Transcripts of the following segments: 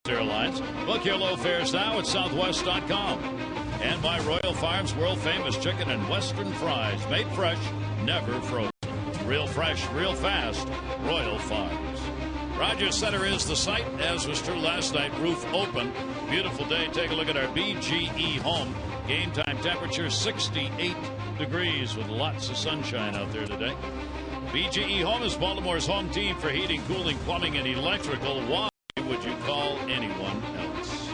Airlines. Book your low fares now at southwest.com. And by Royal Farms, world famous chicken and western fries. Made fresh, never frozen. Real fresh, real fast. Royal Farms. Rogers Center is the site, as was true last night. Roof open. Beautiful day. Take a look at our BGE home. Game time temperature 68 degrees with lots of sunshine out there today. BGE Home is Baltimore's home team for heating, cooling, plumbing, and electrical. Why would you call anyone else?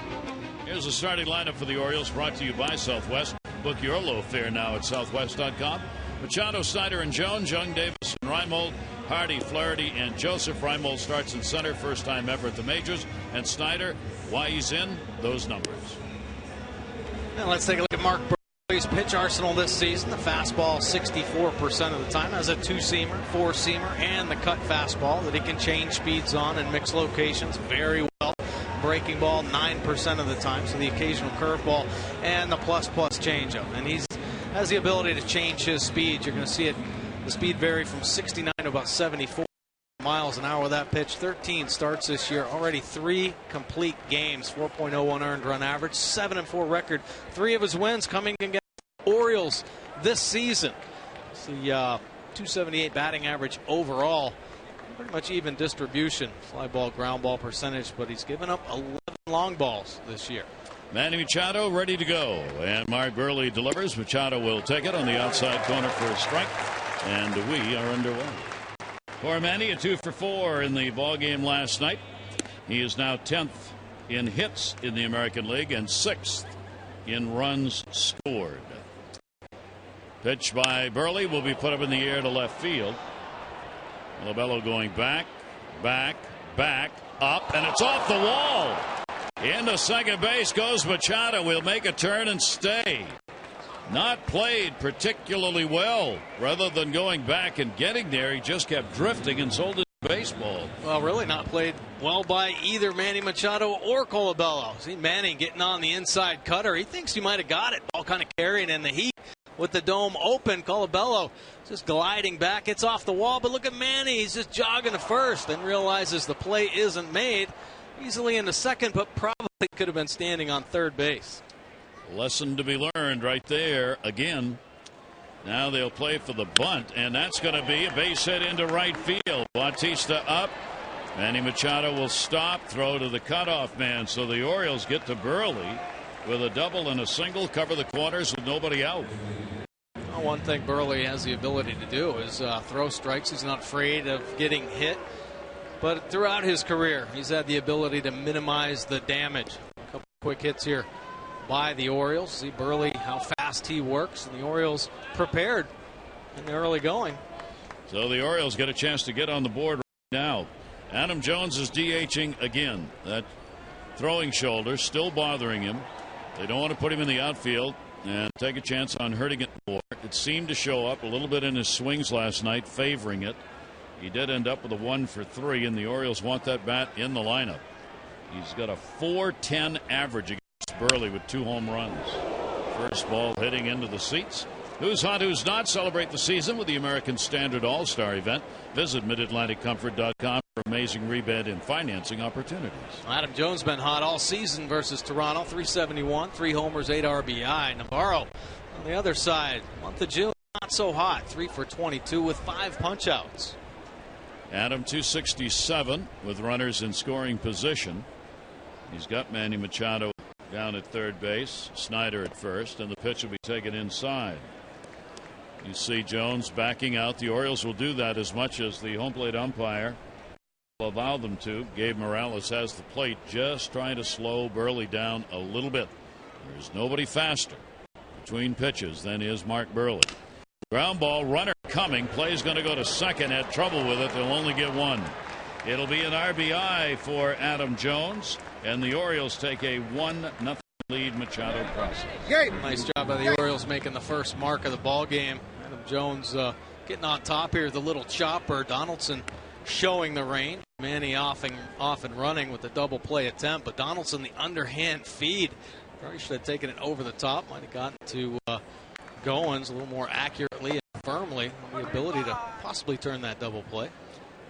Here's the starting lineup for the Orioles, brought to you by Southwest. Book your low fare now at southwest.com. Machado, Snyder, and Jones, Young, Davis, and Reimold, Hardy, Flaherty, and Joseph. Reimold starts in center, first time ever at the majors. And Snyder, why he's in, those numbers. Now let's take a look at Mark Buehrle's pitch arsenal this season. The fastball 64% of the time has a two-seamer, four-seamer, and the cut fastball that he can change speeds on and mix locations very well. Breaking ball 9% of the time, so the occasional curveball and the plus changeup. And he has the ability to change his speed. You're going to see the speed vary from 69 to about 74 miles an hour with that pitch. 13 starts this year, already 3 complete games, 4.01 earned run average, 7-4 record. 3 of his wins coming against the Orioles this season. It's the 278 batting average overall. Pretty much even distribution, fly ball, ground ball percentage, but he's given up 11 long balls this year. Manny Machado ready to go, and Mark Buehrle delivers. Machado will take it on the outside corner for a strike, and we are underway. For Manny, a 2 for 4 in the ball game last night. He is now 10th in hits in the American League and 6th in runs scored. Pitch by Buehrle will be put up in the air to left field. Lobello going back, up, and it's off the wall. Into second base goes Machado. Will make a turn and stay. Not played particularly well. Rather than going back and getting there, he just kept drifting and sold his baseball. Well, really not played well by either Manny Machado or Colabello. See Manny getting on the inside cutter. He thinks he might have got it. Ball kind of carrying in the heat. With the dome open, Colabello just gliding back. It's off the wall, but look at Manny. He's just jogging to first and realizes the play isn't made. Easily into second, but probably could have been standing on third base. Lesson to be learned right there again. Now they'll play for the bunt, and that's going to be a base hit into right field. Bautista up. Manny Machado will stop, throw to the cutoff man, so the Orioles get to Buehrle with a double and a single, cover the corners with nobody out. Well, one thing Buehrle has the ability to do is throw strikes. He's not afraid of getting hit. But throughout his career, he's had the ability to minimize the damage. A couple quick hits here by the Orioles. See Buehrle, how fast he works. And the Orioles prepared in the early going. So the Orioles get a chance to get on the board right now. Adam Jones is DHing again. That throwing shoulder still bothering him. They don't want to put him in the outfield and take a chance on hurting it more. It seemed to show up a little bit in his swings last night, favoring it. He did end up with a 1 for 3, and the Orioles want that bat in the lineup. He's got a .410 average against Buehrle with 2 home runs. First ball hitting into the seats. Who's hot, who's not? Celebrate the season with the American Standard All-Star event. Visit MidAtlanticComfort.com for amazing rebate and financing opportunities. Adam Jones been hot all season versus Toronto. 371, 3 homers, 8 RBI. Navarro on the other side, month of June, not so hot. 3 for 22 with 5 punch-outs. Adam 267 with runners in scoring position. He's got Manny Machado down at third base, Snyder at first, and the pitch will be taken inside. You see Jones backing out. The Orioles will do that as much as the home plate umpire will allow them to. Gabe Morales has the plate, just trying to slow Buehrle down a little bit. There's nobody faster between pitches than is Mark Buehrle. Ground ball, runner coming. Play's going to go to second. Had trouble with it. They'll only get 1. It'll be an RBI for Adam Jones, and the Orioles take a 1-0 lead. Machado process. Nice job by the Orioles making the first mark of the ball game. Adam Jones getting on top here, the little chopper. Donaldson showing the range. Manny off and running with the double play attempt, but Donaldson the underhand feed. Probably should have taken it over the top. Might have gotten to Goins a little more accurately and firmly. The ability to possibly turn that double play.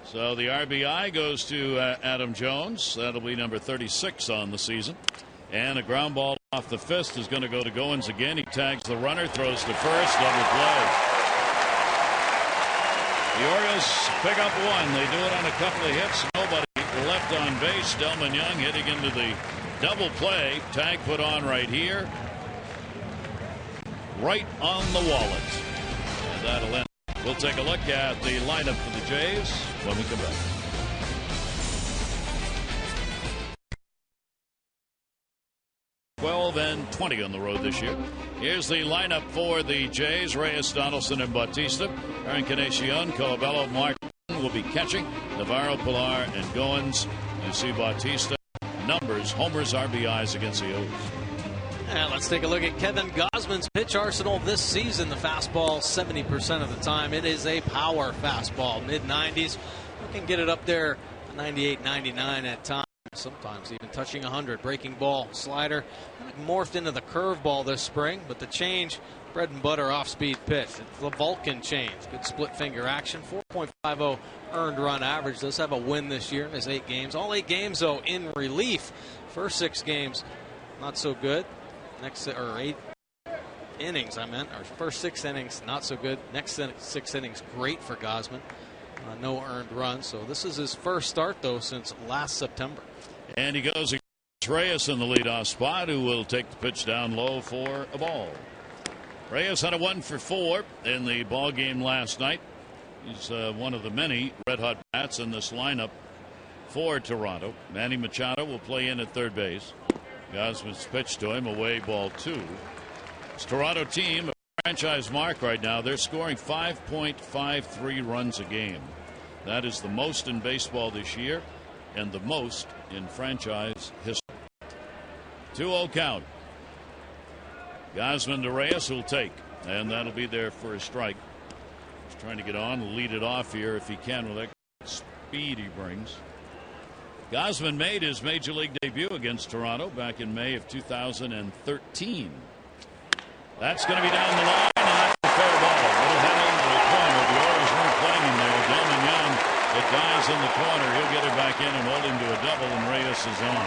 So the RBI goes to Adam Jones. That'll be number 36 on the season. And a ground ball off the fist is going to go to Goins again. He tags the runner, throws to first, double play. The Orioles pick up one. They do it on a couple of hits. Nobody left on base. Delman Young hitting into the double play. Tag put on right here. Right on the wallet. And that'll end. We'll take a look at the lineup for the Jays when we come back. And 20 on the road this year. Here's the lineup for the Jays. Reyes, Donaldson, and Bautista. Encarnacion, Colabello, Martin will be catching. Navarro, Pilar, and Goins. You see Bautista. Numbers, homers, RBIs against the O's. And let's take a look at Kevin Gausman's pitch arsenal this season. The fastball 70% of the time. It is a power fastball. Mid-90s. We can get it up there 98, 99 at times. Sometimes even touching 100. Breaking ball, slider, morphed into the curveball this spring, but the change, bread and butter off-speed pitch. It's the Vulcan change. Good split finger action. 4.50 earned run average. Does have a win this year in his 8 games. All 8 games though in relief. First 6 games not so good. Next 8 innings or first 6 innings not so good. Next 6 innings great for Gausman. No earned runs. So this is his first start though since last September. And he goes against Reyes in the leadoff spot, who will take the pitch down low for a ball. Reyes had a 1 for 4 in the ball game last night. He's one of the many red hot bats in this lineup for Toronto. Manny Machado will play in at third base. Gausman's pitch to him, away, ball 2. This Toronto team, a franchise mark right now. They're scoring 5.53 runs a game. That is the most in baseball this year and the most in franchise history. 2-0 count. Gausman to Reyes, who'll take, and that'll be there for a strike. He's trying to get on, lead it off here if he can with that speed he brings. Gausman made his major league debut against Toronto back in May of 2013. That's going to be down the line, and that's a fair ball. It'll head into the corner. The Orioles weren't playing him there. Delman Young, it dies in the corner. He'll get it back in and hold him to a double, and Reyes is on.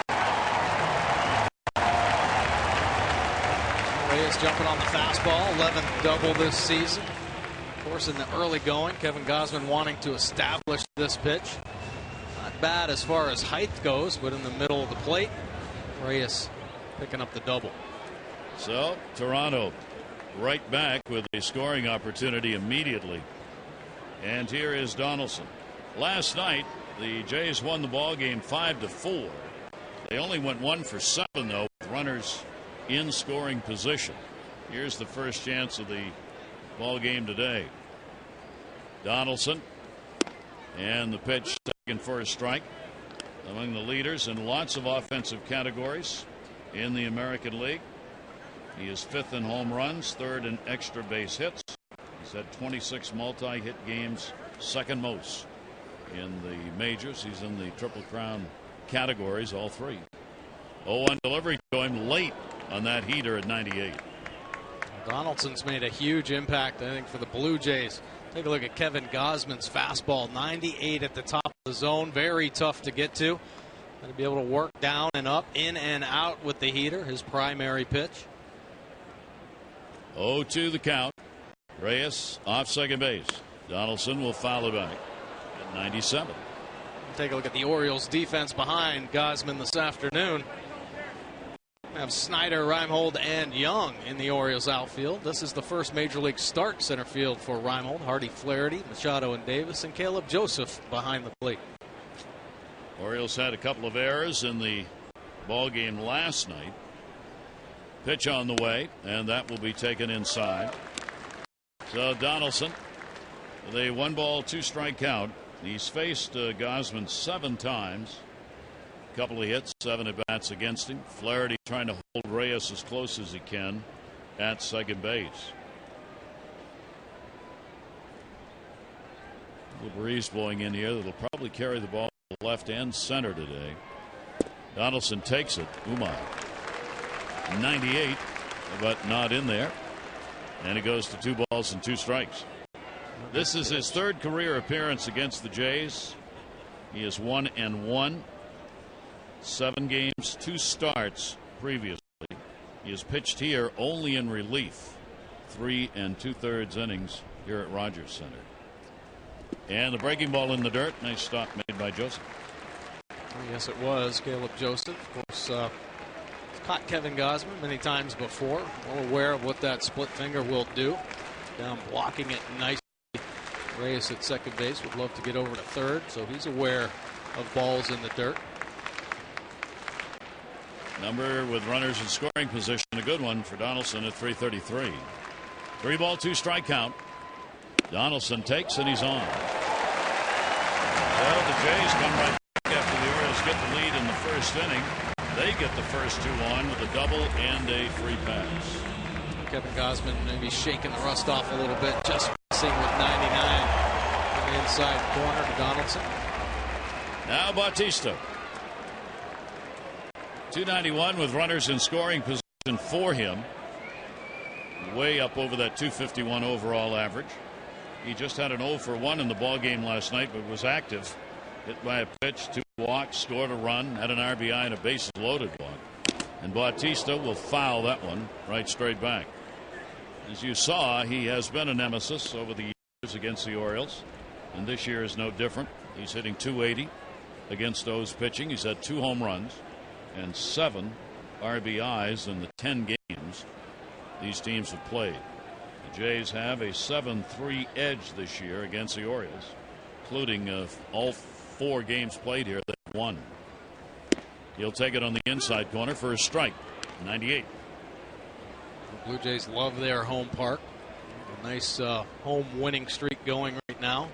Reyes jumping on the fastball, 11th double this season. Of course, in the early going, Kevin Gausman wanting to establish this pitch. Not bad as far as height goes, but in the middle of the plate, Reyes picking up the double. So Toronto right back with a scoring opportunity immediately. And here is Donaldson. Last night the Jays won the ball game 5-4. They only went 1 for 7 though, with runners in scoring position. Here's the first chance of the ball game today. Donaldson, and the pitch taken for a strike. Among the leaders in lots of offensive categories in the American League. He is 5th in home runs, 3rd in extra base hits. He's had 26 multi-hit games, 2nd most in the majors. He's in the Triple Crown categories, all 3. 0-1 delivery to him late on that heater at 98. Donaldson's made a huge impact, I think, for the Blue Jays. Take a look at Kevin Gausman's fastball, 98 at the top of the zone, very tough to get to. Got to be able to work down and up, in and out with the heater, his primary pitch. 0-2 the count. Reyes off second base. Donaldson will foul it back at 97. Take a look at the Orioles defense behind Gausman this afternoon. We have Snyder, Reimhold, and Young in the Orioles outfield. This is the first major league start center field for Reimhold. Hardy, Flaherty, Machado, and Davis, and Caleb Joseph behind the plate. Orioles had a couple of errors in the ball game last night. Pitch on the way, and that will be taken inside. So Donaldson with a 1-ball, 2-strike count. He's faced Gausman 7 times. A couple of hits, 7 at-bats against him. Flaherty trying to hold Reyes as close as he can at second base. A little breeze blowing in here that'll probably carry the ball to the left and center today. Donaldson takes it. 98, but not in there. And it goes to 2 balls and 2 strikes. This is his 3rd career appearance against the Jays. He is 1-1. 7 games, 2 starts previously. He has pitched here only in relief. 3 2/3 innings here at Rogers Center. And the breaking ball in the dirt. Nice stop made by Joseph. Yes, it was Caleb Joseph. Of course, caught Kevin Gausman many times before. Well aware of what that split finger will do. Down blocking it nicely. Reyes at second base would love to get over to third, so he's aware of balls in the dirt. Number with runners in scoring position, a good one for Donaldson at 333. 3-ball, 2-strike count. Donaldson takes and he's on. Well, the Jays come right back after the Orioles get the lead in the first inning. They get the first 2 on with a double and a free pass. Kevin Gausman maybe shaking the rust off a little bit, just missing with 99 in the inside corner to Donaldson. Now Bautista. 291 with runners in scoring position for him. Way up over that 251 overall average. He just had an 0 for 1 in the ball game last night, but was active. Hit by a pitch, 2 walks, scored a run, had an RBI and a bases loaded one. And Bautista will foul that one right straight back. As you saw, he has been a nemesis over the years against the Orioles, and this year is no different. He's hitting .280 against those pitching. He's had 2 home runs and 7 RBIs in the 10 games these teams have played. The Jays have a 7-3 edge this year against the Orioles, including all 4 games played here that won. He'll take it on the inside corner for a strike. 98. The Blue Jays love their home park. A nice home winning streak going right now.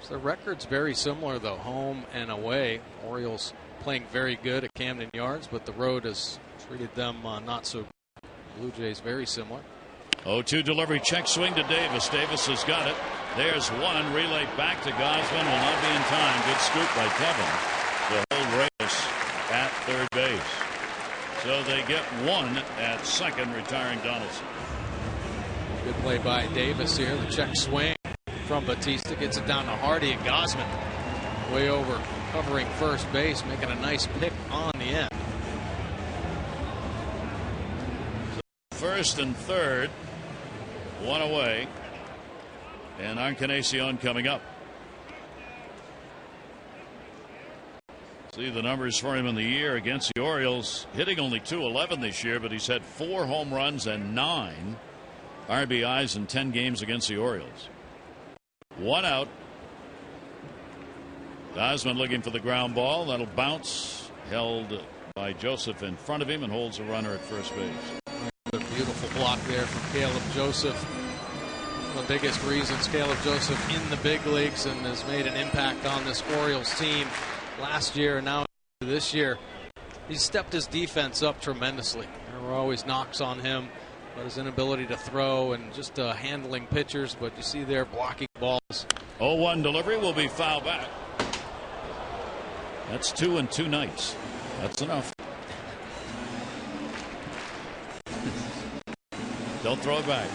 The record's very similar, though, home and away. Orioles playing very good at Camden Yards, but the road has treated them not so good. Blue Jays very similar. 0-2 delivery, check swing to Davis. Davis has got it. There's one. Relay back to Gausman. Will not be in time. Good scoop by Kevin to hold Reyes at third base. So they get 1 at second, retiring Donaldson. Good play by Davis here. The check swing from Bautista gets it down to Hardy, and Gausman way over covering first base, making a nice pick on the end. First and third, 1 away, and Encarnacion coming up. See the numbers for him in the year against the Orioles, hitting only .211 this year, but he's had 4 home runs and 9 RBIs in 10 games against the Orioles. 1 out. Gausman looking for the ground ball. That'll bounce. Held by Joseph in front of him and holds a runner at first base. A beautiful block there from Caleb Joseph. One of the biggest reasons Caleb Joseph in the big leagues and has made an impact on this Orioles team last year and now this year. He's stepped his defense up tremendously. There were always knocks on him, but his inability to throw and just handling pitchers. But you see there blocking balls. 0-1 delivery will be fouled back. That's 2 in 2 nights. That's enough. Don't throw it back.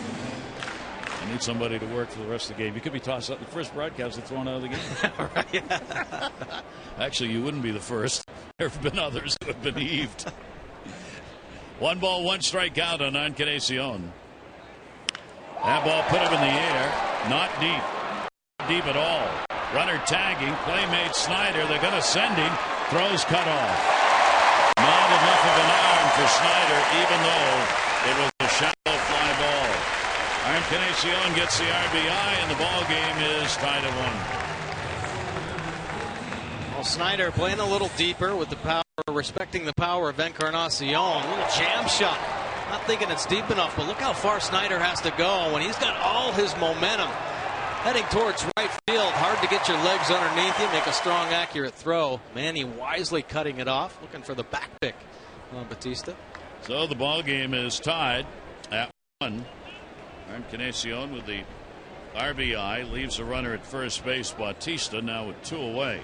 I need somebody to work for the rest of the game. You could be tossed out in the first broadcast and thrown out of the game. Actually, you wouldn't be the first. There have been others who have been heaved. 1 ball, 1 strike out on Encarnacion. That ball put him in the air. Not deep. Not deep at all. Runner tagging. Play made Snyder. They're going to send him. Throws cut off. Not enough of an arm for Snyder, even though it was a shallow fly ball. Encarnacion gets the RBI, and the ball game is tied at 1. Well, Snyder playing a little deeper with the power, respecting the power of Encarnacion. A little jam shot. Not thinking it's deep enough, but look how far Snyder has to go when he's got all his momentum heading towards right field. Hard to get your legs underneath you, make a strong, accurate throw. Manny wisely cutting it off, looking for the back pick on Bautista. So the ball game is tied at 1. Encarnacion with the RBI leaves a runner at first base. Bautista now with 2 away.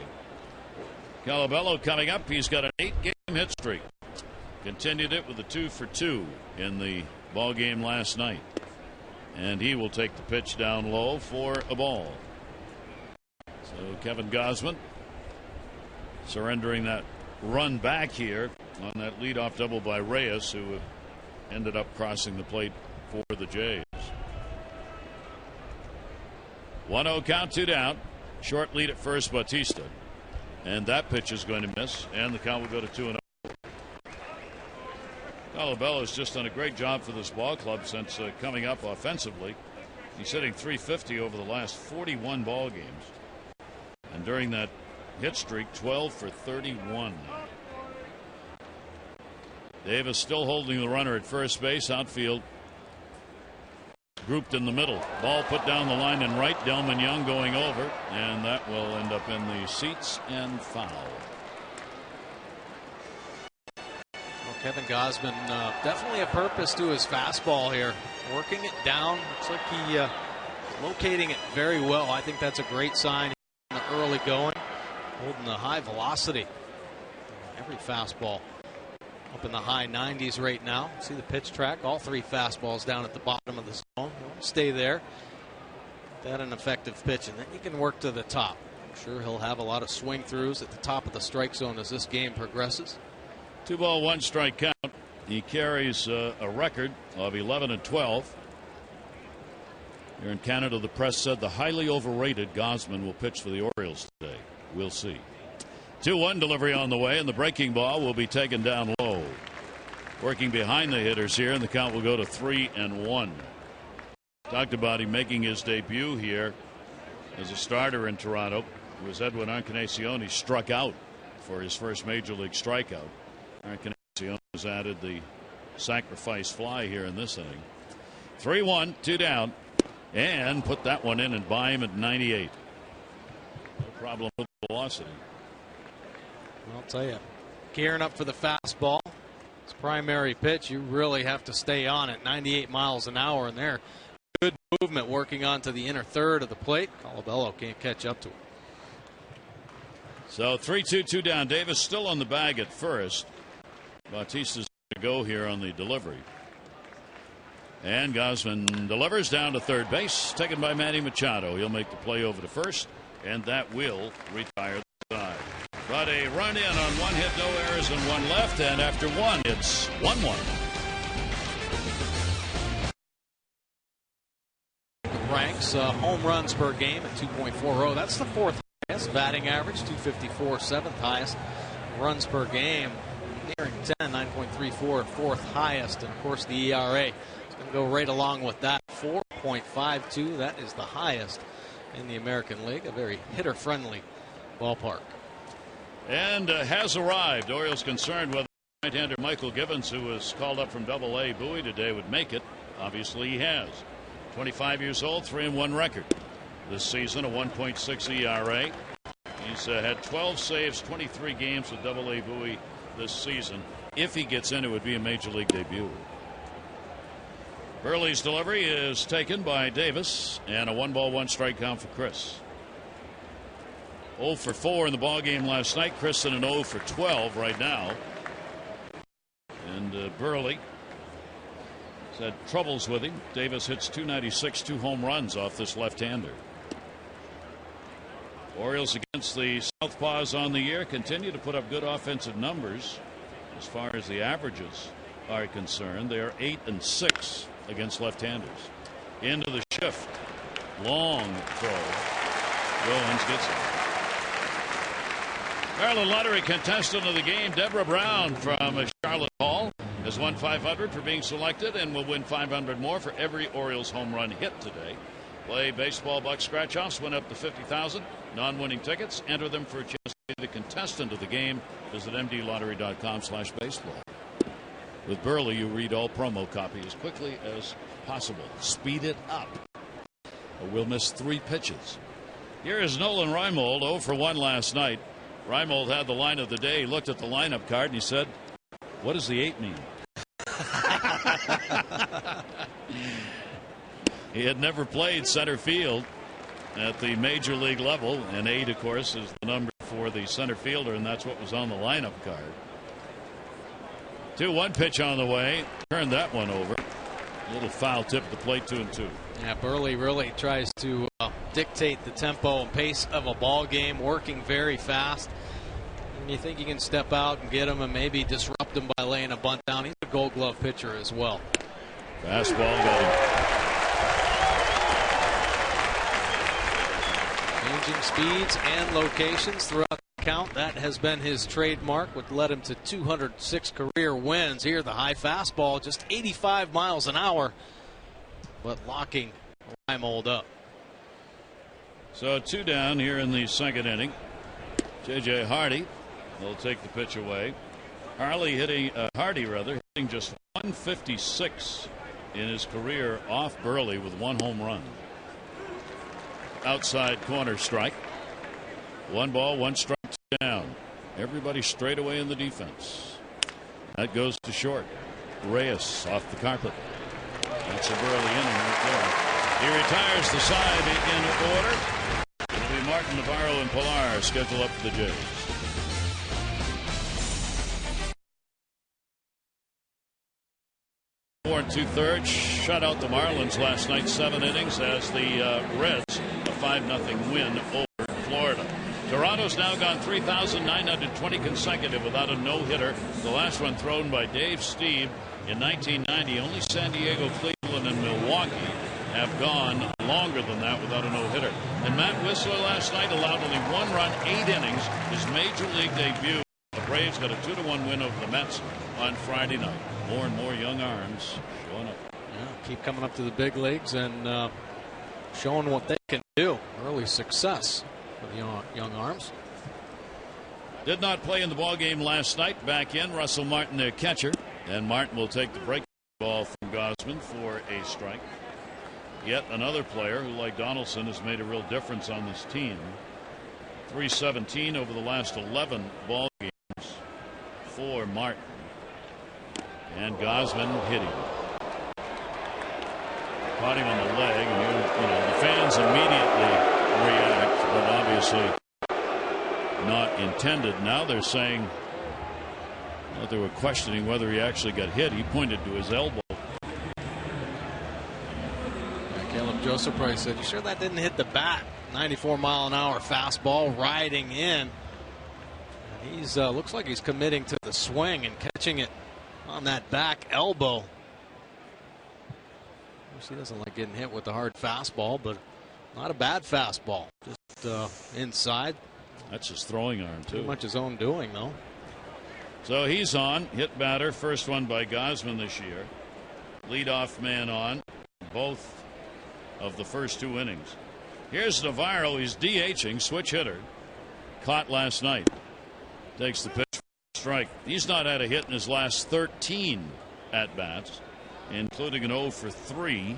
Calabello coming up. He's got an 8-game hit streak. Continued it with a 2 for 2 in the ball game last night. And he will take the pitch down low for a ball. So Kevin Gausman surrendering that run back here on that leadoff double by Reyes, who ended up crossing the plate for the Jays. 1-0 count, 2 down. Short lead at first, Bautista. And that pitch is going to miss, and the count will go to 2-0. Colabello has just done a great job for this ball club since coming up offensively. He's hitting .350 over the last 41 ball games. And during that hit streak, 12 for 31. Davis still holding the runner at first base. Outfield grouped in the middle. Ball put down the line and right. Delman Young going over, and that will end up in the seats and foul. Well, Kevin Gausman, definitely a purpose to his fastball here. Working it down. Looks like he locating it very well. I think that's a great sign in the early going. Holding the high velocity. Every fastball up in the high 90s right now. See the pitch track. All 3 fastballs down at the bottom of the zone. Stay there. That an effective pitch, and then you can work to the top. I'm sure he'll have a lot of swing throughs at the top of the strike zone as this game progresses. 2 ball, 1 strike count. He carries a record of 11-12. Here in Canada, the press said the highly overrated Gausman will pitch for the Orioles today. We'll see. 2-1 delivery on the way, and the breaking ball will be taken down low. Working behind the hitters here, and the count will go to 3-1. Talked about him making his debut here as a starter in Toronto. It was Edwin Encarnacion struck out for his first major league strikeout. Encarnacion has added the sacrifice fly here in this inning. 3-1, 2 down, and put that one in and buy him at 98. No problem with velocity. I'll tell you, gearing up for the fastball, his primary pitch, you really have to stay on it. 98 miles an hour, and there, good movement working onto the inner third of the plate. Colabello can't catch up to it. So 3-2, 2 down. Davis still on the bag at first. Bautista's going to go here on the delivery. And Gausman delivers down to third base, taken by Manny Machado. He'll make the play over to first, and that will retire the side. But a run in on 1 hit, no errors, and 1 left, and after 1, it's 1-1. Ranks home runs per game at 2.40. That's the 4th highest. Batting average 254, 7th highest. Runs per game nearing 10, 9.34, 4th highest. And of course the ERA is going to go right along with that, 4.52. That is the highest in the American League. A very hitter-friendly ballpark. And has arrived. Orioles concerned whether right-hander Michael Givens, who was called up from Double-A Bowie today, would make it. Obviously he has. 25 years old, 3-1 record this season, a 1.6 ERA. He's had 12 saves, 23 games with Double-A Bowie this season. If he gets in, it would be a major league debut. Buehrle's delivery is taken by Davis, and a 1 ball, 1 strike count for Chris. 0 for 4 in the ball game last night. Chris in an 0 for 12 right now. And Buehrle has had troubles with him. Davis hits .296, 2 home runs off this left-hander. Orioles against the Southpaws on the year continue to put up good offensive numbers as far as the averages are concerned. They are 8-6 against left-handers. Into the shift. Long throw. Rollins gets it. Maryland Lottery contestant of the game, Deborah Brown from Charlotte Hall, has won $500 for being selected and will win $500 more for every Orioles home run hit today. Play baseball buck scratch-offs, win up to $50,000. Non-winning tickets, enter them for a chance to be the contestant of the game. Visit mdlottery.com/baseball. With Buehrle, you read all promo copy as quickly as possible. Speed it up, or we'll miss 3 pitches. Here is Nolan Reimold, 0 for 1 last night. Reimold had the line of the day. He looked at the lineup card and he said, "What does the 8 mean?" He had never played center field at the major league level, and 8, of course, is the number for the center fielder, and that's what was on the lineup card. 2-1 pitch on the way. Turned that one over. A little foul tip at the plate, 2-2. Yeah, Buehrle really tries to dictate the tempo and pace of a ball game, working very fast. And you think you can step out and get him and maybe disrupt him by laying a bunt down. He's a Gold Glove pitcher as well. Fastball got him. Changing speeds and locations throughout the count. That has been his trademark, what led him to 206 career wins. Here, the high fastball, just 85 miles an hour, but locking Reimold up. So 2 down here in the second inning. J.J. Hardy will take the pitch away. Hardy hitting just 156 in his career off Buehrle with 1 home run. Outside corner strike. 1 ball, 1 strike, 2 down. Everybody straight away in the defense. That goes to short. Reyes off the carpet. That's a Buehrle inning right there. He retires the side in order. It'll be Martin, Navarro, and Pilar scheduled up for the Jays. 4 2/3 shut out the Marlins last night, 7 innings, as the Reds a 5-0 win over Florida. Toronto's now gone 3,920 consecutive without a no-hitter. The last one thrown by Dave Steve in 1990. Only San Diego, Cleveland, and Milwaukee have gone longer than that without a no-hitter. And Matt Whistler last night allowed only 1 run, 8 innings, his major league debut. The Braves got a 2-1 win over the Mets on Friday night. More and more young arms showing up. Yeah, keep coming up to the big leagues and showing what they can do. Early success for the young arms. Did not play in the ball game last night. Back in Russell Martin, their catcher, and Martin will take the breaking ball from Gausman for a strike. Yet another player who, like Donaldson, has made a real difference on this team. 317 over the last 11 ball games for Martin. And Gausman hit him. Caught him on the leg, and you know the fans immediately react, but obviously not intended. Now they're saying that they were questioning whether he actually got hit. He pointed to his elbow. Caleb Joseph probably said, "You sure that didn't hit the bat?" 94-mile-an-hour fastball riding in. And he's looks like he's committing to the swing and catching it on that back elbow. He doesn't like getting hit with the hard fastball, but not a bad fastball. Just inside. That's his throwing arm, too. Pretty much his own doing, though. So he's on. Hit batter. First one by Gausman this year. Leadoff man on both of the first 2 innings. Here's Navarro. He's DHing. Switch hitter. Caught last night. Takes the pitch. Strike. He's not had a hit in his last 13 at-bats, including an 0 for 3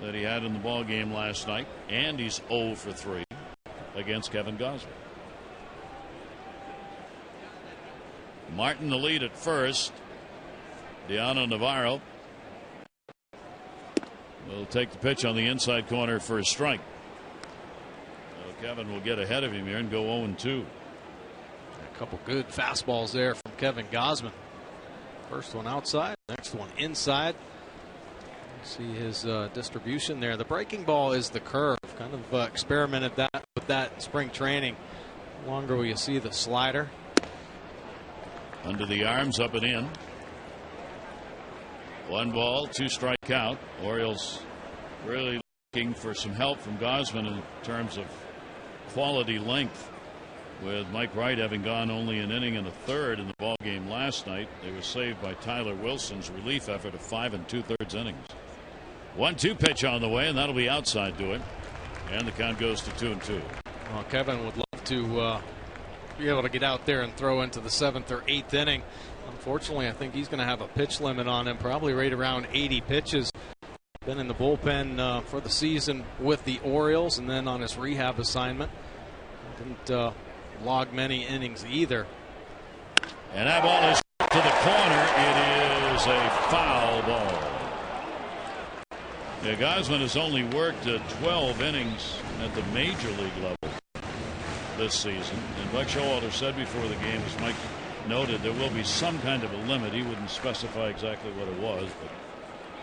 that he had in the ball game last night, and he's 0 for 3 against Kevin Gausman. Martin the lead at first. Deano Navarro will take the pitch on the inside corner for a strike. So Kevin will get ahead of him here and go 0-2. A couple good fastballs there from Kevin Gausman. First one outside, next one inside. See his distribution there. The breaking ball is the curve. Kind of experimented with that in spring training. No longer will you see the slider. Under the arms, up and in. 1 ball, 2 strike count. Orioles really looking for some help from Gausman in terms of quality length. With Mike Wright having gone only an inning and a third in the ball game last night, they were saved by Tyler Wilson's relief effort of 5 2/3 innings. 1-2 pitch on the way, and that'll be outside to him. And the count goes to 2-2. Well, Kevin would love to be able to get out there and throw into the 7th or 8th inning. Unfortunately, I think he's going to have a pitch limit on him, probably right around 80 pitches. Been in the bullpen for the season with the Orioles, and then on his rehab assignment. Didn't log many innings either. And that ball is to the corner. It is a foul ball. Yeah, Gausman has only worked 12 innings at the major league level this season. And Buck Showalter said before the game, as Mike noted, there will be some kind of a limit. He wouldn't specify exactly what it was, but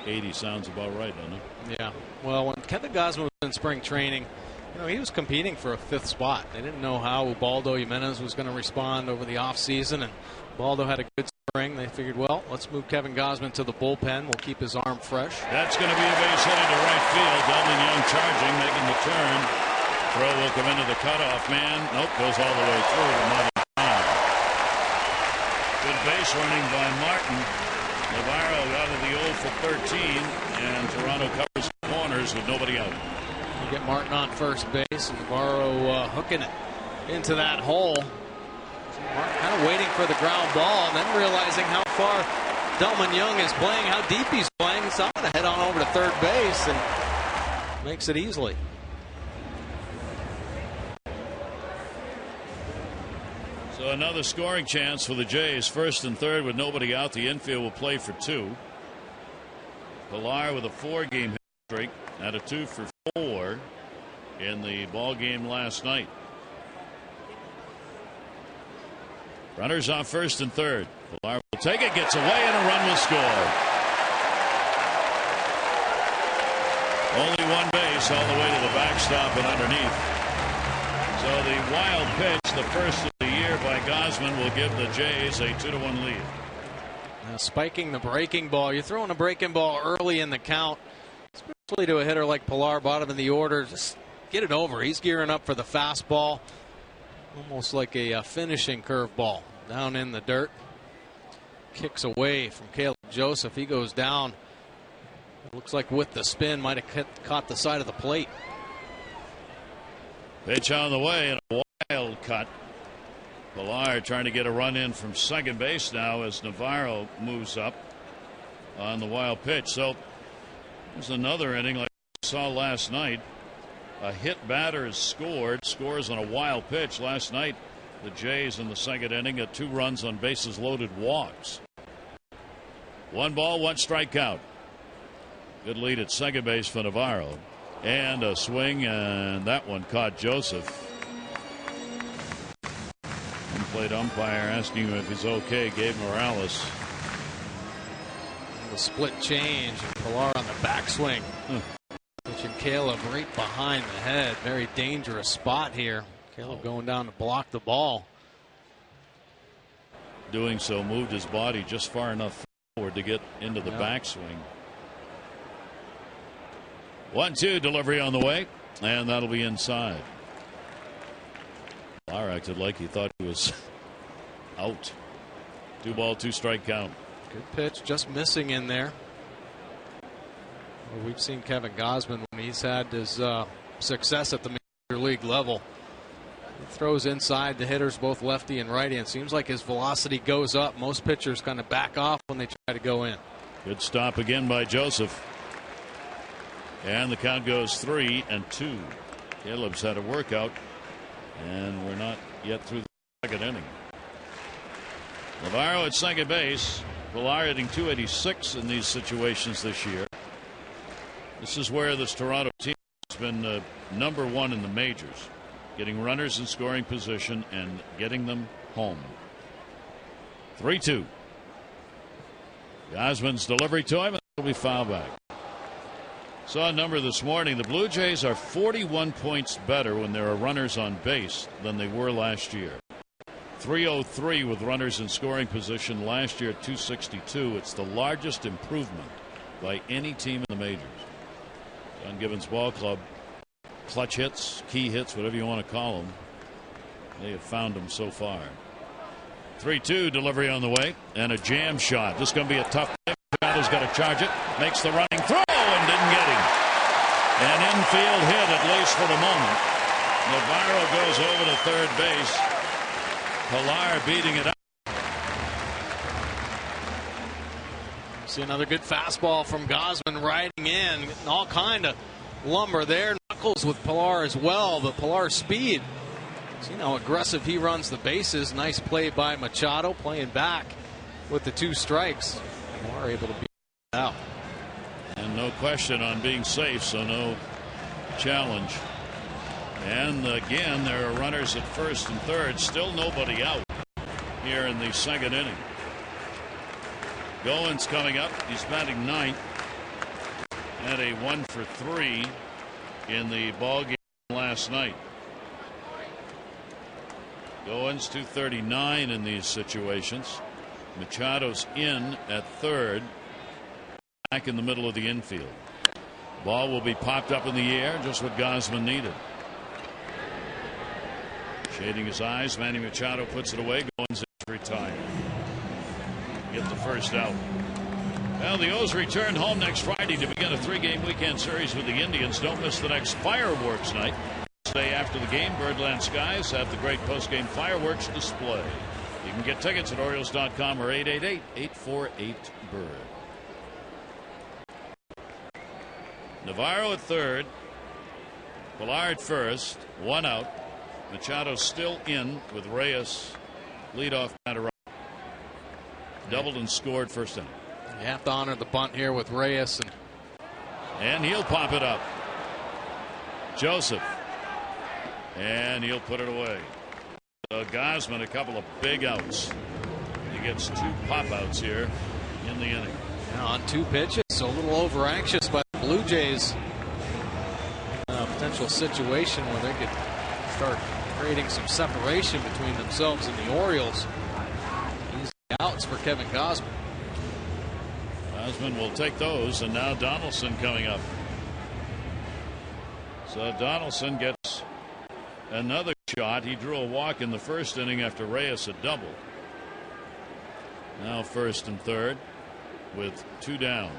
80 sounds about right, doesn't it? Yeah. Well, when Kevin Gausman was in spring training, You know, he was competing for a 5th spot. They didn't know how Ubaldo Jimenez was going to respond over the offseason, and Ubaldo had a good spring. They figured, well, let's move Kevin Gausman to the bullpen. We'll keep his arm fresh. That's going to be a base hit into right field. Delman Young charging, making the turn. Throw will come into the cutoff man. Nope, goes all the way through. Not in time. Good base running by Martin. Navarro out of the 0 for 13, and Toronto covers the corners with nobody out. You get Martin on first base, and Navarro hooking it into that hole. Martin kind of waiting for the ground ball, and then realizing how far Delman Young is playing, how deep he's playing. So I'm going to head on over to third base, and makes it easily. So another scoring chance for the Jays. First and third with nobody out. The infield will play for 2. Pilar with a 4-game hit streak. Had a 2 for 4 in the ball game last night. Runners on first and third. Pilar will take it, gets away, and a run will score. Only one base all the way to the backstop and underneath. So the wild pitch, the first of the year by Gausman, will give the Jays a 2-1 lead. Now spiking the breaking ball. You're throwing a breaking ball early in the count, especially to a hitter like Pilar, bottom of the order. Just get it over. He's gearing up for the fastball, almost like a finishing curveball down in the dirt. Kicks away from Caleb Joseph. He goes down. It looks like with the spin, might have caught the side of the plate. Pitch on the way and a wild cut. Pilar trying to get a run in from second base now as Navarro moves up on the wild pitch. So there's another inning like we saw last night. A hit batter is scores on a wild pitch. Last night the Jays in the second inning got 2 runs on bases loaded walks. 1 ball, 1 strikeout. Good lead at second base for Navarro. And a swing, and that one caught Joseph. In-plate umpire asking him if he's okay. Gabe Morales. The split change. Pilar on the backswing. Pitching Caleb right behind the head. Very dangerous spot here. Caleb going down to block the ball. Doing so moved his body just far enough forward to get into the backswing. 1-2 delivery on the way, and that'll be inside. Pilar acted like he thought he was out. 2 ball, 2 strike count. Good pitch, just missing in there. Well, we've seen Kevin Gausman when he's had his success at the major league level. He throws inside the hitters, both lefty and righty, and it seems like his velocity goes up. Most pitchers kind of back off when they try to go in. Good stop again by Joseph. And the count goes 3-2. Caleb's had a workout, and we're not yet through the second inning. Navarro at second base. Pilar hitting .286 in these situations this year. This is where this Toronto team has been number 1 in the majors, getting runners in scoring position and getting them home. 3-2. Gausman's delivery to him, and it'll be foul back. Saw a number this morning. The Blue Jays are 41 points better when there are runners on base than they were last year. 303 with runners in scoring position. Last year 262. It's the largest improvement by any team in the majors. John Gibbons Ball Club, clutch hits, key hits, whatever you want to call them, they have found them so far. 3-2 delivery on the way, and a jam shot. This is going to be a tough thing. Machado's got to charge it, makes the running throw, and didn't get him. An infield hit, at least for the moment. Navarro goes over to third base. Pilar beating it up. See another good fastball from Gausman riding in, getting all kind of lumber there. Knuckles with Pilar as well, but Pilar's speed. See how aggressive he runs the bases. Nice play by Machado, playing back with the 2 strikes. Pilar able to beat it out. And no question on being safe, so no challenge. And again, there are runners at first and third. Still nobody out here in the second inning. Goins coming up. He's batting ninth. Had a 1 for 3 in the ball game last night. Goins 239 in these situations. Machado's in at third, back in the middle of the infield. Ball will be popped up in the air, just what Gausman needed. Shading his eyes, Manny Machado puts it away. Goins retired. Get the first out. Well, the O's return home next Friday to begin a 3-game weekend series with the Indians. Don't miss the next fireworks night. Day after the game, Birdland Skies have the great post-game fireworks display. You can get tickets at Orioles.com or 888-848-BIRD. Navarro at third. Pilar at first. One out. Machado still in with Reyes leadoff batter. Doubled and scored first inning. You have to honor the bunt here with Reyes. And he'll pop it up. Joseph. And he'll put it away. Gausman, a couple of big outs. He gets 2 pop outs here in the inning. Now on 2 pitches, so a little over anxious by the Blue Jays. Potential situation where they could start creating some separation between themselves and the Orioles. Easy outs for Kevin Gausman. Gausman will take those, and now Donaldson coming up. So Donaldson gets another shot. He drew a walk in the first inning after Reyes had doubled. Now first and third with 2 down.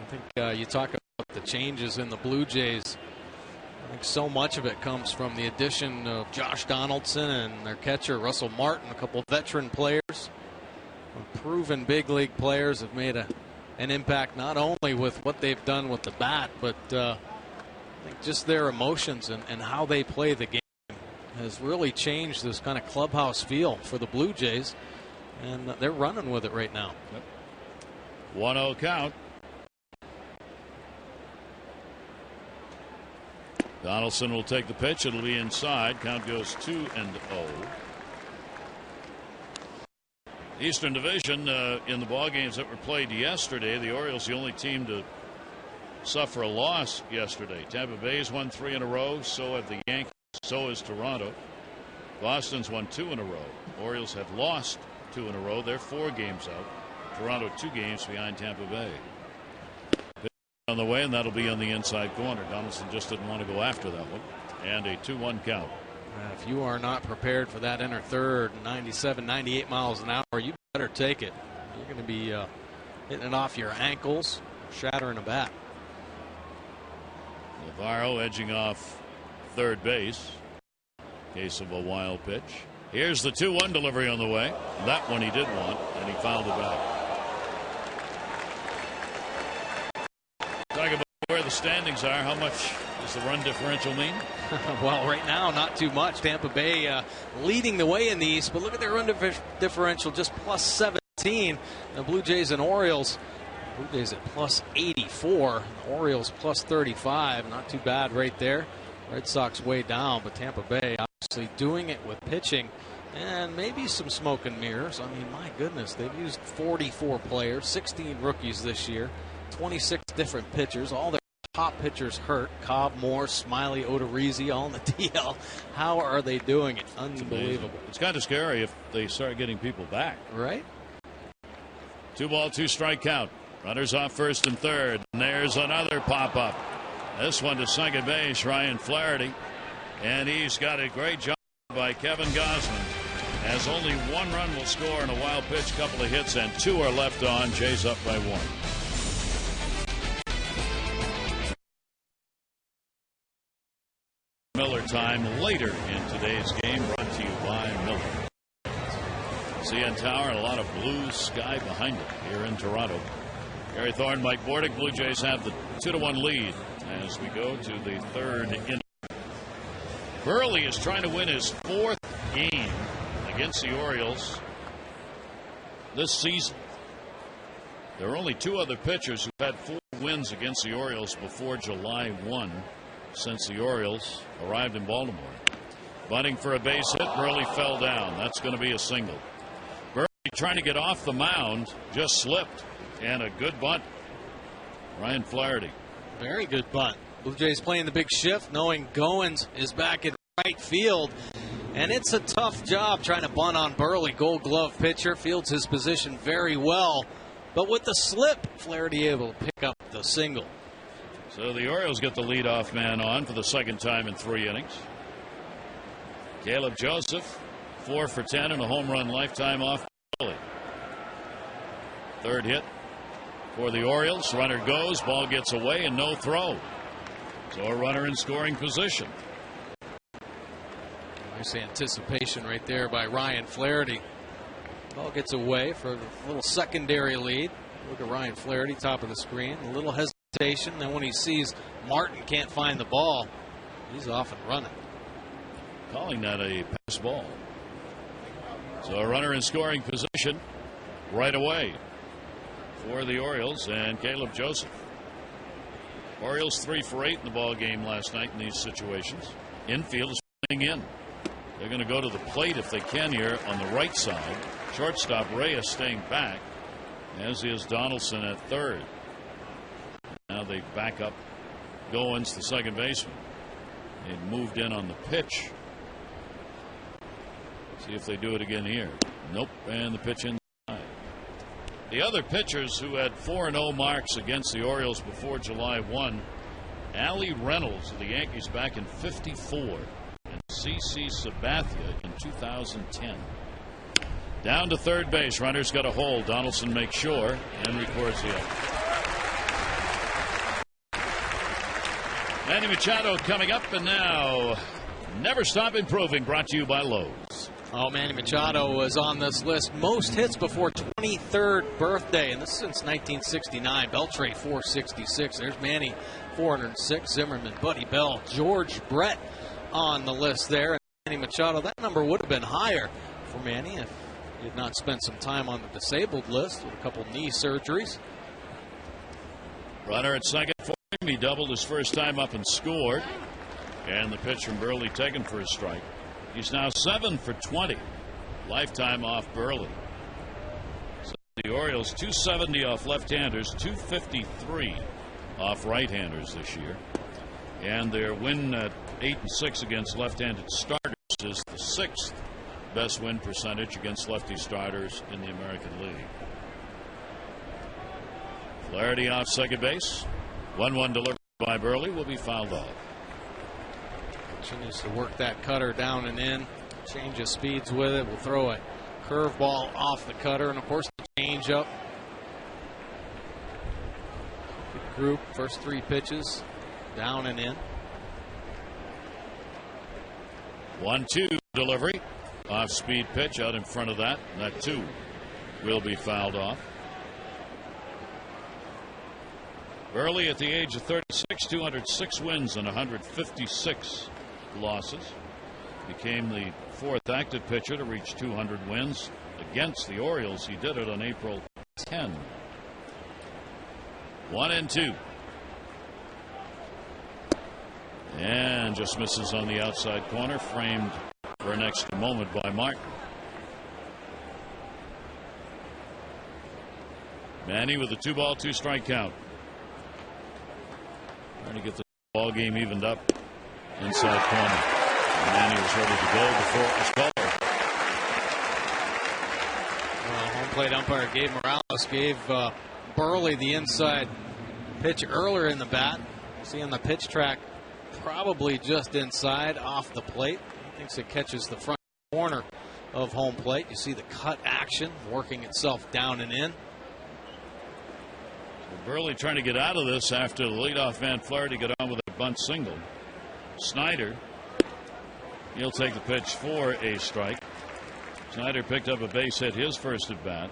I think you talk about the changes in the Blue Jays. I think so much of it comes from the addition of Josh Donaldson and their catcher Russell Martin. A couple of veteran players, proven big league players, have made an impact not only with what they've done with the bat, but I think just their emotions and how they play the game has really changed this kind of clubhouse feel for the Blue Jays, and they're running with it right now. Yep. 1-0 count. Donaldson will take the pitch. It'll be inside. Count goes 2-0. Eastern Division, in the ball games that were played yesterday, the Orioles the only team to suffer a loss yesterday. Tampa Bay's won 3 in a row. So have the Yankees. So has Toronto. Boston's won 2 in a row. Orioles have lost 2 in a row. They're 4 games out. Toronto 2 games behind Tampa Bay. On the way, and that'll be on the inside corner. Donaldson just didn't want to go after that one. And a 2-1 count. If you are not prepared for that inner third, 97, 98 miles an hour, you better take it. You're going to be hitting it off your ankles, shattering a bat. Navarro edging off third base. Case of a wild pitch. Here's the 2-1 delivery on the way. That one he did want, and he fouled it back. Talk about where the standings are. How much does the run differential mean? Well, right now, not too much. Tampa Bay leading the way in the East, but look at their run differential, just plus 17. The Blue Jays and Orioles. Blue Jays at plus 84. The Orioles plus 35. Not too bad right there. Red Sox way down, but Tampa Bay obviously doing it with pitching and maybe some smoke and mirrors. I mean, my goodness, they've used 44 players, 16 rookies this year, 26 different pitchers. All their top pitchers hurt. Cobb, Moore, Smiley, Odorizzi, all in the DL. How are they doing it? Unbelievable. It's kind of scary if they start getting people back. Right? 2-ball, 2-strike count. Runners off first and third. And there's another pop-up. This one to second base, Ryan Flaherty. And he's got a great job by Kevin Gausman. As only 1 run will score in a wild pitch, couple of hits, and 2 are left on. Jays up by 1. Miller time later in today's game, brought to you by Miller. CN Tower and a lot of blue sky behind it here in Toronto. Gary Thorne, Mike Bordick. Blue Jays have the 2-1 lead as we go to the 3rd inning. Buehrle is trying to win his 4th game against the Orioles this season. There are only 2 other pitchers who've had 4 wins against the Orioles before July 1 since the Orioles arrived in Baltimore. Bunting for a base hit. Buehrle fell down. That's going to be a single. Buehrle trying to get off the mound, just slipped. And a good bunt. Ryan Flaherty. Very good bunt. Blue Jays playing the big shift, knowing Goins is back in right field. And it's a tough job trying to bunt on Buehrle. Gold Glove pitcher, fields his position very well. But with the slip, Flaherty able to pick up the single. So the Orioles get the leadoff man on for the second time in 3 innings. Caleb Joseph, 4 for 10 and a home run lifetime off Buehrle. Third hit for the Orioles. Runner goes, ball gets away, and no throw. So a runner in scoring position. Nice anticipation right there by Ryan Flaherty. Ball gets away for a little secondary lead. Look at Ryan Flaherty, top of the screen. A little hesitation. Then when he sees Martin can't find the ball, he's off and running. Calling that a pass ball. So a runner in scoring position right away for the Orioles and Caleb Joseph. Orioles 3 for 8 in the ball game last night in these situations. Infield is playing in. They're going to go to the plate if they can here on the right side. Shortstop Reyes staying back, as is Donaldson at third. Now they back up Goins, the second baseman. They moved in on the pitch. See if they do it again here. Nope, and the pitch inside. The other pitchers who had 4-0 marks against the Orioles before July 1, Allie Reynolds of the Yankees back in '54. C.C. Sabathia in 2010. Down to third base. Runner's got a hole. Donaldson makes sure and records the out. Manny Machado coming up, and now Never Stop Improving, brought to you by Lowe's. Oh, Manny Machado was on this list. Most hits before 23rd birthday, and this is since 1969. Beltray 466. There's Manny 406. Zimmerman, Buddy Bell, George Brett on the list there. And Manny Machado, that number would have been higher for Manny if he had not spent some time on the disabled list with a couple knee surgeries. Runner at second for him. He doubled his first time up and scored. And the pitch from Buehrle taken for a strike. He's now 7 for 20. Lifetime off Buehrle. So the Orioles 270 off left-handers, 253 off right-handers this year. And their win at 8-6 against left-handed starters is the 6th best win percentage against lefty starters in the American League. Flaherty off second base. 1-1 delivered by Buehrle will be fouled off. She needs to work that cutter down and in. Change of speeds with it. We'll throw a curveball off the cutter, and of course the changeup. Good group. First 3 pitches down and in. 1-2 delivery. Off speed pitch out in front of that. That 2 will be fouled off. Buehrle at the age of 36, 206 wins and 156 losses. Became the 4th active pitcher to reach 200 wins against the Orioles. He did it on April 10. 1-2. And just misses on the outside corner, framed for an extra moment by Martin. Manny with a 2-ball, 2-strike count. Trying to get the ball game evened up inside corner. Manny was ready to go before it was called. Well, home plate umpire Gabe Morales gave Buehrle the inside pitch earlier in the bat. See on the pitch track, probably just inside off the plate. He thinks it catches the front corner of home plate. You see the cut action working itself down and in. Buehrle trying to get out of this after the leadoff man Flaherty got on with a bunt single. Snyder, he'll take the pitch for a strike. Snyder picked up a base hit his first at bat.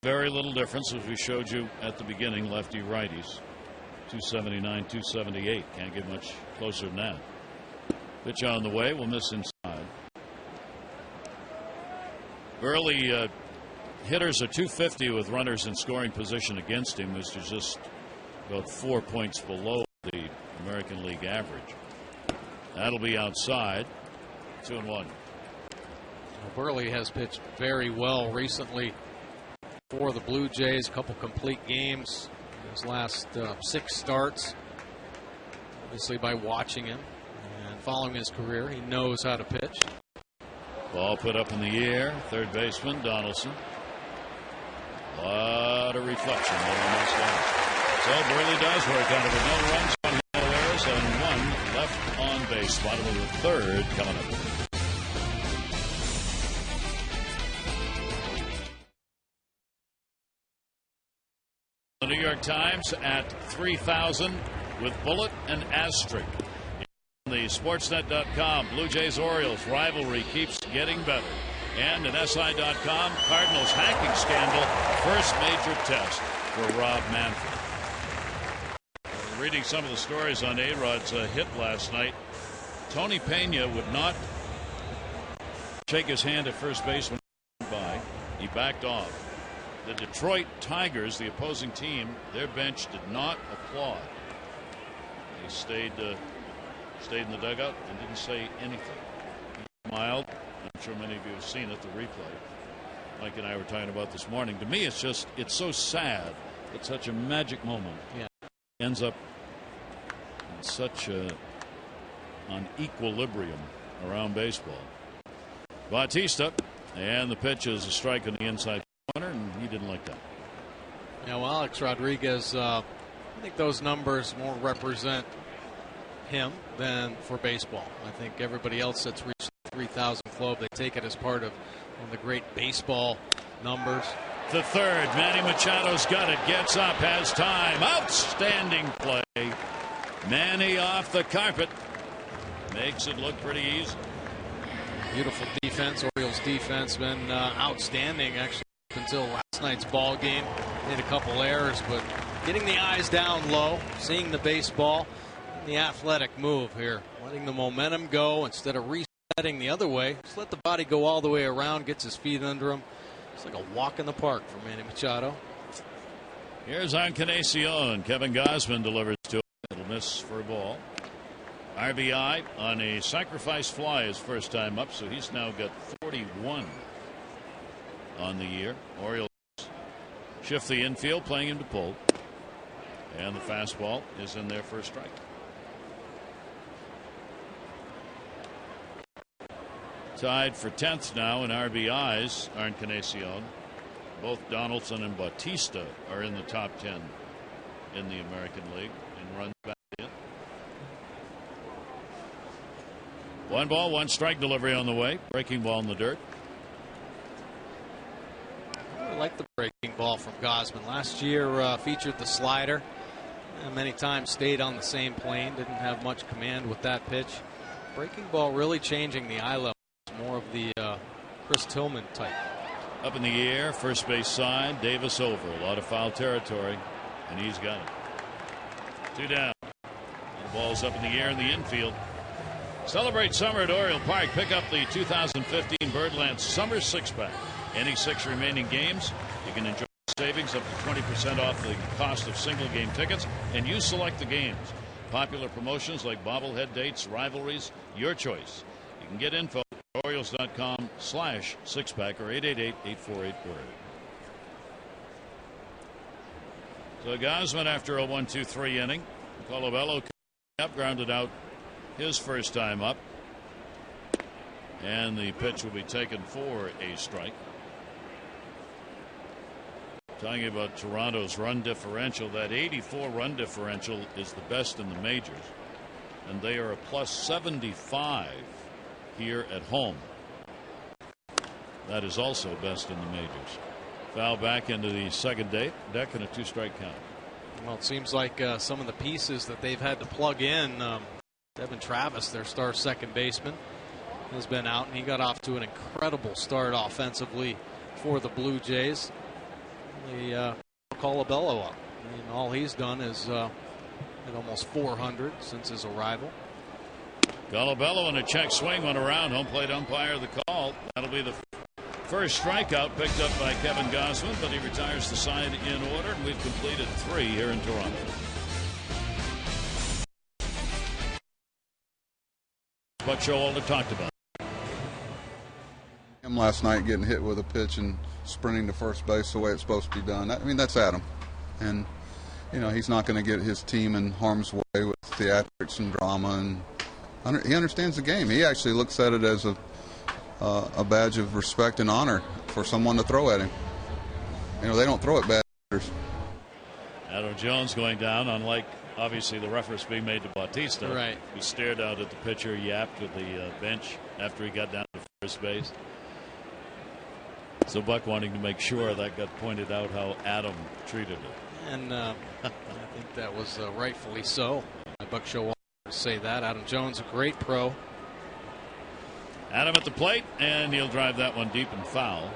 Very little difference, as we showed you at the beginning, lefty righties. 279, 278. Can't get much closer than that. Pitch on the way, will miss inside. Buehrle hitters are 250 with runners in scoring position against him, which is just about 4 points below the American League average. That'll be outside. 2-1. Buehrle has pitched very well recently for the Blue Jays. A couple complete games in his last 6 starts. Obviously, by watching him and following his career, he knows how to pitch. Ball put up in the air. Third baseman Donaldson. A lot of reflection there on this guy. So Buehrle does work on it with no runs, on no errors, and one left on base. Bottom of the third coming up. The New York Times at 3,000 with bullet and asterisk. The Sportsnet.com, Blue Jays Orioles rivalry keeps getting better. And at SI.com, Cardinals hacking scandal, first major test for Rob Manfred. Reading some of the stories on A-Rod's hit last night, Tony Pena would not shake his hand at first base when he went by. He backed off. The Detroit Tigers, the opposing team, their bench did not applaud. They stayed in the dugout and didn't say anything. He smiled. I'm sure many of you have seen it, the replay. Mike and I were talking about this morning. To me, it's so sad that such a magic moment ends up in such an equilibrium around baseball. Bautista, and the pitch is a strike on the inside corner, and he didn't like that. Yeah, well, Alex Rodriguez, I think those numbers more represent him than for baseball. I think everybody else that's reached the 3,000 club, they take it as part of one of the great baseball numbers. The third, Manny Machado's got it, gets up, has time, outstanding play. Manny off the carpet, makes it look pretty easy. Beautiful defense. Orioles defense been outstanding actually until last night's ball game. Made a couple errors, but getting the eyes down low, seeing the baseball, the athletic move here, letting the momentum go instead of resetting the other way. Just let the body go all the way around, gets his feet under him. It's like a walk in the park for Manny Machado. Here's Encarnacion. Kevin Gausman delivers to him. It'll miss for a ball. RBI on a sacrifice fly his first time up, so he's now got 41 on the year. Orioles shift the infield, playing him to pull. And the fastball is in there for a strike. Tied for 10th now in RBIs, Encarnacion. Both Donaldson and Bautista are in the top 10 in the American League in runs back in. 1 ball, 1 strike delivery on the way. Breaking ball in the dirt. I like the breaking ball from Gausman. Last year featured the slider. Many times stayed on the same plane. Didn't have much command with that pitch. Breaking ball really changing the eye level. More of the Chris Tillman type. Up in the air, first base side, Davis over. A lot of foul territory, and he's got it. 2 down. And the ball's up in the air in the infield. Celebrate summer at Oriole Park. Pick up the 2015 Birdland Summer 6-pack. Any 6 remaining games, you can enjoy savings up to 20% off the cost of single game tickets, and you select the games. Popular promotions like bobblehead dates, rivalries, your choice. You can get info at Orioles.com/6-pack or 888-848-BIRD. So Gausman after a 1-2-3 inning. Colabello up, grounded out his first time up. And the pitch will be taken for a strike. Talking about Toronto's run differential, that 84 run differential is the best in the majors. And they are a +75 here at home. That is also best in the majors. Foul back into the second deck and a 2-strike count. Well, it seems like some of the pieces that they've had to plug in. Devin Travis, their star second baseman, has been out, and he got off to an incredible start offensively for the Blue Jays. They Colabello up. I mean, all he's done is hit almost 400 since his arrival. Colabello in a check swing went around. Home plate umpire the call. That'll be the first strikeout picked up by Kevin Gausman, but he retires the side in order, and we've completed 3 here in Toronto. What Showalter talked about. Him last night getting hit with a pitch and sprinting to first base the way it's supposed to be done. I mean, that's Adam. And he's not going to get his team in harm's way with theatrics and drama, and he understands the game. He actually looks at it as a badge of respect and honor for someone to throw at him. They don't throw at bad hitters. Adam Jones going down, unlike obviously the reference being made to Bautista. Right. He stared out at the pitcher, yapped at the bench after he got down to first base. So Buck wanting to make sure that got pointed out how Adam treated it. And I think that was rightfully so. Buck Show wanted to say that. Adam Jones, a great pro. Adam at the plate, and he'll drive that one deep and foul.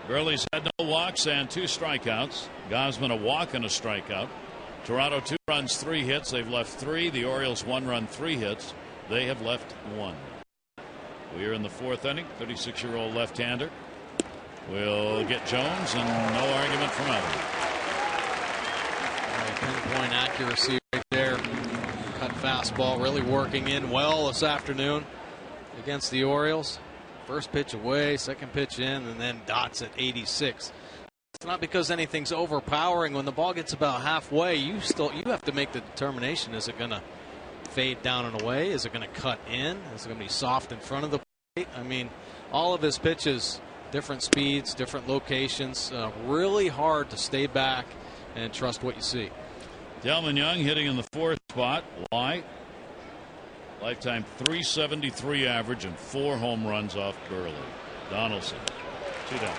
Buehrle's had no walks and 2 strikeouts. Gausman a walk and a strikeout. Toronto 2 runs, 3 hits. They've left 3. The Orioles 1 run, 3 hits. They have left 1. We are in the 4th inning. 36-year-old left-hander will get Jones, and no argument from Adam. Pinpoint accuracy right there. Cut fastball really working in well this afternoon against the Orioles. First pitch away, second pitch in, and then dots at 86. It's not because anything's overpowering. When the ball gets about halfway, you have to make the determination: is it going to fade down and away? Is it going to cut in? Is it going to be soft in front of the plate? I mean, all of his pitches, different speeds, different locations. Really hard to stay back and trust what you see. Delman Young hitting in the 4th spot. Why? Lifetime .373 average and 4 home runs off Buehrle. Donaldson, 2 down.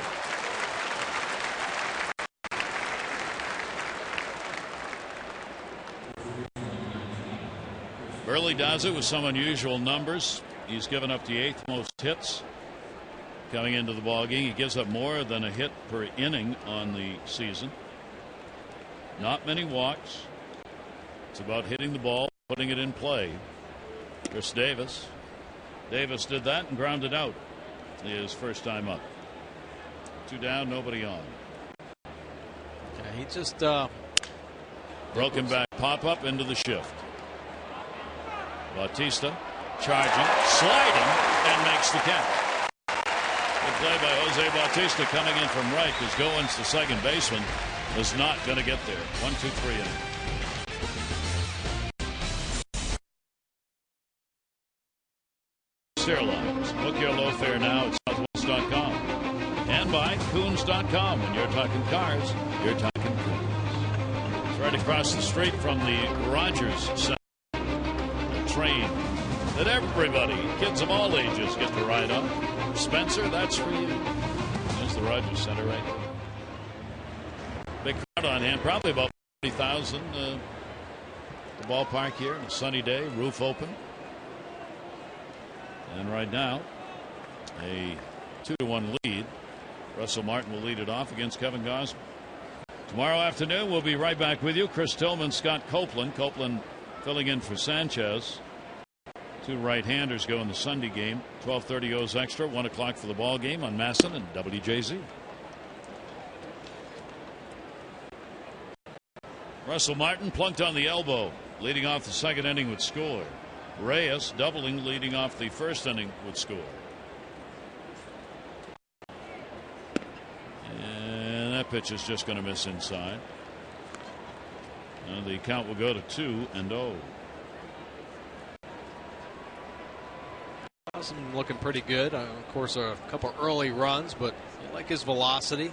Buehrle does it with some unusual numbers. He's given up the 8th most hits coming into the ballgame. He gives up more than a hit per inning on the season. Not many walks. It's about hitting the ball, putting it in play. Chris Davis. Davis did that and grounded out his first time up. 2 down, nobody on. Yeah, he just broken back pop up into the shift. Bautista charging, sliding, and makes the catch. Good play by Jose Bautista coming in from right, because Goins, the second baseman, was not going to get there. 1-2-3 inning. Airlines. Book your low fare now at southwest.com and by Coons.com. When you're talking cars, you're talking Coons. It's right across the street from the Rogers Center. A train that everybody, kids of all ages, get to ride on. Spencer, that's for you. There's the Rogers Center right there. Big crowd on hand, probably about 40,000. The ballpark here, a sunny day, roof open. And right now, a 2-1 lead. Russell Martin will lead it off against Kevin Gausman. Tomorrow afternoon, we'll be right back with you. Chris Tillman, Scott Copeland. Copeland filling in for Sanchez. 2 right-handers go in the Sunday game. 12:30 goes extra. 1 o'clock for the ball game on Masson and WJZ. Russell Martin plunked on the elbow, leading off the second inning would score. Reyes doubling, leading off the first inning would score. And that pitch is just going to miss inside. And the count will go to 2-0. Looking pretty good. Of course, a couple early runs, but I like his velocity,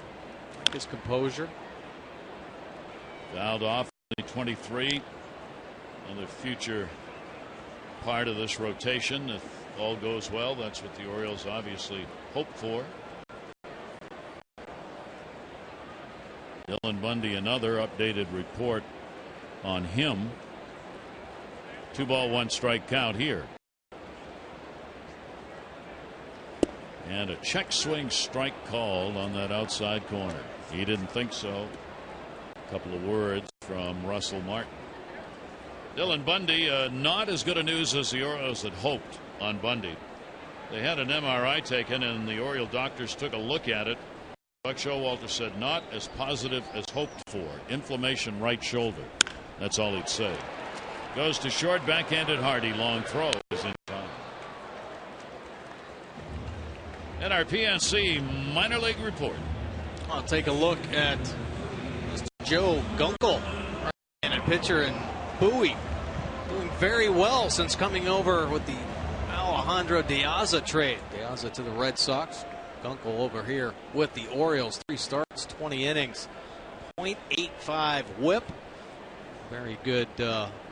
like his composure. Fouled off, 23. Another future part of this rotation. If all goes well, that's what the Orioles obviously hope for. Dylan Bundy, another updated report on him. 2-ball, 1-strike count here. And a check swing strike called on that outside corner. He didn't think so. A couple of words from Russell Martin. Dylan Bundy, not as good a news as the Orioles had hoped on Bundy. They had an MRI taken, and the Oriole doctors took a look at it. Buck Showalter said not as positive as hoped for. Inflammation right shoulder. That's all he'd say. Goes to short, backhanded Hardy. Long throw is in time. And our PNC minor league report. I'll take a look at Mr. Joe Gunkel, right-handed pitcher, and Bowie doing very well since coming over with the Alejandro Diaza trade. Diaza to the Red Sox. Gunkel over here with the Orioles. 3 starts, 20 innings, .85 whip. Very good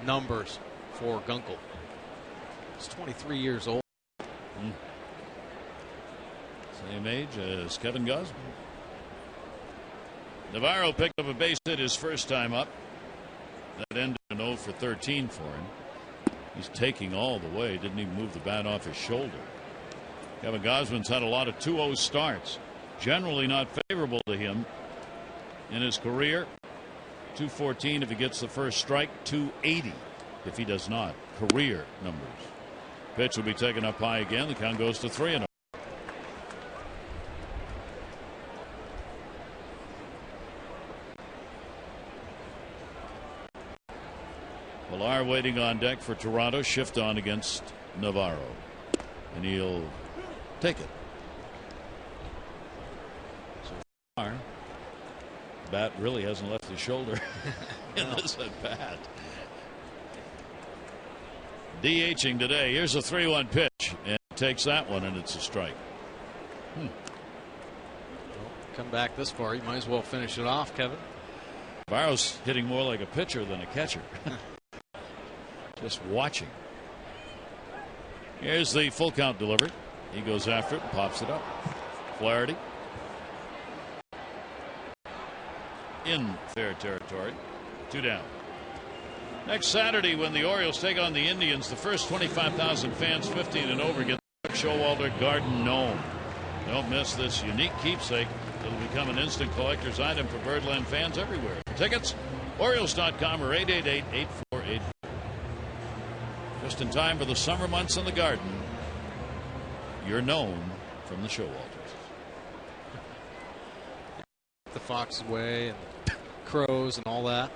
numbers for Gunkel. He's 23 years old. Same age as Kevin Gausman. Navarro picked up a base hit his first time up. That ended an 0 for 13 for him. He's taking all the way. Didn't even move the bat off his shoulder. Kevin Gausman's had a lot of 2-0 starts. Generally not favorable to him in his career. 214 if he gets the first strike. 280 if he does not. Career numbers. Pitch will be taken up high again. The count goes to 3-0. Buehrle waiting on deck for Toronto. Shift on against Navarro. And he'll take it. So far, the bat really hasn't left his shoulder in this at bat. DHing today. Here's a 3-1 pitch. And takes that one, and it's a strike. Come back this far, you might as well finish it off, Kevin. Navarro's hitting more like a pitcher than a catcher. Just watching. Here's the full count delivery. He goes after it and pops it up. Flaherty in fair territory. 2 down. Next Saturday, when the Orioles take on the Indians, the first 25,000 fans 15 and over get the Showalter Garden Gnome. Don't miss this unique keepsake. It'll become an instant collector's item for Birdland fans everywhere. Tickets, Orioles.com or 888-848. Just in time for the summer months in the Garden. You're known from the Showalters. The Fox Way and Crows and all that.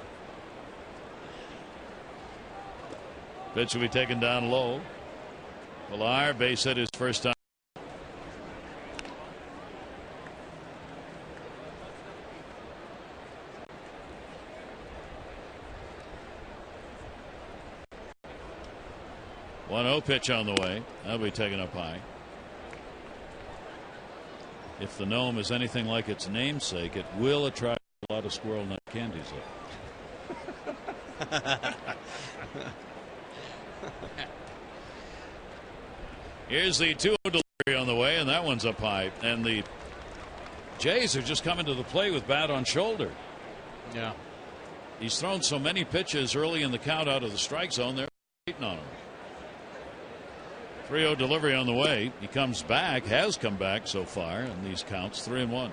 Pitch will be taken down low. Buehrle base hit his first time. One 0 pitch on the way. That'll be taken up high. If the gnome is anything like its namesake, it will attract a lot of squirrel nut candies up. Here's the 2-0 delivery on the way, and that one's up high. And the Jays are just coming to the plate with bat on shoulder. Yeah. He's thrown so many pitches early in the count out of the strike zone, they're waiting on him. 3-0 delivery on the way. He comes back, has come back so far in these counts, 3-1. Now,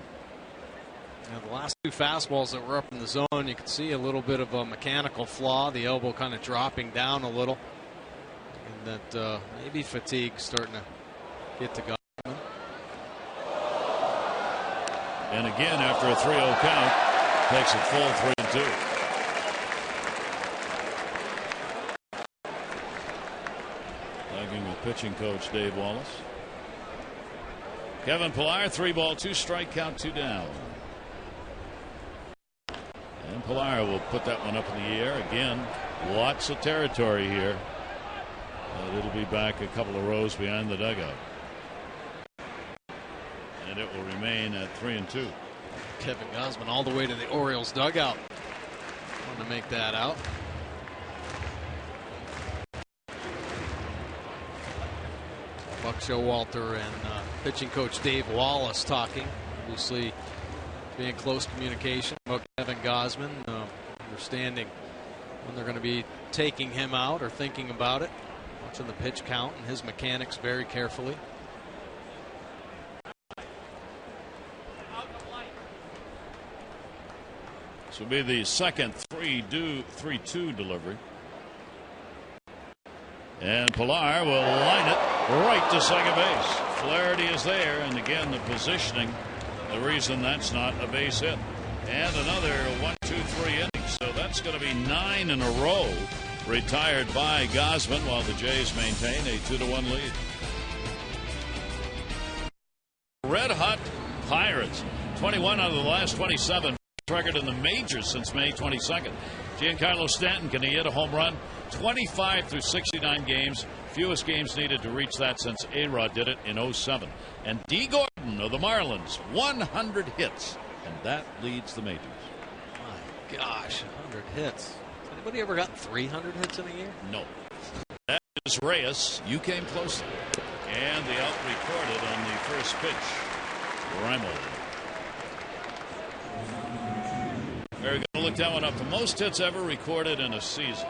the last 2 fastballs that were up in the zone, you can see a little bit of a mechanical flaw, the elbow kind of dropping down a little. And that maybe fatigue starting to get to Gausman. And again, after a 3-0 count, takes it full 3-2. Talking with pitching coach Dave Wallace. Kevin Pillar, 3-ball, 2-strike count, 2 down. And Pillar will put that one up in the air again. Lots of territory here. It'll be back a couple of rows behind the dugout. And it will remain at 3-2. Kevin Gausman all the way to the Orioles dugout. Want to make that out. Buck Showalter and pitching coach Dave Wallace talking. Obviously being in close communication about Kevin Gausman. Understanding when they're going to be taking him out or thinking about it. Watching the pitch count and his mechanics very carefully. This will be the second 3-2 delivery. And Pillar will line it right to second base. Flaherty is there, and again the positioning, the reason that's not a base hit. And another 1, 2, 3 innings. So that's going to be 9 in a row retired by Gausman, while the Jays maintain a 2-1 lead. Red hot Pirates, 21 out of the last 27 record in the majors since May 22nd. Giancarlo Stanton, can he hit a home run? 25 through 69 games. Fewest games needed to reach that since A-Rod did it in 07. And D. Gordon of the Marlins, 100 hits. And that leads the majors. My gosh, 100 hits. Has anybody ever gotten 300 hits in a year? No. That is Reyes. You came close. And the out recorded on the first pitch. Rimo. We're going to look that one up. The most hits ever recorded in a season.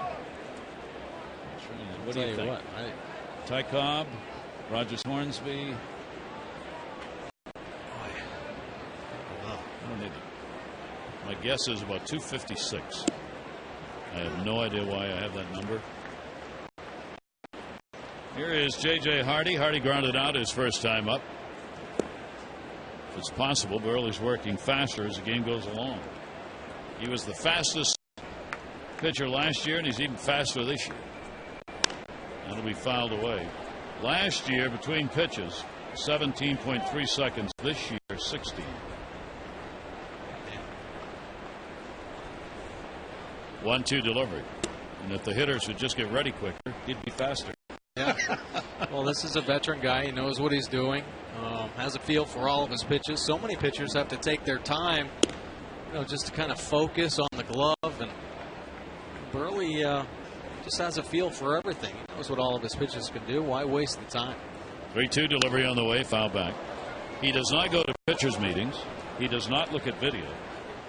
What do you think? Ty Cobb, Rogers Hornsby. I don't need it. My guess is about 256. I have no idea why I have that number. Here is J.J. Hardy. Hardy grounded out his first time up. If it's possible, Buehrle's working faster as the game goes along. He was the fastest pitcher last year, and he's even faster this year. That'll be fouled away. Last year, between pitches, 17.3 seconds. This year, 16. 1-2 delivery. And if the hitters would just get ready quicker, he'd be faster. Yeah. Well, this is a veteran guy. He knows what he's doing. Has a feel for all of his pitches. So many pitchers have to take their time, just to kind of focus on the glove. And Buehrle just has a feel for everything. He knows what all of his pitches can do. Why waste the time? 3-2 delivery on the way, foul back. He does not go to pitchers meetings. He does not look at video.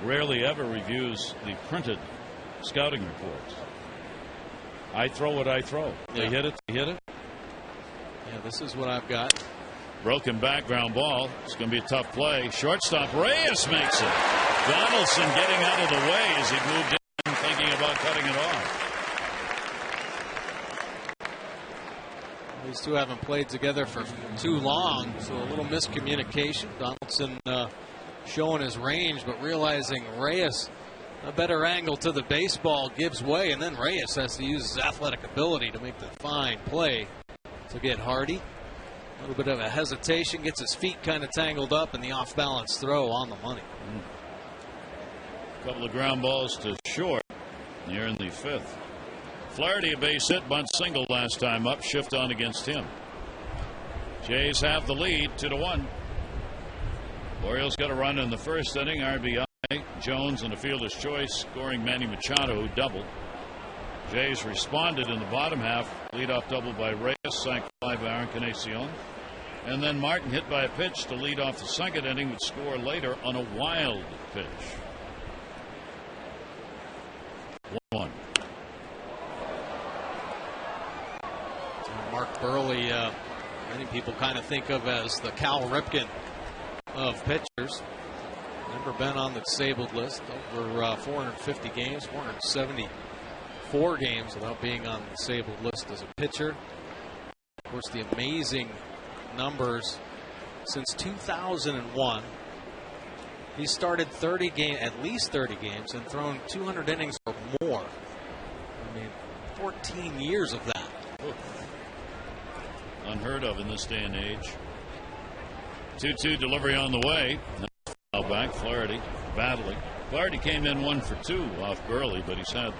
Rarely ever reviews the printed scouting reports. I throw what I throw. They hit it, they hit it. Yeah, this is what I've got. Broken back ground ball. It's going to be a tough play. Shortstop Reyes makes it. Donaldson getting out of the way as he moved in, thinking about cutting it off. These two haven't played together for too long, so a little miscommunication. Donaldson showing his range, but realizing Reyes a better angle to the baseball gives way, and then Reyes has to use his athletic ability to make the fine play to get Hardy. A little bit of a hesitation, gets his feet kind of tangled up, and the off-balance throw on the money. A couple of ground balls to short here in the fifth. Flaherty a base hit, bunt single last time up, shift on against him. Jays have the lead 2-1. Orioles got a run in the first inning. RBI. Jones and a fielder's choice, scoring Manny Machado, who doubled. Jays responded in the bottom half. Leadoff double by Reyes, sank fly by Encarnacion. And then Martin hit by a pitch to lead off the second inning, would score later on a wild pitch. 1-1. Mark Buehrle, many people kind of think of as the Cal Ripken of pitchers. Never been on the disabled list. Over 450 games, 474 games without being on the disabled list as a pitcher. Of course, the amazing numbers since 2001. He started at least 30 games and thrown 200 innings or more. I mean, 14 years of that. Unheard of in this day and age. 2-2 delivery on the way. Now back, Flaherty battling. Flaherty came in 1 for 2 off Buehrle, but he's had a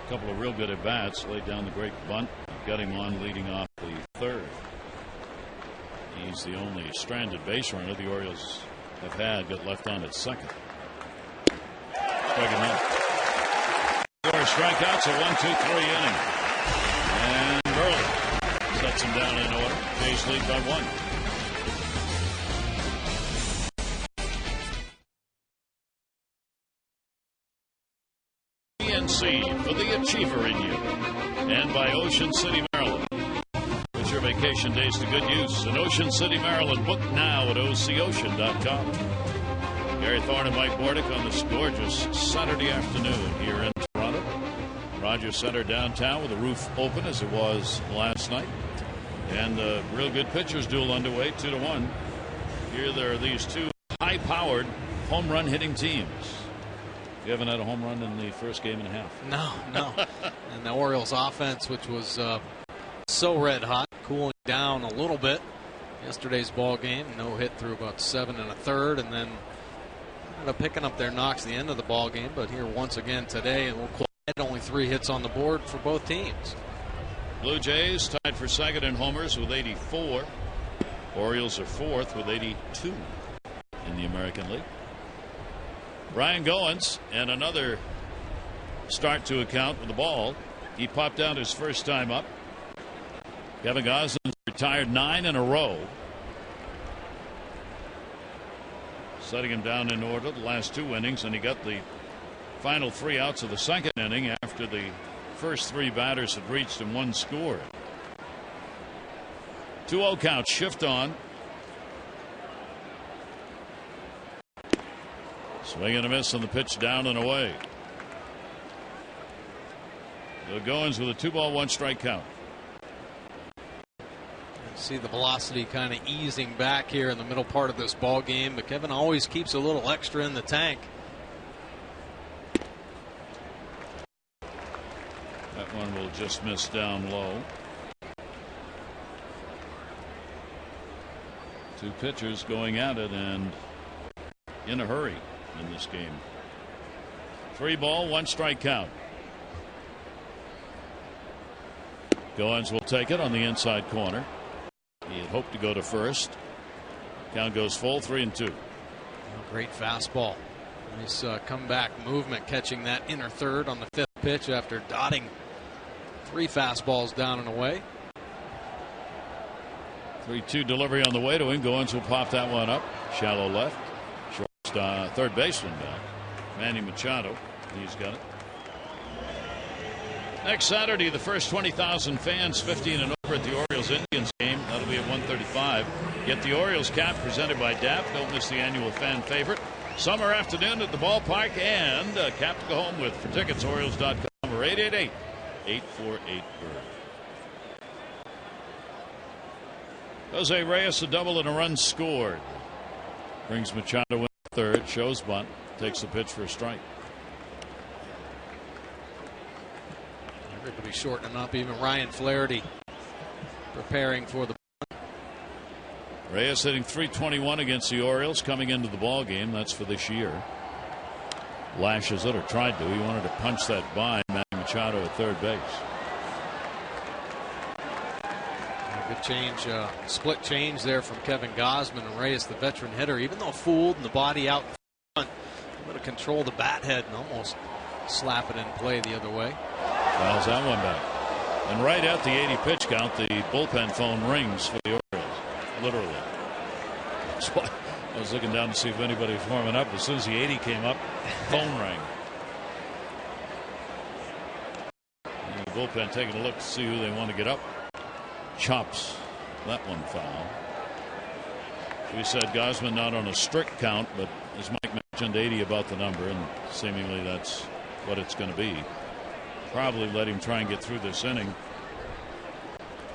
couple of real good at bats. Laid down the great bunt, got him on leading off the third. He's the only stranded base runner the Orioles have had, got left on at second. Strike him out. 4 strikeouts, a 1-2-3 inning. And Buehrle sets him down in order. Jays lead by 1. For the achiever in you, and by Ocean City, Maryland. Put your vacation days to good use in Ocean City, Maryland. Book now at OCOcean.com. Gary Thorne and Mike Bordick on this gorgeous Saturday afternoon here in Toronto. Rogers Center downtown with the roof open as it was last night. And a real good pitchers duel underway, 2-1. Here there are these two high-powered home run hitting teams. You haven't had a home run in the first game and a half. No. And the Orioles offense, which was so red hot, cooling down a little bit. Yesterday's ball game, no hit through about 7 1/3, and then Ended up picking up their knocks at the end of the ball game, but here once again today, a little quiet. Only 3 hits on the board for both teams. Blue Jays tied for second in homers with 84. Orioles are fourth with 82 in the American League. Brian Goins, and another start to account with the ball. He popped out his first time up. Kevin Gausman retired 9 in a row. Setting him down in order the last 2 innings, and he got the final 3 outs of the second inning after the first 3 batters had reached him 1 score. 2-0 count, shift on. Swing and a miss on the pitch, down and away. So Goins with a 2-ball, 1-strike count. See the velocity kind of easing back here in the middle part of this ball game, but Kevin always keeps a little extra in the tank. That one will just miss down low. 2 pitchers going at it and in a hurry in this game. 3-ball, 1-strike count. Goins will take it on the inside corner. He had hoped to go to first. Count goes full, 3-2. Great fastball. Nice comeback movement, catching that inner third on the 5th pitch after dotting 3 fastballs down and away. 3-2 delivery on the way to him. Goins will pop that one up. Shallow left. Short, third baseman down. Manny Machado. He's got it. Next Saturday, the first 20,000 fans, 15 and over at the Orioles Indians game. That'll be at 1:35. Get the Orioles cap presented by DAP. Don't miss the annual fan favorite. Summer afternoon at the ballpark, and cap to go home with. For tickets, Orioles.com or 888-848-BIRD. Jose Reyes, a double and a run scored. Brings Machado in third. Shows bunt. Takes the pitch for a strike. Everybody shortening up, even Ryan Flaherty preparing for the bunt. Reyes hitting .321 against the Orioles coming into the ball game. That's for this year. Lashes it, or tried to. He wanted to punch that by Manny Machado at third base. Good change, split change there from Kevin Gausman, and Reyes, the veteran hitter, even though fooled and the body out in front, able to control the bat head and almost slap it in play the other way. Fouls that one back. And right at the 80 pitch count, the bullpen phone rings for the Orioles. Literally. So I was looking down to see if anybody was warming up. As soon as the 80 came up, phone rang. And the bullpen taking a look to see who they want to get up. Chops that one foul. We said Gausman not on a strict count, but as Mike mentioned, 80 about the number, and seemingly that's what it's going to be. Probably let him try and get through this inning,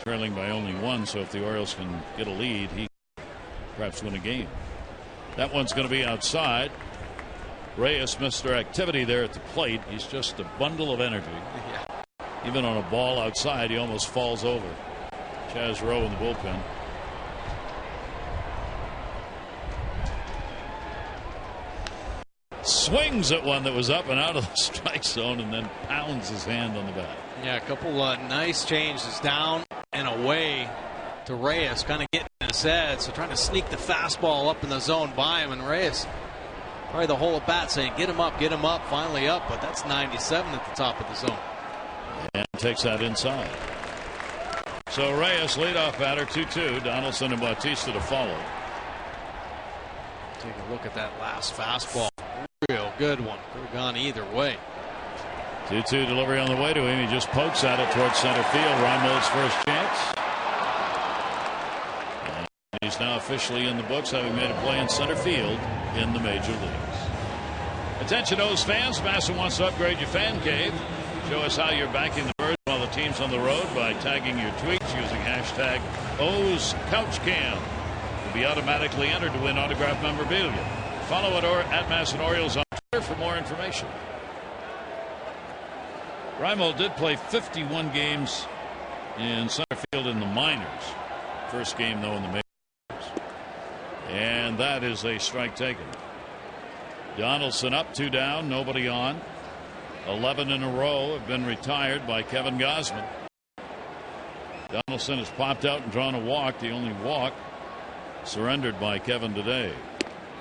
trailing by only 1. So if the Orioles can get a lead, he perhaps win a game. That one's going to be outside. Reyes, Mr. Activity there at the plate. He's just a bundle of energy. Yeah. Even on a ball outside, he almost falls over. Chaz Rowe in the bullpen. Swings at one that was up and out of the strike zone, and then pounds his hand on the bat. Yeah, a couple nice changes down and away to Reyes, kind of getting in his head, so trying to sneak the fastball up in the zone by him, and Reyes probably the whole at bat saying get him up, finally up, but that's 97 at the top of the zone. And takes that inside. So Reyes, leadoff batter, 2-2. Donaldson and Bautista to follow. Take a look at that last fastball. Real good one. Could have gone either way. 2-2 delivery on the way to him. He just pokes at it towards center field. Reimold's first chance. And he's now officially in the books, having made a play in center field in the major leagues. Attention, O's fans. Massa wants to upgrade your fan cave. Show us how you're backing the Birds while the team's on the road by tagging your tweets using hashtag #OsCouchCam. You'll be automatically entered to win autographed memorabilia. Follow at Massa Orioles on Twitter for more information. Reimold did play 51 games in center field in the minors. First game, though, in the majors. And that is a strike taken. Donaldson up, 2 down, nobody on. 11 in a row have been retired by Kevin Gausman. Donaldson has popped out and drawn a walk, the only walk surrendered by Kevin today.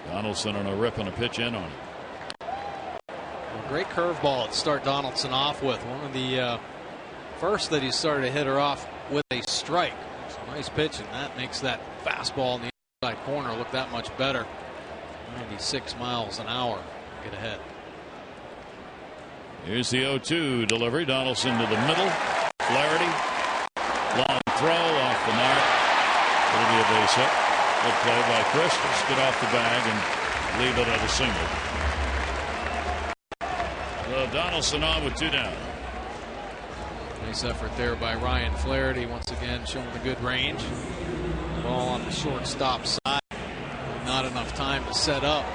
Donaldson on a rip and a pitch in on it. A great curveball to start Donaldson off with. One of the first that he started to hit her off with a strike. It's a nice pitch, and that makes that fastball in the inside corner look that much better. 96 miles an hour. Get ahead. Here's the 0-2 delivery. Donaldson to the middle. Flaherty. Long throw off the mark. It'll be a base hit. Good play by Christus. Get off the bag and leave it at a single. So Donaldson on with 2 down. Nice effort there by Ryan Flaherty. Once again showing the good range. Ball on the shortstop side. Not enough time to set up.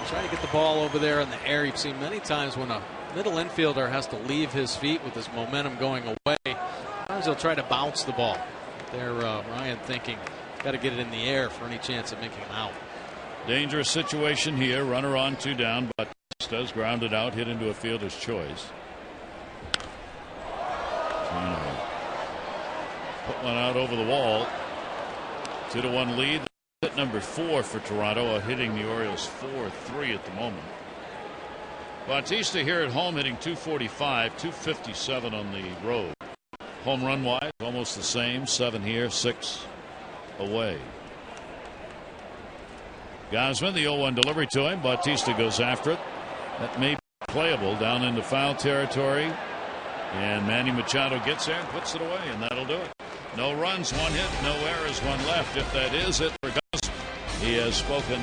Trying to get the ball over there in the air. You've seen many times when a middle infielder has to leave his feet with his momentum going away. Sometimes he'll try to bounce the ball. There, Ryan thinking, got to get it in the air for any chance of making him out. Dangerous situation here. Runner on, 2 down, but does grounded out, hit into a fielder's choice. Trying to put one out over the wall. 2-1 lead. Hit number 4 for Toronto, hitting the Orioles 4-3 at the moment. Bautista here at home hitting .245, .257 on the road. Home run wise, almost the same. 7 here, 6 away. Gausman, the 0-1 delivery to him. Bautista goes after it. That may be playable down into foul territory. And Manny Machado gets there and puts it away, and that'll do it. No runs, 1 hit, no errors, 1 left. If that is it for Gausman, he has spoken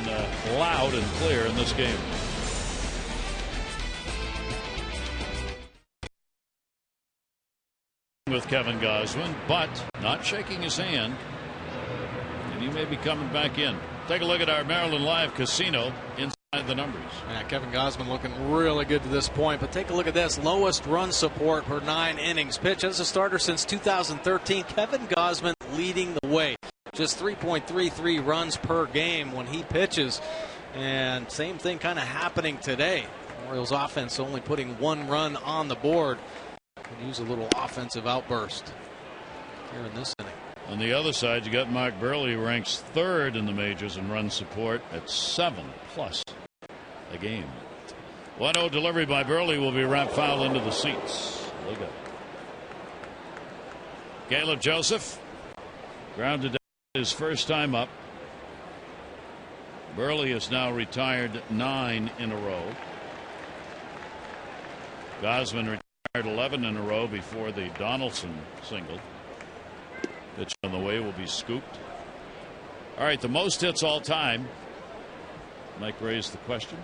loud and clear in this game. With Kevin Gausman, but not shaking his hand, and he may be coming back in. Take a look at our Maryland Live Casino inside the numbers. Yeah, Kevin Gausman looking really good to this point, but take a look at this. Lowest run support per 9 innings pitched as a starter since 2013. Kevin Gausman leading the way. Just 3.33 runs per game when he pitches. And same thing kind of happening today. Orioles offense only putting 1 run on the board. Could use a little offensive outburst here in this inning. On the other side, you got Mark Buehrle, who ranks 3rd in the majors in run support at 7+ a game. 1-0 delivery by Buehrle will be wrapped foul into the seats. Look at Caleb Joseph grounded down his first time up. Buehrle has now retired 9 in a row. Gausman retired 11 in a row before the Donaldson single. Pitch on the way will be scooped. All right, the most hits all time. Mike raised the question.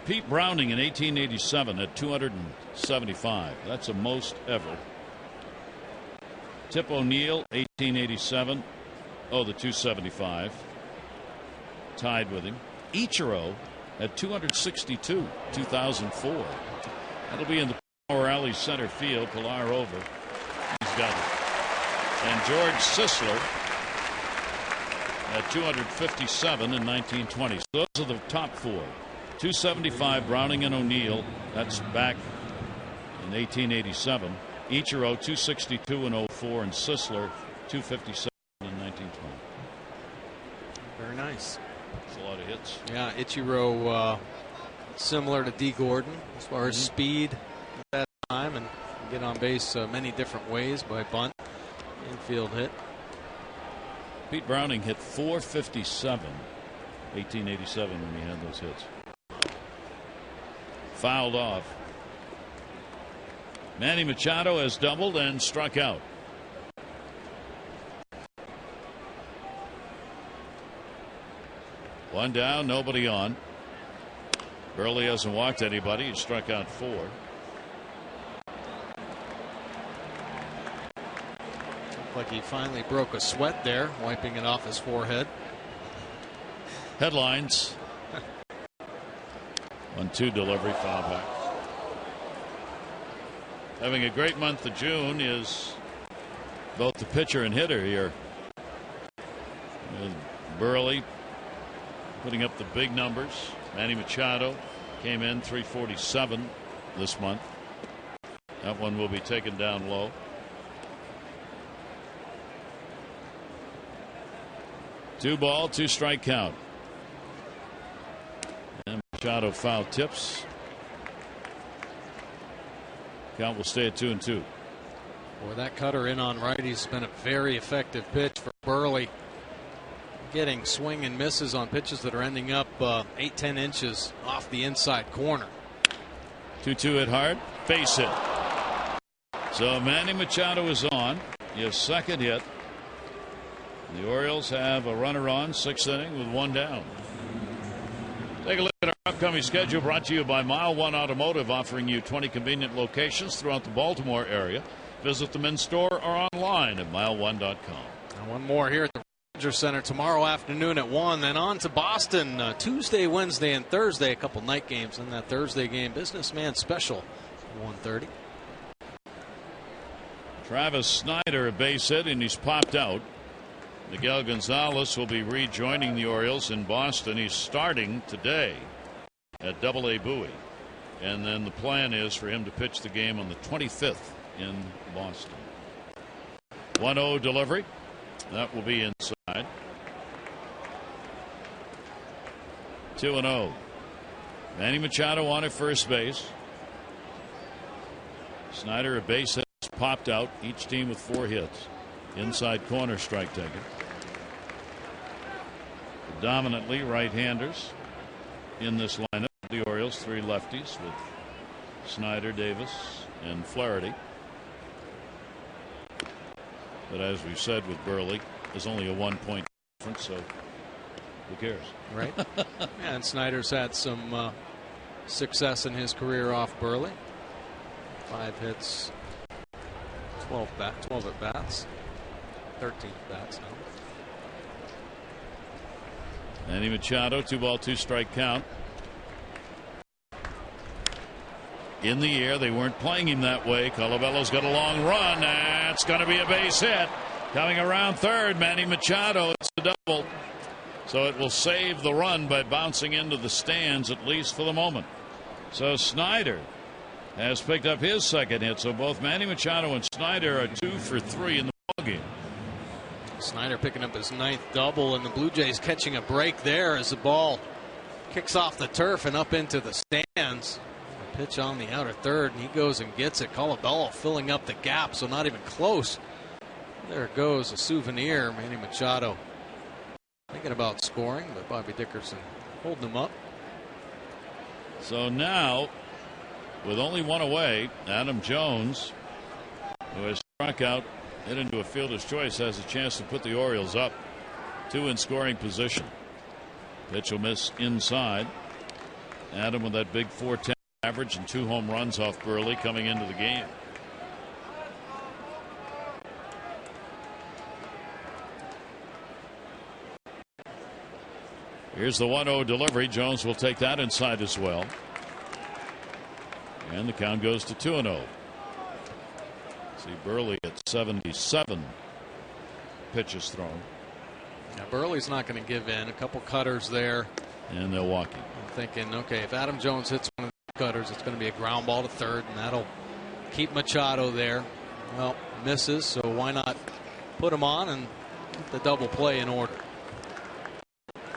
Pete Browning in 1887 at 275. That's a most ever. Tip O'Neill, 1887. Oh, the 275. Tied with him. Ichiro at 262, 2004. That'll be in the Power Alley center field. Pilar over. He's got it. And George Sisler at 257 in 1920. So those are the top 4. 275, Browning and O'Neill. That's back in 1887. Ichiro 262 in 04, and Sisler 257 in 1920. Very nice. That's a lot of hits. Yeah, Ichiro similar to D. Gordon as far as speed at that time, and get on base many different ways by bunt, infield hit. Pete Browning hit 457 1887 when he had those hits. Fouled off. Manny Machado has doubled and struck out. One down, nobody on. Buehrle hasn't walked anybody. He struck out 4. Looked like he finally broke a sweat there, wiping it off his forehead. Headlines. 1-2 delivery, foul back. Having a great month of June is both the pitcher and hitter here. Buehrle putting up the big numbers. Manny Machado came in 347 this month. That one will be taken down low. Two ball, two strike count. And Machado foul tips. Count will stay at 2-2. Boy, that cutter in on righties has been a very effective pitch for Buehrle. Getting swing and misses on pitches that are ending up 8-10 inches off the inside corner. 2-2 hit hard. Base hit. So Manny Machado is on. His second hit. The Orioles have a runner on, sixth inning with one down. Take a look at our upcoming schedule, brought to you by Mile One Automotive, offering you 20 convenient locations throughout the Baltimore area. Visit them in store or online at mile1.com. One more here at the Rogers Center tomorrow afternoon at 1. Then on to Boston Tuesday, Wednesday, and Thursday. A couple night games in that Thursday game. Businessman Special, 1:30. Travis Snyder a base hit, and he's popped out. Miguel Gonzalez will be rejoining the Orioles in Boston. He's starting today at Double-A Bowie. And then the plan is for him to pitch the game on the 25th in Boston. 1-0 delivery. That will be inside. 2-0. Manny Machado on at first base. Snyder a base hit, popped out. Each team with 4 hits. Inside corner strike taken. Predominantly right-handers in this lineup. The Orioles, 3 lefties with Snyder, Davis, and Flaherty. But as we've said with Buehrle, there's only a 1-point difference, so who cares? Right. Yeah, and Snyder's had some success in his career off Buehrle. 5 hits, 12 at bats, 13 at bats now. Manny Machado, 2-ball, 2-strike count. In the air, they weren't playing him that way. Colabello's got a long run. That's going to be a base hit. Coming around third, Manny Machado. It's a double. So it will save the run by bouncing into the stands, at least for the moment. So Snyder has picked up his second hit. So both Manny Machado and Snyder are 2 for 3 in the ballgame. Snyder picking up his 9th double, and the Blue Jays catching a break there as the ball kicks off the turf and up into the stands. Pitch on the outer third, and he goes and gets it. Colabello filling up the gap, so not even close. There goes a souvenir. Manny Machado thinking about scoring, but Bobby Dickerson holding him up. So now, with only 1 away, Adam Jones, who has struck out, hit into a fielder's choice, has a chance to put the Orioles up 2 in scoring position. Pitch will miss inside. Adam with that big .410 average and 2 home runs off Buehrle coming into the game. Here's the 1-0 delivery. Jones will take that inside as well. And the count goes to 2-0. See Buehrle at 77 pitches thrown. Now Burley's not going to give in. A couple cutters there. And they'll walk him. I'm thinking, okay, if Adam Jones hits one of the cutters, it's going to be a ground ball to third, and that'll keep Machado there. Well, misses, so why not put him on and get the double play in order.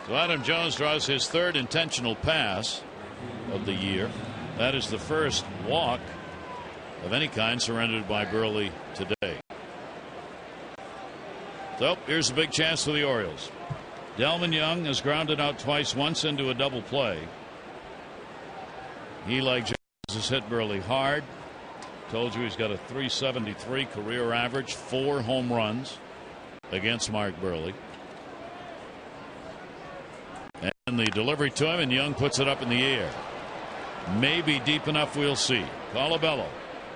So Adam Jones draws his 3rd intentional pass of the year. That is the first walk of any kind surrendered by Buehrle today. So here's a big chance for the Orioles. Delman Young has grounded out twice, once into a double play. He, like Jones, has hit Buehrle hard. Told you he's got a .373 career average, 4 home runs against Mark Buehrle. And the delivery to him, and Young puts it up in the air. Maybe deep enough, we'll see. Colabello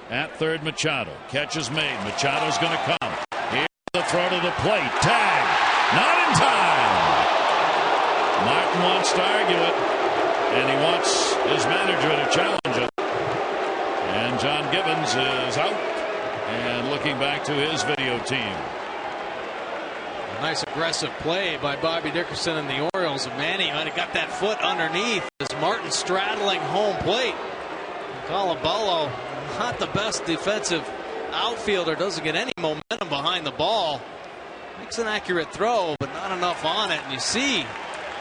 at third. Machado. Catch is made. Machado's going to come. Here's the throw to the plate. Tag. Not in time. Martin wants to argue it, and he wants his manager to challenge it. And John Gibbons is out and looking back to his video team. A nice aggressive play by Bobby Dickerson and the Orioles. And Manny might have got that foot underneath as Martin straddling home plate. Colabello, not the best defensive outfielder, doesn't get any momentum behind the ball. Makes an accurate throw, but not enough on it. And you see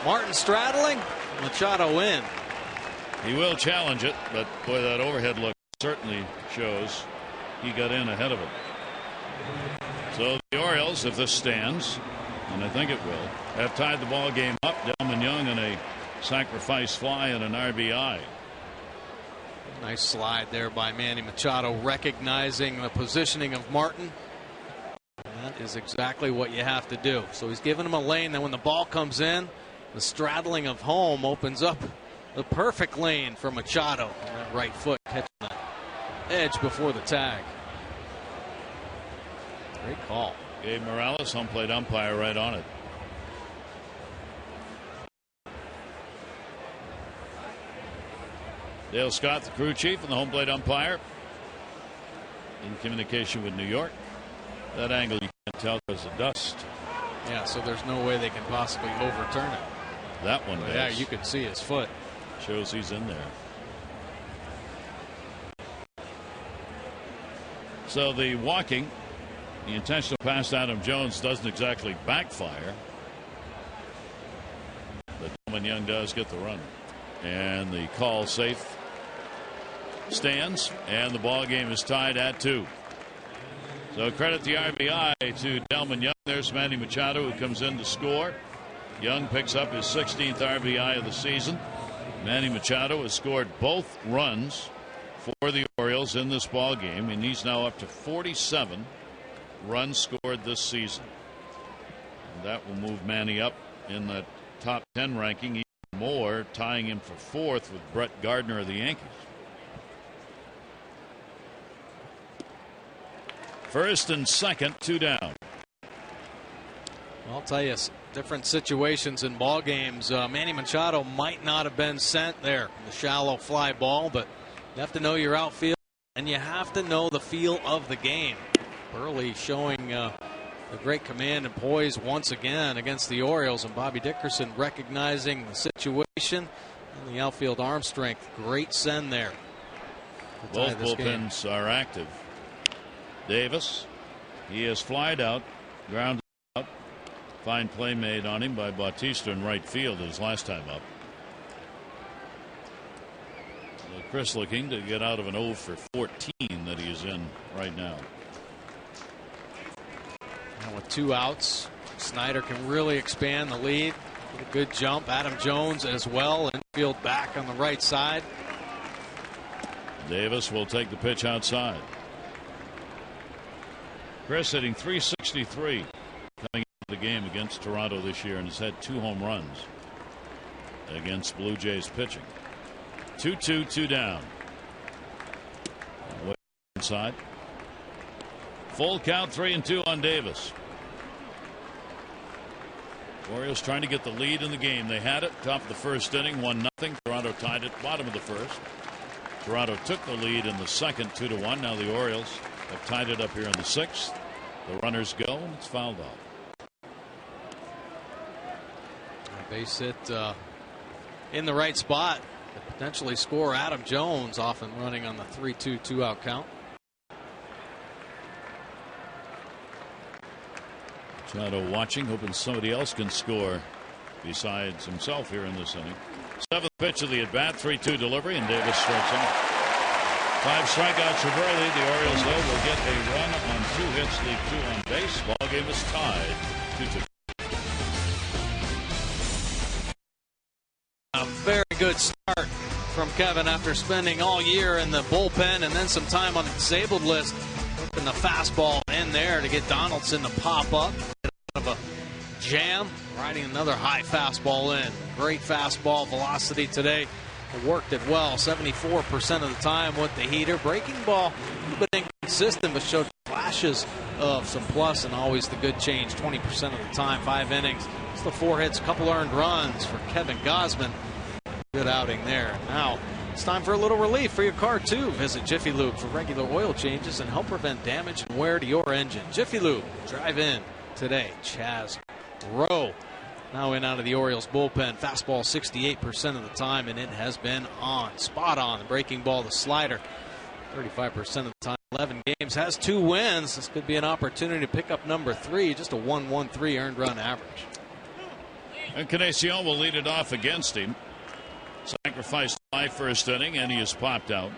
Martin straddling, Machado in. He will challenge it, but boy, that overhead look certainly shows he got in ahead of it. So the Orioles, if this stands, and I think it will, have tied the ball game up. Delman Young on a sacrifice fly and an RBI. Nice slide there by Manny Machado, recognizing the positioning of Martin. That is exactly what you have to do. So he's giving him a lane. Then when the ball comes in, the straddling of home opens up the perfect lane for Machado. And that right foot catching that edge before the tag. Great call. Gabe Morales, home plate umpire, right on it. Dale Scott, the crew chief, and the home plate umpire, in communication with New York. That angle you can't tell because of dust. Yeah, so there's no way they can possibly overturn it. That one does. Yeah, you can see his foot. Shows he's in there. So the walking, the intentional pass to Adam Jones doesn't exactly backfire. But Delman Young does get the run. And the call safe stands, and the ball game is tied at 2. So credit the RBI to Delman Young. There's Manny Machado, who comes in to score. Young picks up his 16th RBI of the season. Manny Machado has scored both runs for the Orioles in this ball game, and he's now up to 47 runs scored this season. And that will move Manny up in the top 10 ranking even more, tying him for 4th with Brett Gardner of the Yankees. First and second, 2 down. I'll tell you, different situations in ball games. Manny Machado might not have been sent there, the shallow fly ball, but you have to know your outfield and you have to know the feel of the game. Buehrle showing the great command and poise once again against the Orioles, and Bobby Dickerson recognizing the situation and the outfield arm strength. Great send there. Both bullpens are active. Davis, he has flied out, grounded out. Fine play made on him by Bautista in right field his last time up. So Chris looking to get out of an 0 for 14 that he is in right now. And with 2 outs, Snyder can really expand the lead. With a good jump. Adam Jones as well. Infield back on the right side. Davis will take the pitch outside. Chris hitting .363 coming into the game against Toronto this year, and has had 2 home runs against Blue Jays pitching. 2-2, 2 down. Inside. Full count, 3-2 on Davis. Orioles trying to get the lead in the game. They had it top of the first inning, 1-0. Toronto tied it bottom of the first. Toronto took the lead in the second, 2-1. Now the Orioles have tied it up here in the 6th. The runners go, and it's fouled off. Base hit in the right spot to potentially score Adam Jones, off and running on the 3-2 2-out count. Machado watching, hoping somebody else can score besides himself here in this inning. 7th pitch of the at-bat, 3-2 delivery, and Davis strikes out. 5 strikeouts for Buehrle. The Orioles, though, will get a run on 2 hits, leave 2 on base. Ball game is tied 2-2. A very good start from Kevin after spending all year in the bullpen and then some time on the disabled list. Putting the fastball in there to get Donaldson to pop up. Get out of a jam. Riding another high fastball in. Great fastball velocity today. Worked it well, 74% of the time with the heater. Breaking ball, a little bit inconsistent, but showed flashes of some plus and always the good change 20% of the time. 5 innings. It's the 4 hits, couple earned runs for Kevin Gausman. Good outing there. Now it's time for a little relief for your car too. Visit Jiffy Lube for regular oil changes and help prevent damage and wear to your engine. Jiffy Lube, drive in. today. Chaz Rowe now in out of the Orioles bullpen. Fastball 68% of the time, and it has been on. Spot on. The breaking ball, the slider, 35% of the time. 11 games, has 2 wins. This could be an opportunity to pick up number 3. Just a 1.13 earned run average. Encarnacion will lead it off against him. Sacrificed my first inning, and he has popped out.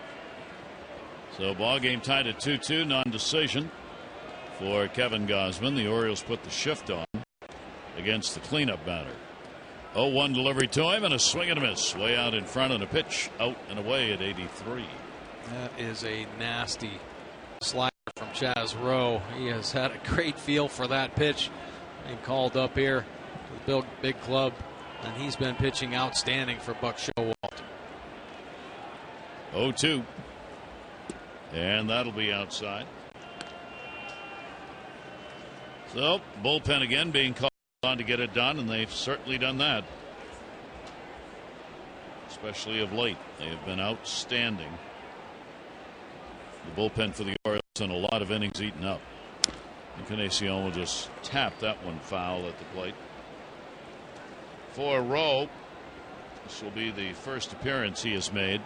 So ball game tied at 2-2, non-decision for Kevin Gausman. The Orioles put the shift on against the cleanup batter. 0-1 delivery to him, and a swing and a miss. Way out in front, and a pitch out and away at 83. That is a nasty slider from Chaz Rowe. He has had a great feel for that pitch. Being called up here to the big club, and he's been pitching outstanding for Buck Showalter. 0-2. And that'll be outside. So, bullpen again being called on to get it done, and they've certainly done that. Especially of late. They have been outstanding. The bullpen for the Orioles and a lot of innings eaten up. Encarnacion will just tap that one foul at the plate. For Rowe, this will be the first appearance he has made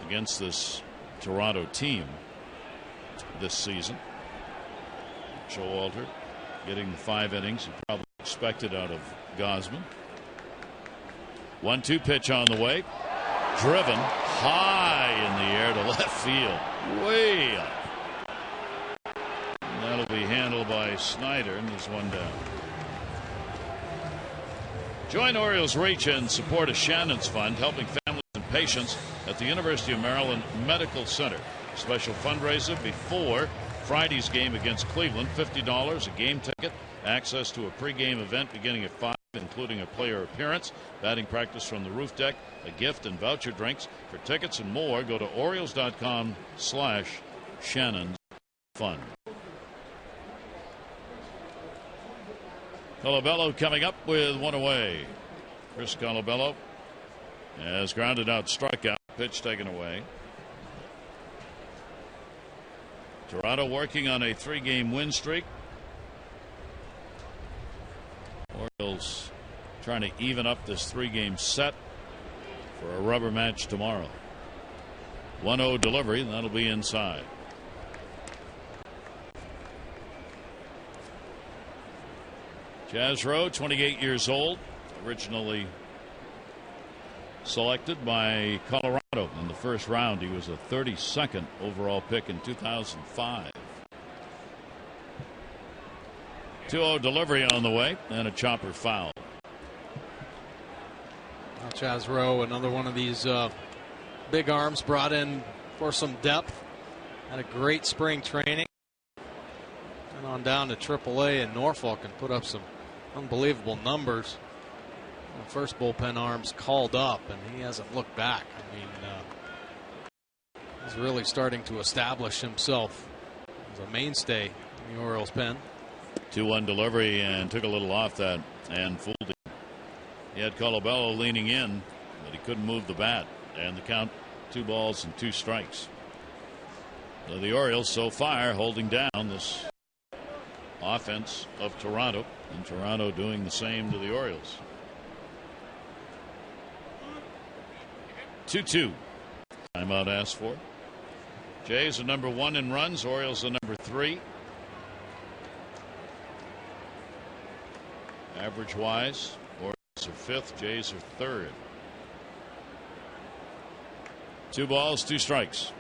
against this Toronto team this season. Showalter getting the 5 innings he probably expected out of Gausman. 1-2 pitch on the way. Driven high in the air to left field. Way up. And that'll be handled by Snyder, and there's one down. Join Orioles Reach and support a Shannon's Fund, helping families and patients at the University of Maryland Medical Center. Special fundraiser before Friday's game against Cleveland. $50 a game ticket. Access to a pregame event beginning at 5, including a player appearance, batting practice from the roof deck, a gift, and voucher drinks. For tickets and more, go to Orioles.com/Shannon's Fund. Colabello coming up with one away. Chris Colabello has grounded out, strikeout, pitch taken away. Toronto working on a 3-game win streak. Orioles trying to even up this 3-game set for a rubber match tomorrow. 1-0 delivery, and that'll be inside. Chaz Rowe, 28 years old, originally selected by Colorado in the first round. He was a 32nd overall pick in 2005. 2-0 delivery on the way, and a chopper foul. Chaz Rowe, another one of these big arms brought in for some depth. Had a great spring training. Went on down to AAA in Norfolk and put up some unbelievable numbers. The first bullpen arms called up, and he hasn't looked back. I mean, he's really starting to establish himself as a mainstay in the Orioles pen. 2-1 delivery, and took a little off that and fooled him. He had Colabello leaning in, but he couldn't move the bat, and the count 2 balls and 2 strikes. So the Orioles so far holding down this offense of Toronto, and Toronto doing the same to the Orioles. 2-2. Timeout asked for. Jays are number 1 in runs. Orioles are number 3. Average wise, Orioles are 5th. Jays are 3rd. 2 balls, 2 strikes.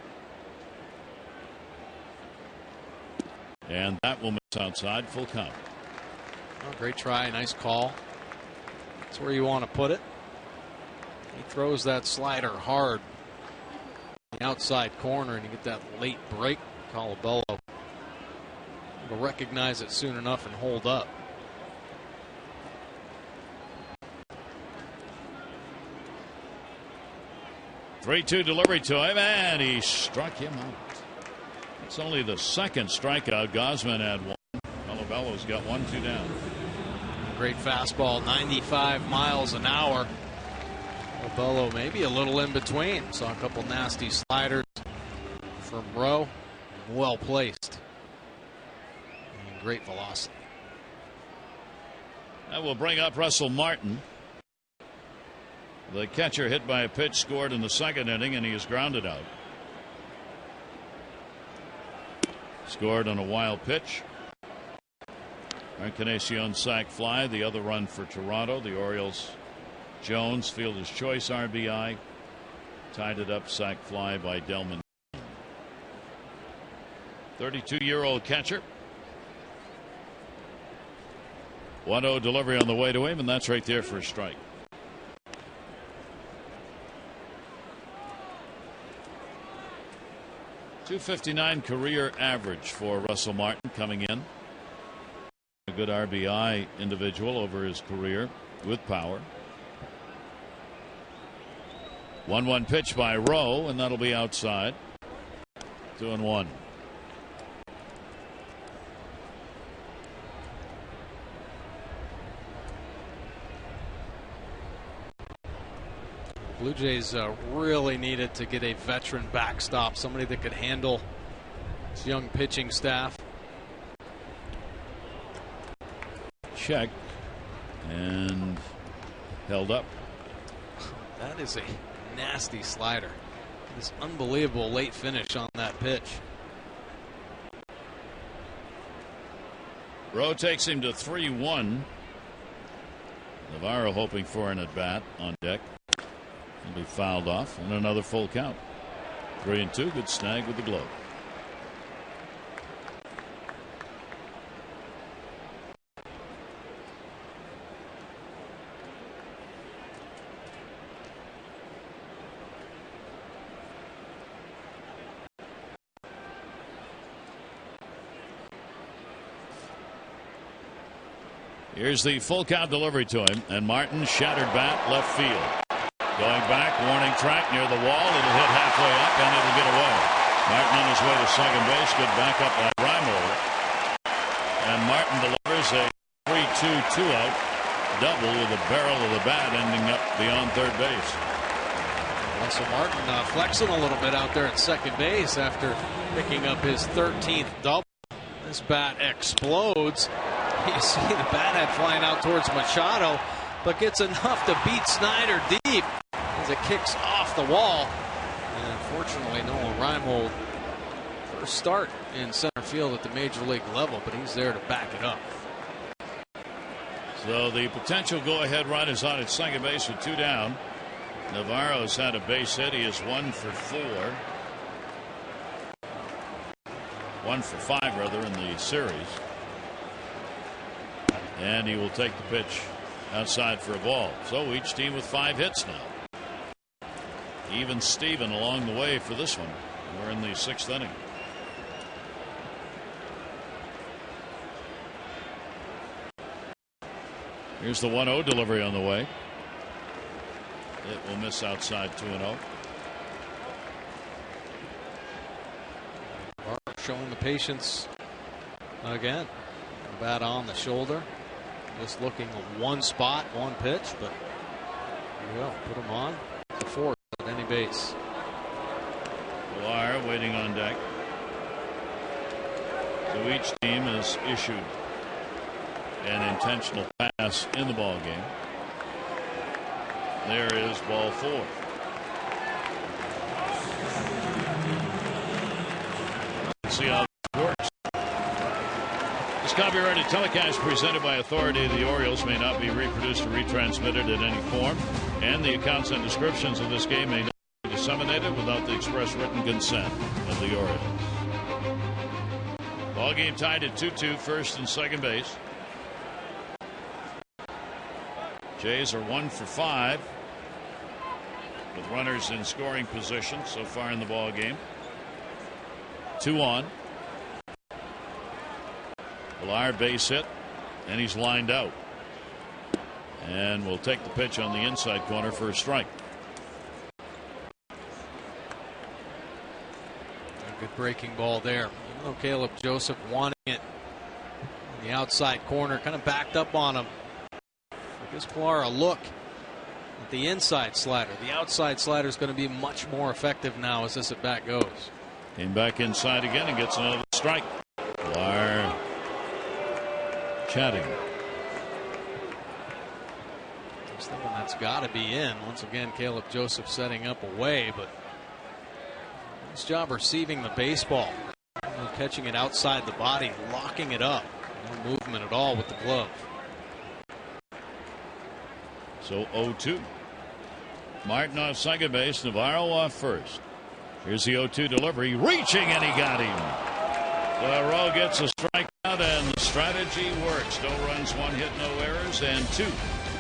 And that will miss outside. Full count. Oh, great try. Nice call. That's where you want to put it. He throws that slider hard in the outside corner, and you get that late break. Colabello will recognize it soon enough and hold up. Three-2 delivery to him, and he struck him out. It's only the second strikeout. Gausman had 1. Colabello's got 1, 2 down. Great fastball, 95 miles an hour. Colabello maybe a little in between. Saw a couple nasty sliders from Rowe. Well placed. And great velocity. That will bring up Russell Martin. The catcher hit by a pitch, scored in the second inning, and he is grounded out. Scored on a wild pitch. Encarnacion sac fly, the other run for Toronto. The Orioles, Jones, fielder's choice RBI. Tied it up, sac fly by Delman. 32-year-old catcher. 1-0 delivery on the way to him, and that's right there for a strike. .259 career average for Russell Martin coming in. A good RBI individual over his career with power. 1-1 pitch by Rowe, and that'll be outside. 2-1. Blue Jays really needed to get a veteran backstop, somebody that could handle this young pitching staff. Checked and held up. That is a nasty slider. This unbelievable late finish on that pitch. Rowe takes him to 3-1. Navarro hoping for an at-bat on deck. He'll be fouled off, and another full count. 3-2. Good snag with the glove. Here's the full count delivery to him, and Martin shattered bat left field. Going back, warning track near the wall. It'll hit halfway up, and it'll get away. Martin on his way to second base. Good backup by Reimold. And Martin delivers a 3-2 two-out double with the barrel of the bat ending up beyond third base. Russell Martin flexing a little bit out there at second base after picking up his 13th double. This bat explodes. You see the bat head flying out towards Machado, but gets enough to beat Snyder deep as it kicks off the wall. And unfortunately, Noah Reimold, first start in center field at the major league level, but he's there to back it up. So the potential go-ahead run is on at second base with 2 down. Navarro's had a base hit. He is 1 for 4. 1 for 5 rather in the series. And he will take the pitch outside for a ball. So each team with 5 hits now. Even Steven along the way for this one. We're in the 6th inning. Here's the 1-0 delivery on the way. It will miss outside 2-0. Showing the patience again. Bat on the shoulder. Just looking at one spot, one pitch, but here we go. Put him on the 4th at any base. Buehrle waiting on deck. So each team has issued an intentional pass in the ball game. There is ball 4. Let's see how it works. This copyrighted telecast presented by authority of the Orioles may not be reproduced or retransmitted in any form, and the accounts and descriptions of this game may not be disseminated without the express written consent of the Orioles. Ball game tied at 2-2, first and second base. Jays are 1 for 5 with runners in scoring position so far in the ball game. 2 on. Buehrle base hit, and he's lined out. And will take the pitch on the inside corner for a strike. A good breaking ball there. Even though Caleb Joseph wanting it in the outside corner, kind of backed up on him. Gives Buehrle a look at the inside slider. The outside slider is going to be much more effective now as this at bat goes. Came back inside again and gets another strike. Buehrle chatting. was thinking that's got to be in. Once again, Caleb Joseph setting up away, but nice job receiving the baseball. Catching it outside the body, locking it up. No movement at all with the glove. So 0-2. Martin off second base, Navarro off first. Here's the 0-2 delivery, reaching, and he got him. Rowe gets a strikeout, and the strategy works. No runs, 1 hit, no errors, and 2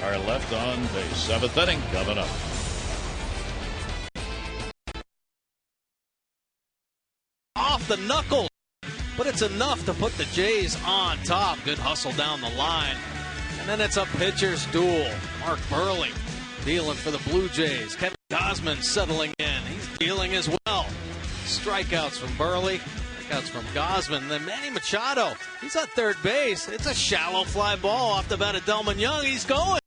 are left on base. 7th inning coming up. Off the knuckles, but it's enough to put the Jays on top. Good hustle down the line. And then it's a pitcher's duel. Mark Buehrle dealing for the Blue Jays. Kevin Gausman settling in. He's dealing as well. Strikeouts from Buehrle. Strikeouts from Gausman. And then Manny Machado. He's at third base. It's a shallow fly ball off the bat of Delman Young. He's going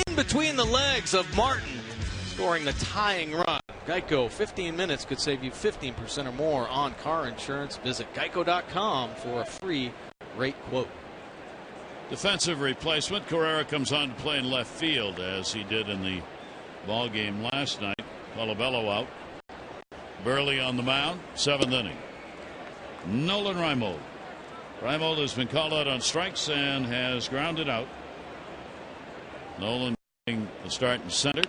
in between the legs of Martin, scoring the tying run. Geico, 15 minutes could save you 15% or more on car insurance. Visit geico.com for a free rate quote. Defensive replacement. Carrera comes on to play in left field as he did in the ball game last night. Colabello out. Buehrle on the mound. 7th inning. Nolan Reimold. Reimold has been called out on strikes and has grounded out. Nolan getting the start in center.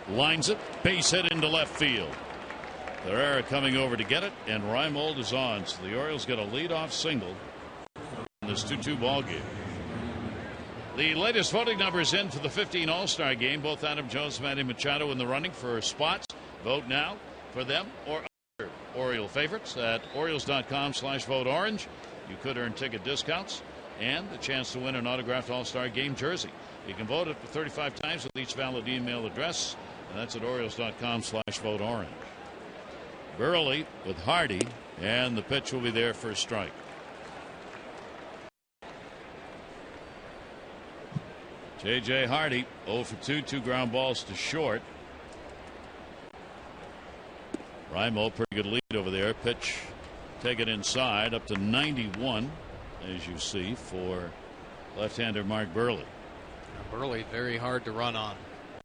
Lines it. Base hit into left field. Carrera coming over to get it, and Reimold is on. So the Orioles get a leadoff single in this 2-2 ball game. The latest voting numbers in for the 15 All-Star game. Both Adam Jones and Manny Machado in the running for spots. Vote now for them or other Oriole favorites at Orioles.com/vote-orange. You could earn ticket discounts and the chance to win an autographed All-Star game jersey. You can vote up to 35 times with each valid email address, and that's at Orioles.com/vote-orange. Buehrle with Hardy, and the pitch will be there for a strike. J.J. Hardy 0 for 2, 2 ground balls to short. Reimold, pretty good lead over there. Pitch taken inside up to 91, as you see, for left-hander Mark Buehrle. Buehrle very hard to run on.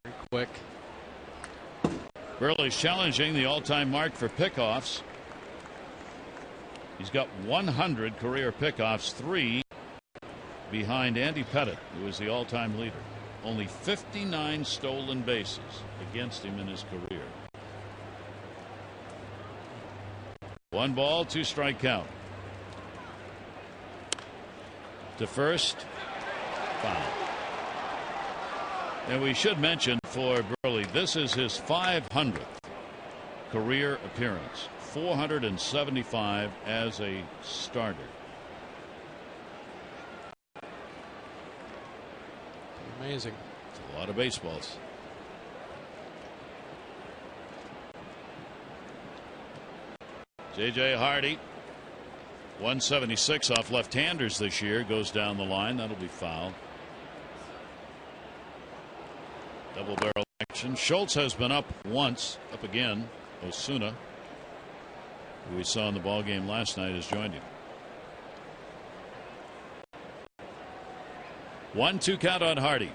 Very quick. Buehrle's challenging the all-time mark for pickoffs. He's got 100 career pickoffs, 3 behind Andy Pettitte, who is the all-time leader. Only 59 stolen bases against him in his career. 1 ball, 2 strike count. To first, foul. And we should mention for Buehrle, this is his 500th career appearance. 475 as a starter. Amazing. It's a lot of baseballs. J.J. Hardy, 176 off left-handers this year, goes down the line. That'll be foul. Double barrel action. Schultz has been up once, up again. Osuna, who we saw in the ball game last night, has joined him. 1-2 count on Hardy.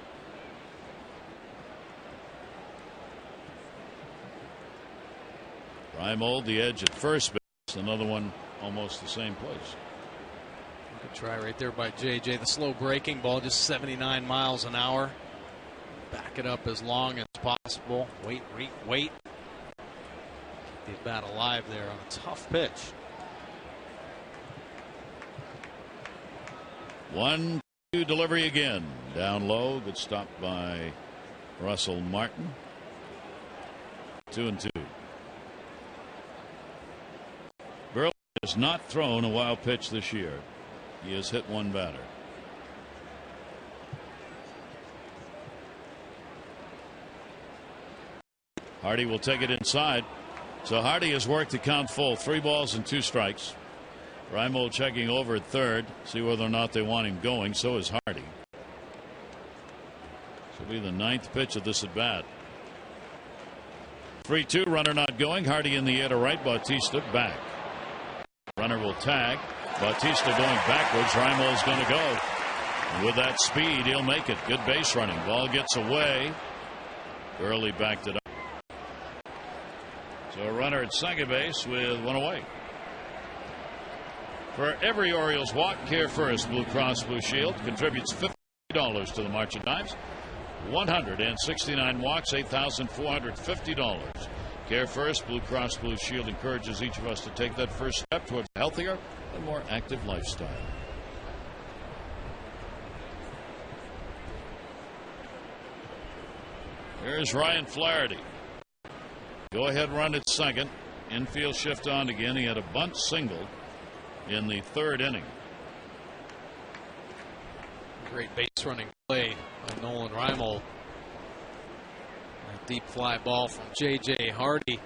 Reimold the edge at first base. Another one almost the same place. Good try right there by J.J. The slow breaking ball, just 79 miles an hour. Back it up as long as possible. Wait. Keep the bat alive there on a tough pitch. 1-2 delivery again. Down low. Good stop by Russell Martin. 2-2. Buehrle has not thrown a wild pitch this year. He has hit 1 batter. Hardy will take it inside. So Hardy has worked the count full. 3 balls and 2 strikes. Reimold checking over at third. See whether or not they want him going. So is Hardy. This will be the 9th pitch of this at bat. 3-2, runner not going. Hardy in the air to right. Bautista back. Runner will tag. Bautista going backwards. Reimold's going to go. And with that speed, he'll make it. Good base running. Ball gets away. Buehrle backed it up. So a runner at second base with one away. For every Orioles walk, Care First Blue Cross Blue Shield contributes $50 to the March of Dimes. 169 walks, $8,450. Care First Blue Cross Blue Shield encourages each of us to take that first step towards a healthier and more active lifestyle. Here's Ryan Flaherty. Go ahead run at second. Infield shift on again. He had a bunt single in the third inning. Great base running play by Nolan Reimold. A deep fly ball from J.J. Hardy.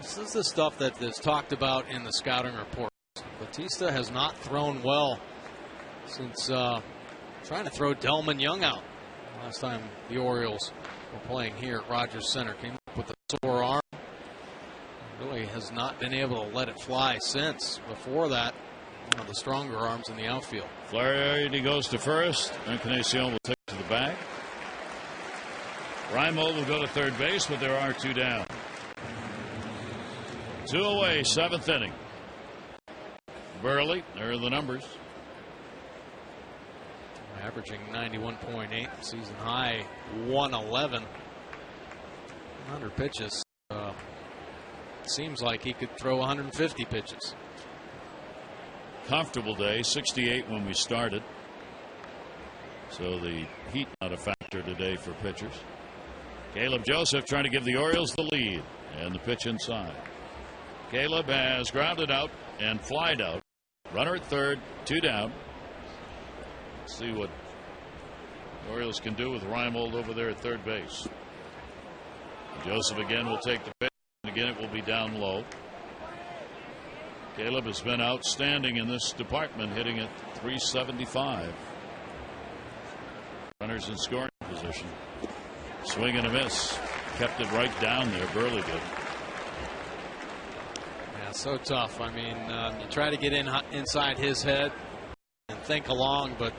This is the stuff that is talked about in the scouting report. Bautista has not thrown well since trying to throw Delman Young out. Last time the Orioles were playing here at Rogers Center. Came up with a sore arm. Really has not been able to let it fly since. Before that, one of the stronger arms in the outfield. Flaherty goes to first. Encarnacion will take to the bag. Reimold will go to third base, but there are two down. Two away, seventh inning. Buehrle, there are the numbers. Averaging 91.8, season high 111. 100 pitches. Seems like he could throw 150 pitches. Comfortable day, 68 when we started. So the heat not a factor today for pitchers. Caleb Joseph trying to give the Orioles the lead, and the pitch inside. Caleb has grounded out and flied out. Runner at third, two down. Let's see what the Orioles can do with Reimold over there at third base. Joseph again will take the pitch. Again, it will be down low. Caleb has been outstanding in this department, hitting at .375. Runners in scoring position. Swing and a miss. Kept it right down there. Buehrle did. Yeah, so tough. I mean, you try to get inside his head and think along, but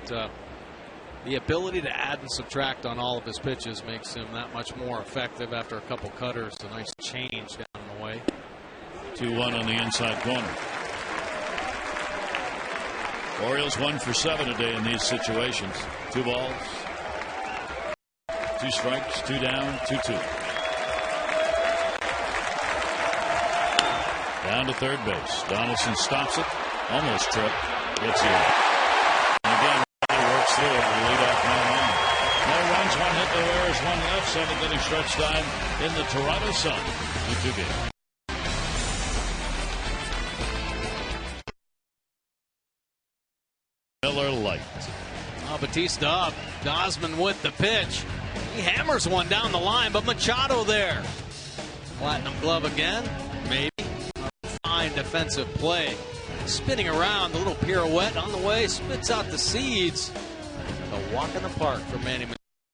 the ability to add and subtract on all of his pitches makes him that much more effective after a couple cutters. A nice change down the way. 2-1 on the inside corner. Orioles 1 for 7 today in these situations. 2 balls, 2 strikes, 2 down, 2-2. Down to third base. Donaldson stops it. Almost tripped. Gets in. And again, works through it. The leadoff man on. No runs, 1 hit, no errors, 1 left. 7th inning stretch time in the Toronto Sun. 2-2 game. Miller Light. Bautista up. Gausman with the pitch. He hammers one down the line, but Machado there. Platinum glove again. Maybe. Fine defensive play. Spinning around, the little pirouette on the way, spits out the seeds. A walk in the park for Manny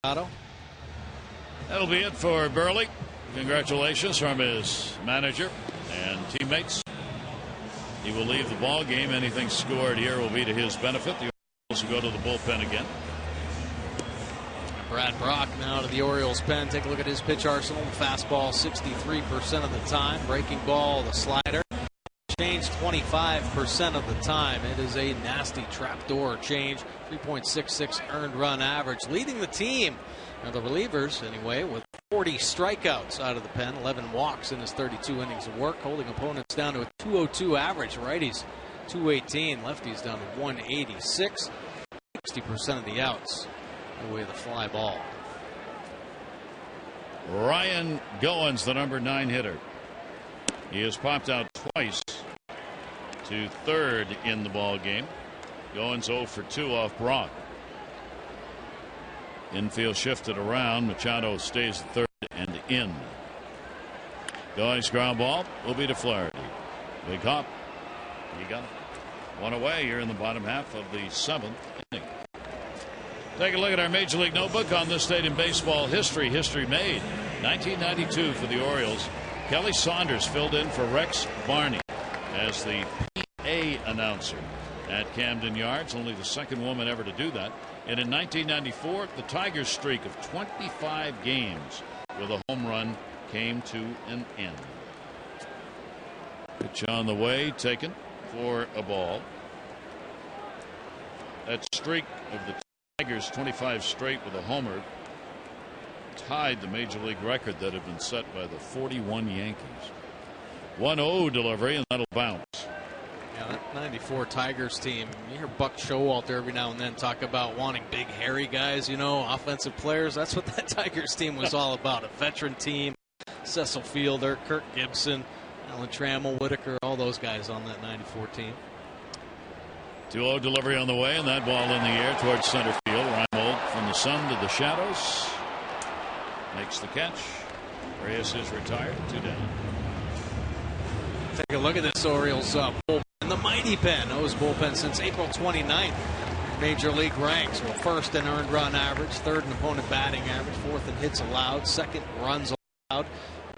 Machado. That'll be it for Buehrle. Congratulations from his manager and teammates. He will leave the ball game. Anything scored here will be to his benefit. The Orioles will go to the bullpen again. Brad Brock now to the Orioles pen. Take a look at his pitch arsenal. The fastball 63% of the time. Breaking ball, the slider. Change 25% of the time. It is a nasty trapdoor change. 3.66 earned run average. Leading the team. Now the relievers, anyway, with 40 strikeouts out of the pen, 11 walks in his 32 innings of work, holding opponents down to a .202 average. Righties 218, lefties down to 186. 60% of the outs away the fly ball. Ryan Goins, the number 9 hitter. He has popped out twice to third in the ball game. Goins 0 for 2 off Brock. Infield shifted around. Machado stays at third and in. Goins ground ball will be to Flaherty. Big hop. You got it. 1 away here in the bottom half of the 7th inning. Take a look at our Major League Notebook on this date in baseball history. History made. 1992 for the Orioles. Kelly Saunders filled in for Rex Barney as the PA announcer at Camden Yards. Only the second woman ever to do that. And in 1994, the Tigers' streak of 25 games with a home run came to an end. Pitch on the way, taken for a ball. That streak of the Tigers, 25 straight with a homer, tied the major league record that had been set by the 41 Yankees. 1-0 delivery, and that'll bounce. Yeah, that 94 Tigers team, you hear Buck Showalter every now and then talk about wanting big, hairy guys, you know, offensive players. That's what that Tigers team was all about. A veteran team, Cecil Fielder, Kirk Gibson, Alan Trammell, Whitaker, all those guys on that 94 team. 2-0 delivery on the way, and that ball in the air towards center field. Reimold from the sun to the shadows. Makes the catch. Reyes is retired. 2 down. Take a look at this Orioles bullpen. The mighty pen. Those bullpen since April 29th. Major league ranks. Well, first in earned run average, third in opponent batting average, fourth in hits allowed, second runs allowed,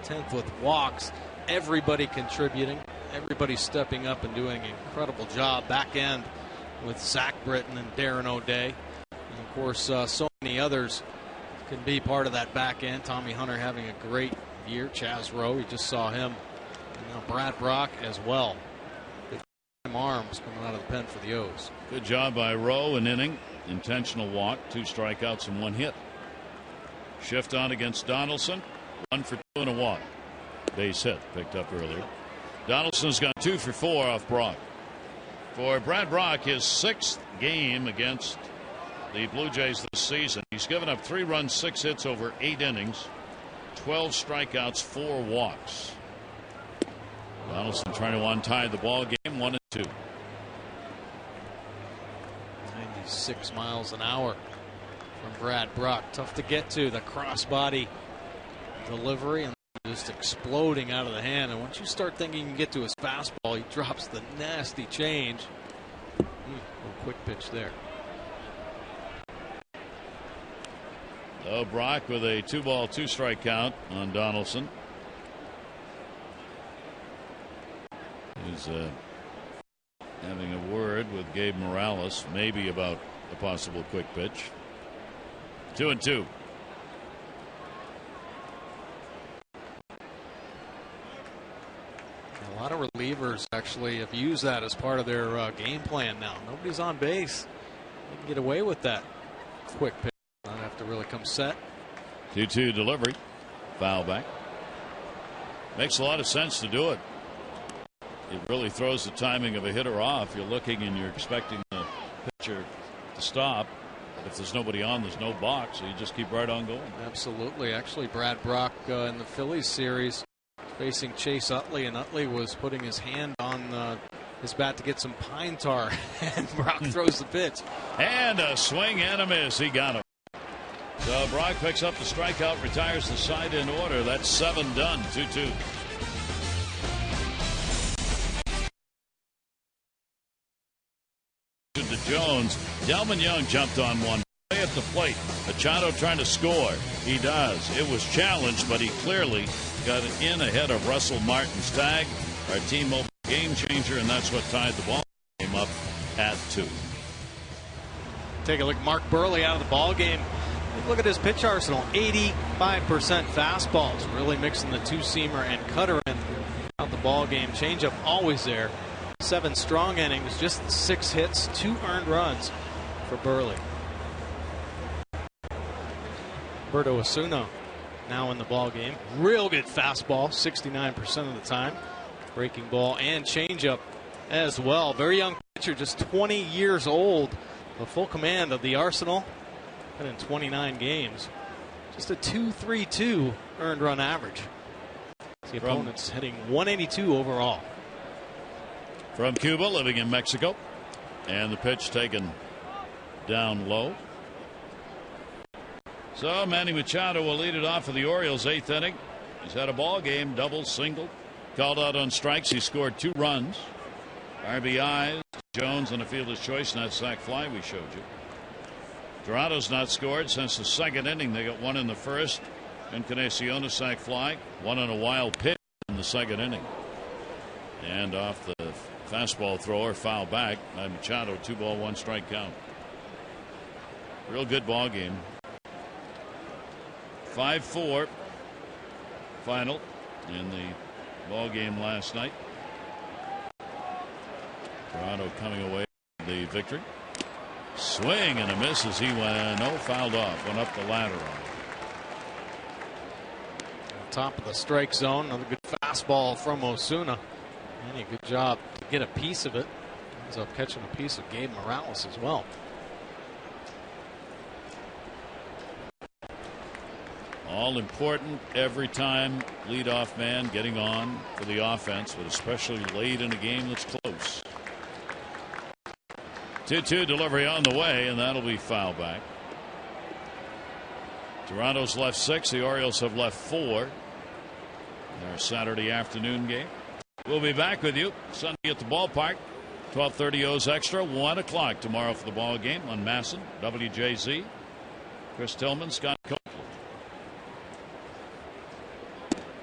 10th with walks. Everybody contributing. Everybody stepping up and doing an incredible job. Back end with Zach Britton and Darren O'Day. And of course, so many others can be part of that back end. Tommy Hunter having a great year. Chaz Rowe, you just saw him. And now Brad Brock as well. Big arms coming out of the pen for the O's. Good job by Rowe, an inning. Intentional walk, 2 strikeouts and 1 hit. Shift on against Donaldson. 1 for 2 and a walk. Base hit picked up earlier. Donaldson's got 2 for 4 off Brock. For Brad Brock, his 6th game against the Blue Jays this season. He's given up 3 runs, 6 hits over 8 innings, 12 strikeouts, 4 walks. Donaldson trying to untie the ball game, 1-2. 96 miles an hour from Brad Brock. Tough to get to. The crossbody delivery and just exploding out of the hand. And once you start thinking you can get to his fastball, he drops the nasty change. A quick pitch there. So Brock with a 2-ball, 2-strike count on Donaldson. He's having a word with Gabe Morales, maybe about a possible quick pitch. 2-2. A lot of relievers actually have used that as part of their game plan now. Nobody's on base. They can get away with that quick pitch. Not have to really come set. 2-2 delivery. Foul back. Makes a lot of sense to do it. It really throws the timing of a hitter off. You're looking and you're expecting the pitcher to stop. But if there's nobody on, there's no box, so you just keep right on going. Absolutely. Actually, Brad Brock in the Phillies series facing Chase Utley, and Utley was putting his hand on his bat to get some pine tar, and Brock throws the pitch. And a swing and a miss. He got him. So Brock picks up the strikeout, retires the side in order. That's 7 done. 2-2. To Jones. Delman Young jumped on one. At the plate. Machado trying to score. He does. It was challenged, but he clearly got it in ahead of Russell Martin's tag. Our T-Mobile game changer, and that's what tied the ball game up at 2. Take a look at Mark Buehrle out of the ball game. Look at his pitch arsenal. 85% fastballs. Really mixing the 2-seamer and cutter in out the ball game. Changeup always there. 7 strong innings, just 6 hits, 2 earned runs for Buehrle. Roberto Osuna now in the ball game. Real good fastball, 69% of the time. Breaking ball and changeup as well. Very young pitcher, just 20 years old. The full command of the arsenal. And in 29 games, just a 2.32 earned run average. The opponent's hitting 182 overall. From Cuba, living in Mexico. And the pitch taken down low. So Manny Machado will lead it off for the Orioles, 8th inning. He's had a ball game, double, single. Called out on strikes. He scored 2 runs. RBIs, Jones on a fielder's choice, and that sac fly we showed you. Toronto's not scored since the 2nd inning. They got 1 in the 1st. Encarnacion, a sac fly. 1 on a wild pitch in the 2nd inning. And off the fastball thrower, foul back by Machado. 2-ball, 1-strike count. Real good ball game. 5-4 final in the ball game last night. Toronto coming away with the victory. Swing and a miss as he went. No, fouled off. Went up the ladder on it. Top of the strike zone. Another good fastball from Osuna. And a good job to get a piece of it. Ends up catching a piece of Gabe Morales as well. All important every time. Leadoff man getting on for the offense, but especially late in a game that's close. 2-2 delivery on the way, and that'll be foul back. Toronto's left 6. The Orioles have left 4. Our Saturday afternoon game. We'll be back with you Sunday at the ballpark. 12:30 O's Extra. 1 o'clock tomorrow for the ball game on Masson, WJZ. Chris Tillman, Scott Copeland.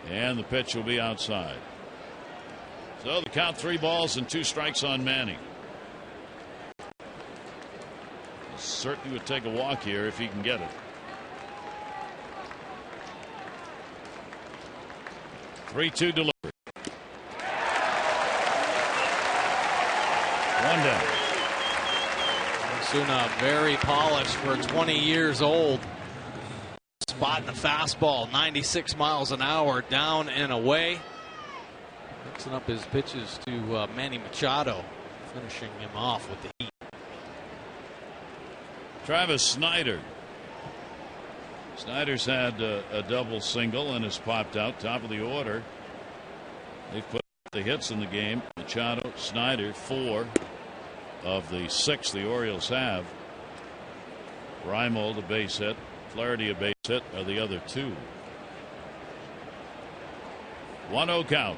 And the pitch will be outside. So the count 3 balls and 2 strikes on Manning. He certainly would take a walk here if he can get it. 3-2 delivery. 1 down. Osuna very polished for 20 years old. Spotting the fastball, 96 miles an hour, down and away. Mixing up his pitches to Manny Machado, finishing him off with the heat. Travis Snyder. Snyder's had a double single and has popped out top of the order. They've put the hits in the game. Machado, Snyder, 4 of the 6 the Orioles have. Reimold a base hit. Flaherty a base hit are the other 2. 1-0 count.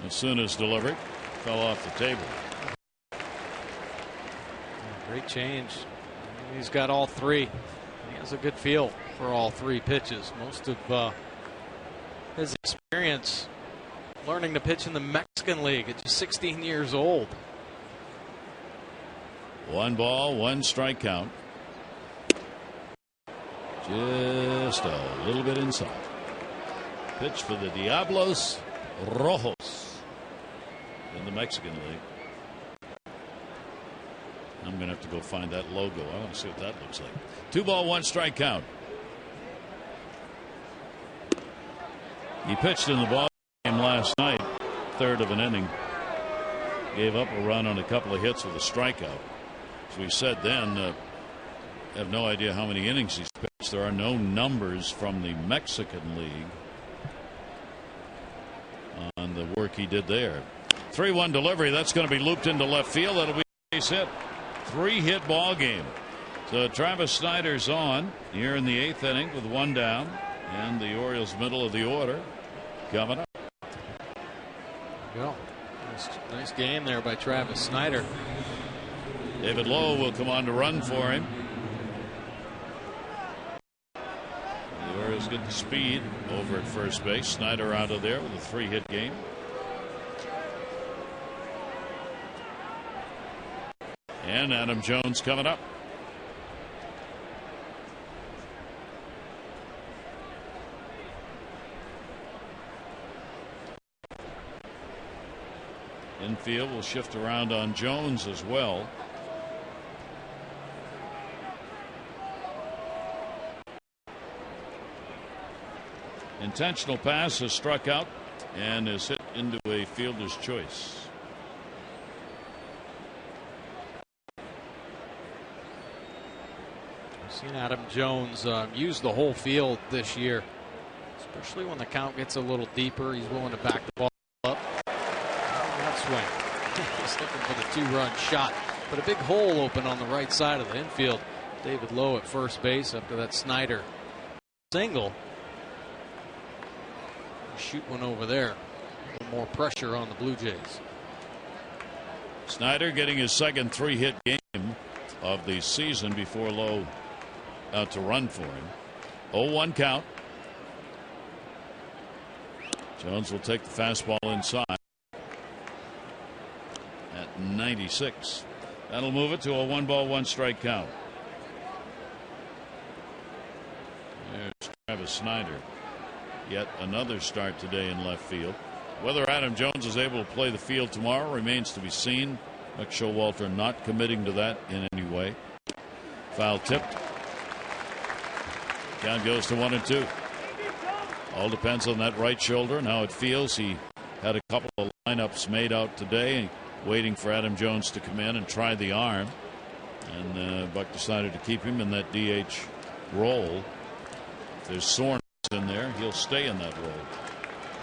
As soon as delivered, fell off the table. Great change. He's got all 3. He has a good feel for all 3 pitches. Most of his experience learning to pitch in the Mexican League at just 16 years old. 1 ball, 1 strike count. Just a little bit inside. Pitch for the Diablos Rojos in the Mexican League. I'm going to have to go find that logo. I want to see what that looks like. 2 ball, 1 strike count. He pitched in the ball game last night, 3rd of an inning. Gave up a run on a couple of hits with a strikeout. As we said then, have no idea how many innings he's pitched. There are no numbers from the Mexican League on the work he did there. 3-1 delivery. That's going to be looped into left field. That'll be a base hit. 3-hit ball game. So Travis Snyder's on here in the 8th inning with 1 down, and the Orioles middle of the order coming up. Go. Nice game there by Travis Snyder. David Lowe will come on to run for him. The Orioles get the speed over at first base. Snyder out of there with a 3-hit game. And Adam Jones coming up. Infield will shift around on Jones as well. Intentional pass has struck out and is hit into a fielder's choice. We've seen Adam Jones use the whole field this year, especially when the count gets a little deeper. He's willing to back the ball up. That swing. He's looking for the 2-run shot, but a big hole open on the right side of the infield. David Lowe at first base after that Snyder single. Shoot one over there. A little more pressure on the Blue Jays. Snyder getting his second 3-hit game of the season before Lowe out to run for him. 0-1 count. Jones will take the fastball inside at 96. That'll move it to a 1 ball 1 strike count. There's Travis Snyder. Yet another start today in left field. Whether Adam Jones is able to play the field tomorrow remains to be seen. Buck Showalter not committing to that in any way. Foul tipped. Count goes to 1-2. All depends on that right shoulder and how it feels. He had a couple of lineups made out today, waiting for Adam Jones to come in and try the arm. And Buck decided to keep him in that DH role. If there's soreness in there, he'll stay in that role.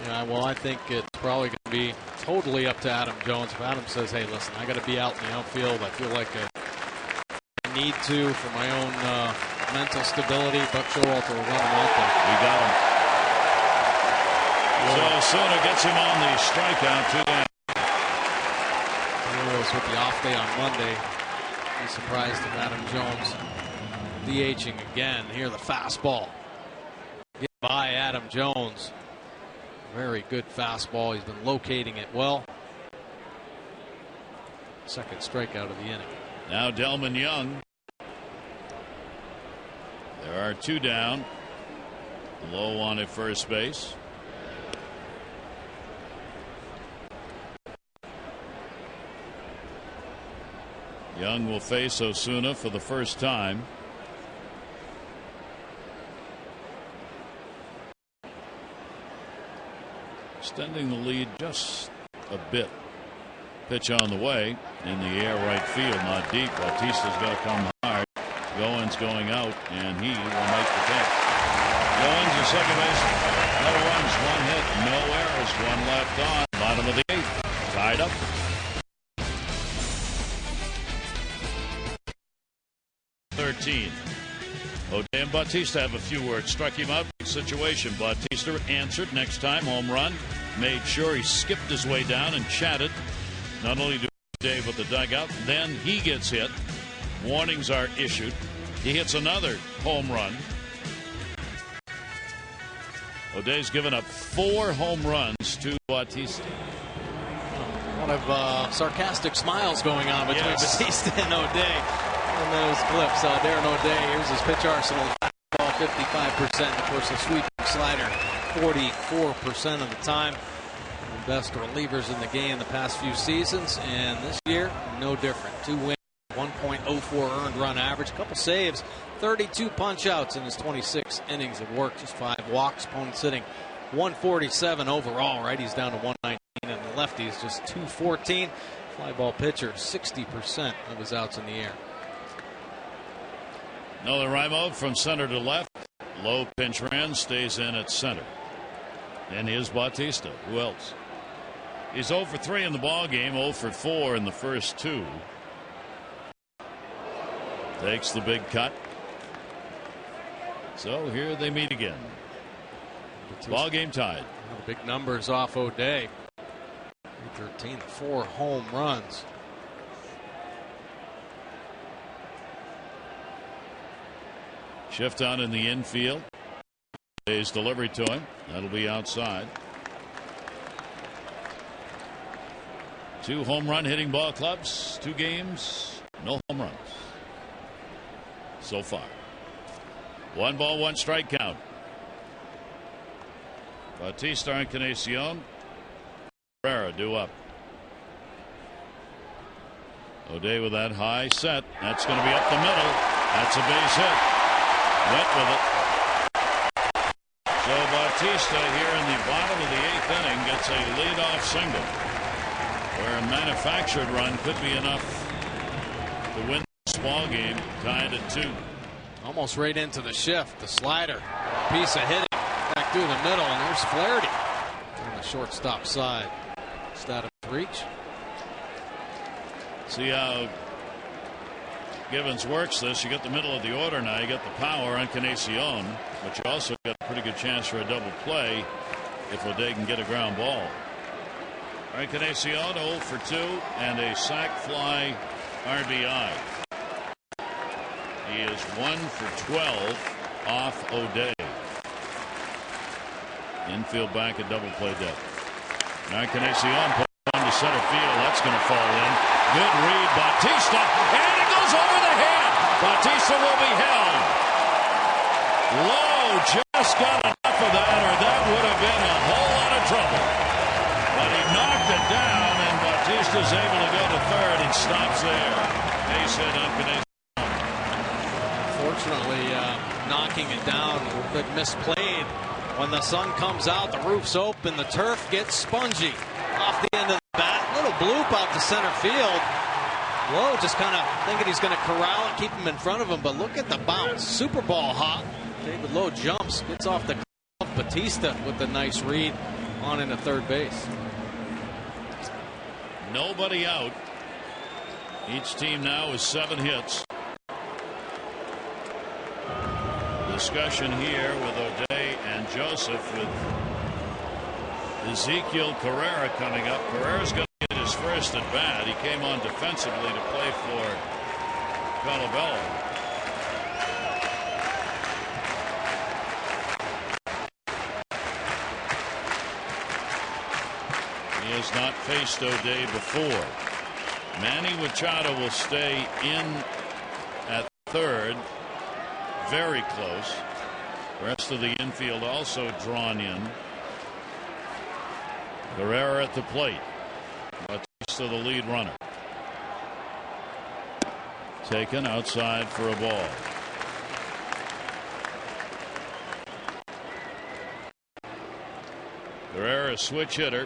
Yeah, well, I think it's probably going to be totally up to Adam Jones. If Adam says, hey, listen, I got to be out in the outfield, I feel like I need to for my own mental stability, Buck Showalter will run him out there. We got him. So Soto gets him on the strikeout. 2 down. Orioles with the off day on Monday. Be surprised if Adam Jones DHing again. Here the fastball. Get by Adam Jones. Very good fastball. He's been locating it well. Second strikeout of the inning. Now Delman Young. There are 2 down. Low on at first base. Young will face Osuna for the first time. Extending the lead just a bit. Pitch on the way. In the air, right field, not deep. Bautista's got to come hard. Goins going out, and he will make the catch. Goins, the second baseman. No runs, 1 hit, no errors, 1 left on. Bottom of the 8th. Tied up. 13. O'Day and Bautista have a few words. Struck him out. Big situation. Bautista answered. Next time, home run. Made sure he skipped his way down and chatted. Not only to Dave with the dugout, then he gets hit. Warnings are issued. He hits another home run. O'Day's given up 4 home runs to Bautista. A lot of sarcastic smiles going on between Bautista and O'Day in those clips. Darren O'Day, here's his pitch arsenal. Ball 55%. Of course, the sweep slider 44% of the time. The best relievers in the game the past few seasons, and this year, no different. 2 wins, 1.04 earned run average, a couple saves, 32 punch outs in his 26 innings of work, just 5 walks. Opponent sitting 147 overall. Righties down to 119, and the lefties just 214. Fly ball pitcher, 60% of his outs in the air. Another ride mode from center to left. Low pinch ran, stays in at center. And here's Bautista. Who else? He's 0 for 3 in the ball game, 0 for 4 in the first 2. Takes the big cut. So here they meet again. Ball game tied. Big numbers off O'Day. 13, 4 home runs. Shift on in the infield. His delivery to him. That'll be outside. 2 home run hitting ball clubs. 2 games. No home runs so far. 1 ball, 1 strike count. Bautista and Encarnacion. Herrera due up. O'Day with that high set. That's going to be up the middle. That's a base hit. Went with it. So Bautista here in the bottom of the 8th inning gets a leadoff single, where a manufactured run could be enough to win this ball game, tied at 2. Almost right into the shift. The slider, piece of hitting back through the middle, and there's Flaherty on the shortstop side. Just out of reach. See how Givens works this. You got the middle of the order now. You got the power, Encarnacion, but you also got a pretty good chance for a double play if O'Day can get a ground ball. Encarnacion 0 for 2 and a sac fly RBI. He is 1 for 12 off O'Day. Infield back at double play depth. Encarnacion put on to center field. That's going to fall in. Good read, Bautista, and it goes over the head. Bautista will be held. Low jump just got enough of that, or that would have been a whole lot of trouble. But he knocked it down, and Bautista's able to go to third. He stops there. Base hit on Canadian. Fortunately, knocking it down, but misplayed. When the sun comes out, the roof's open, the turf gets spongy off the end of the bat. Little bloop out to center field. Lowe just kind of thinking he's going to corral and keep him in front of him, but look at the bounce. Super Ball hop. David Lowe jumps, gets off the glove. Bautista with the nice read on into third base. Nobody out. Each team now is 7 hits. Discussion here with O'Day and Joseph, with Ezequiel Carrera coming up. Carrera's going to get his first at bat. He came on defensively to play for Colabello. He has not faced O'Day before. Manny Machado will stay in at third. Very close. The rest of the infield also drawn in. Carrera at the plate. Bautista the lead runner. Taken outside for a ball. Carrera a switch hitter.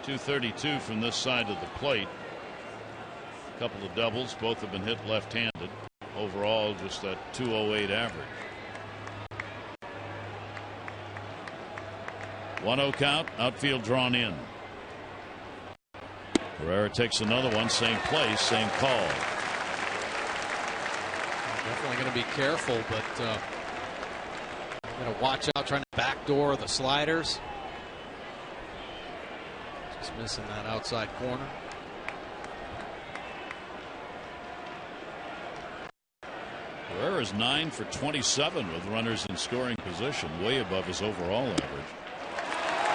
232 from this side of the plate. A couple of doubles. Both have been hit left-handed. Overall, just that 208 average. 1-0 count. Outfield drawn in. Carrera takes another one. Same place, same call. Definitely going to be careful, but going to watch out trying to backdoor the sliders. Just missing that outside corner. Carrera's 9 for 27 with runners in scoring position, way above his overall average.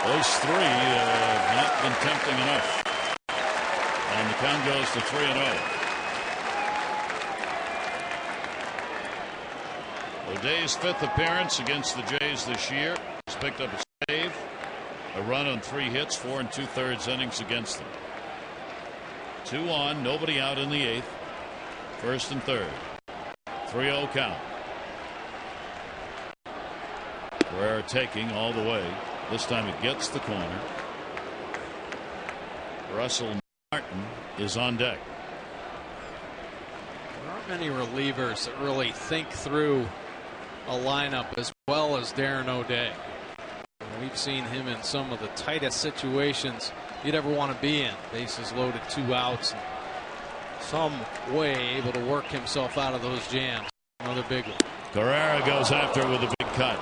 Those 3 have not been tempting enough. And the count goes to 3-0. O'Day's 5th appearance against the Jays this year. He's picked up a save, a run on 3 hits, 4 2/3 innings against them. 2 on, nobody out in the 8th. First and third. 3-0 count. Carrera taking all the way. This time it gets the corner. Russell Martin is on deck. There aren't many relievers that really think through a lineup as well as Darren O'Day. We've seen him in some of the tightest situations you'd ever want to be in. Bases loaded, 2 outs. And some way able to work himself out of those jams. Another big one. Carrera goes after it with a big cut.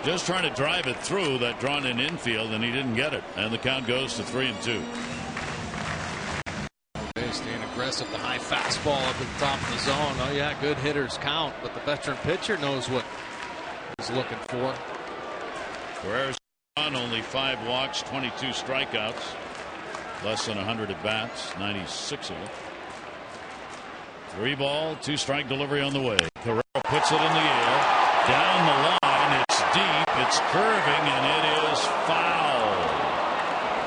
Just trying to drive it through that drawn in infield, and he didn't get it. And the count goes to 3-2. Okay, staying aggressive. The high fastball up at the top of the zone. Oh yeah, good hitters count, but the veteran pitcher knows what he's looking for. Carrera's on only 5 walks, 22 strikeouts, less than 100 at bats, 96 of them. 3 ball, 2 strike delivery on the way. Carrera puts it in the air, down the line. It's deep, it's curving, and it is foul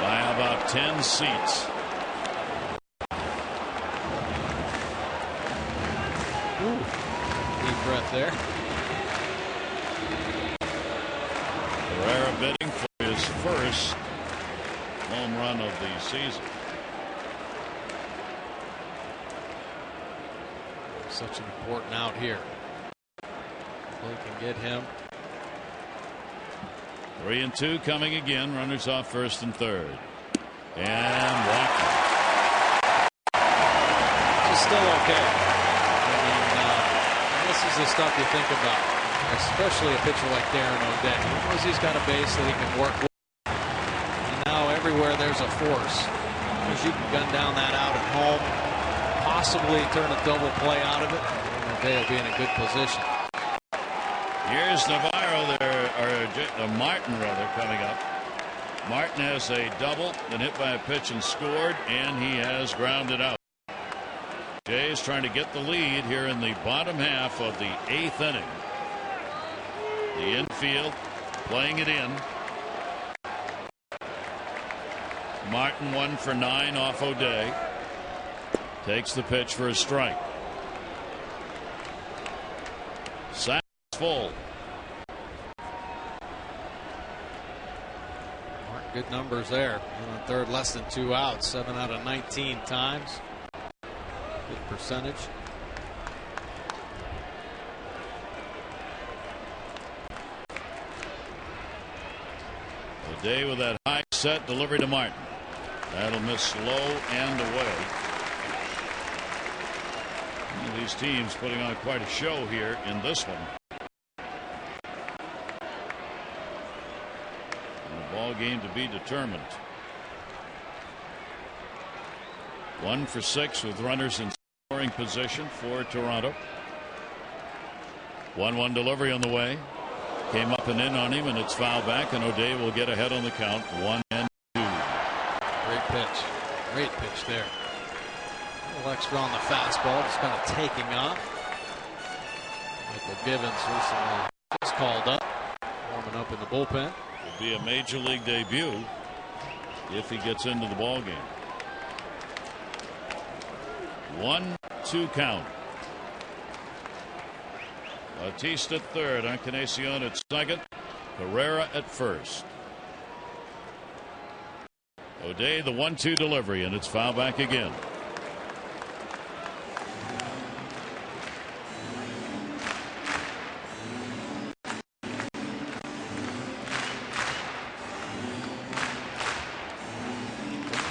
by about 10 seats. Ooh, deep breath there. Carrera bidding for his first home run of the season. Such an important out here. They can get him. 3-2 coming again. Runners off first and third. And walking. It's still okay. I mean, this is the stuff you think about, especially a pitcher like Darren O'Day. He knows he's got a base that he can work with. And now everywhere there's a force. Because you can gun down that out at home, possibly turn a double play out of it, and O'Day will be in a good position. Here's Navarro there, or Martin rather, coming up. Martin has a double, then hit by a pitch and scored, and he has grounded out. Jays trying to get the lead here in the bottom half of the 8th inning. The infield, playing it in. Martin 1 for 9 off O'Day. Takes the pitch for a strike. Sack full. Martin, good numbers there. In the third, less than 2 outs. 7 out of 19 times. Good percentage. O'Day with that high set delivery to Martin. That'll miss low and away. One of these teams putting on quite a show here in this one. And a ball game to be determined. 1 for 6 with runners in scoring position for Toronto. 1-1 delivery on the way. Came up and in on him, and it's foul back, and O'Day will get ahead on the count. 1-2. Great pitch. Great pitch there. A little extra on the fastball, just kind of taking off. Michael Givens recently just called up, warming up in the bullpen. Will be a major league debut if he gets into the ball game. 1-2 count. Bautista at third, Encarnacion at second, Herrera at first. O'Day the 1-2 delivery, and it's foul back again.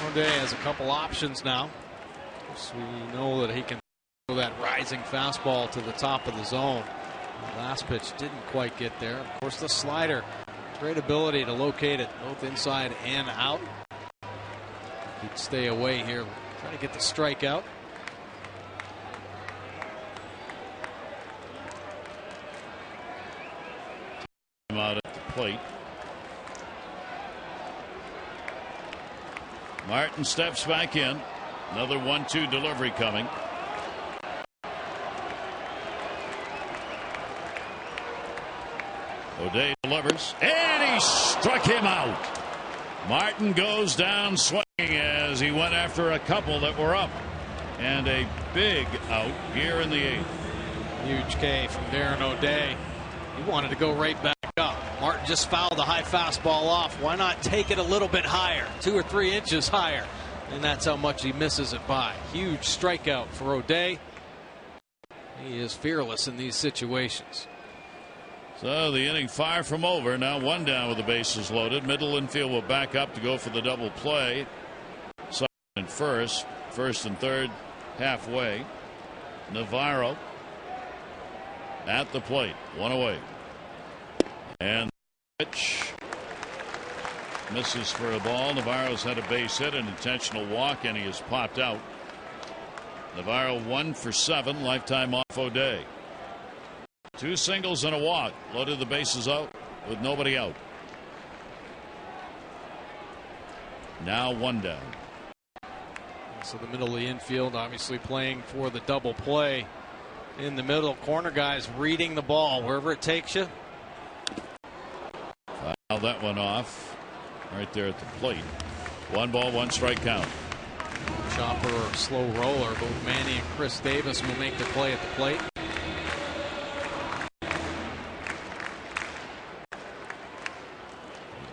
O'Day has a couple options now. So we know that he can throw that rising fastball to the top of the zone. The last pitch didn't quite get there. Of course, the slider, great ability to locate it both inside and out. He'd stay away here, trying to get the strikeout. Out at the plate. Martin steps back in. Another 1-2 delivery coming. O'Day delivers, and he struck him out. Martin goes down swinging as he went after a couple that were up. And a big out here in the 8th. Huge K from Darren O'Day. He wanted to go right back up. Martin just fouled the high fastball off. Why not take it a little bit higher, 2 or 3 inches higher? And that's how much he misses it by. Huge strikeout for O'Day. He is fearless in these situations. So the inning far from over. Now 1 down with the bases loaded. Middle infield will back up to go for the double play. Second and first and third halfway. Navarro at the plate. 1 away. And pitch misses for a ball. Navarro's had a base hit, an intentional walk, and he has popped out. Navarro 1 for 7, lifetime off O'Day. 2 singles and a walk. Loaded the bases out with nobody out. Now 1 down. So the middle of the infield obviously playing for the double play. In the middle, corner guys reading the ball wherever it takes you. Foul that one off right there at the plate. 1 ball, 1 strike count. Chopper or slow roller. Both Manny and Chris Davis will make the play at the plate.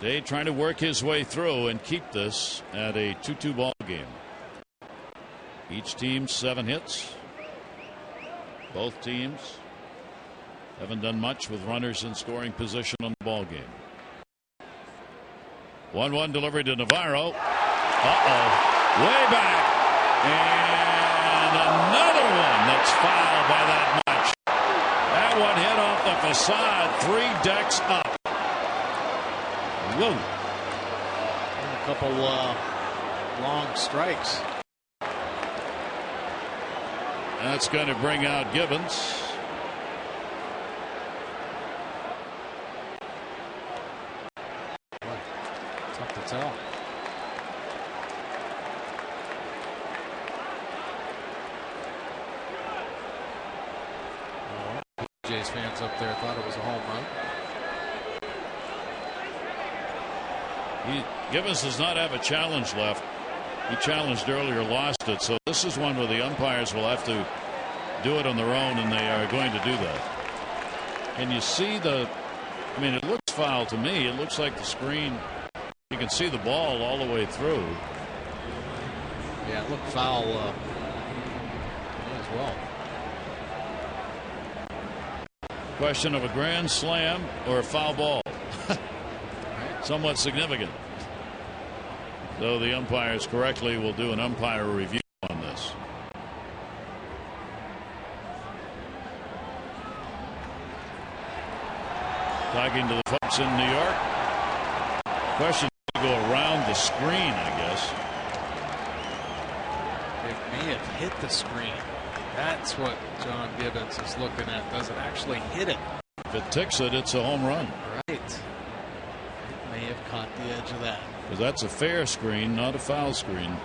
Day trying to work his way through and keep this at a 2-2 ball game. Each team 7 hits. Both teams haven't done much with runners in scoring position on the ball game. 1-1 delivery to Navarro. Way back. And another one that's fouled by that much. That one hit off the facade 3 decks up. Whoa. And a couple long strikes. That's going to bring out Gibbons. Tough to tell. Jays fans up there thought it was a home run. Gibbons does not have a challenge left. He challenged earlier, lost it. So this is one where the umpires will have to do it on their own, and they are going to do that. And you see I mean, it looks foul to me. It looks like the screen. You can see the ball all the way through. Yeah, it looked foul as well. Question of a grand slam or a foul ball. Somewhat significant. Though the umpires correctly will do an umpire review on this. Talking to the folks in New York. Question to go around the screen, I guess. It may have hit the screen. That's what John Gibbons is looking at. Does it actually hit it? If it ticks it, it's a home run. Right. It may have caught the edge of that. Because that's a fair screen, not a foul screen.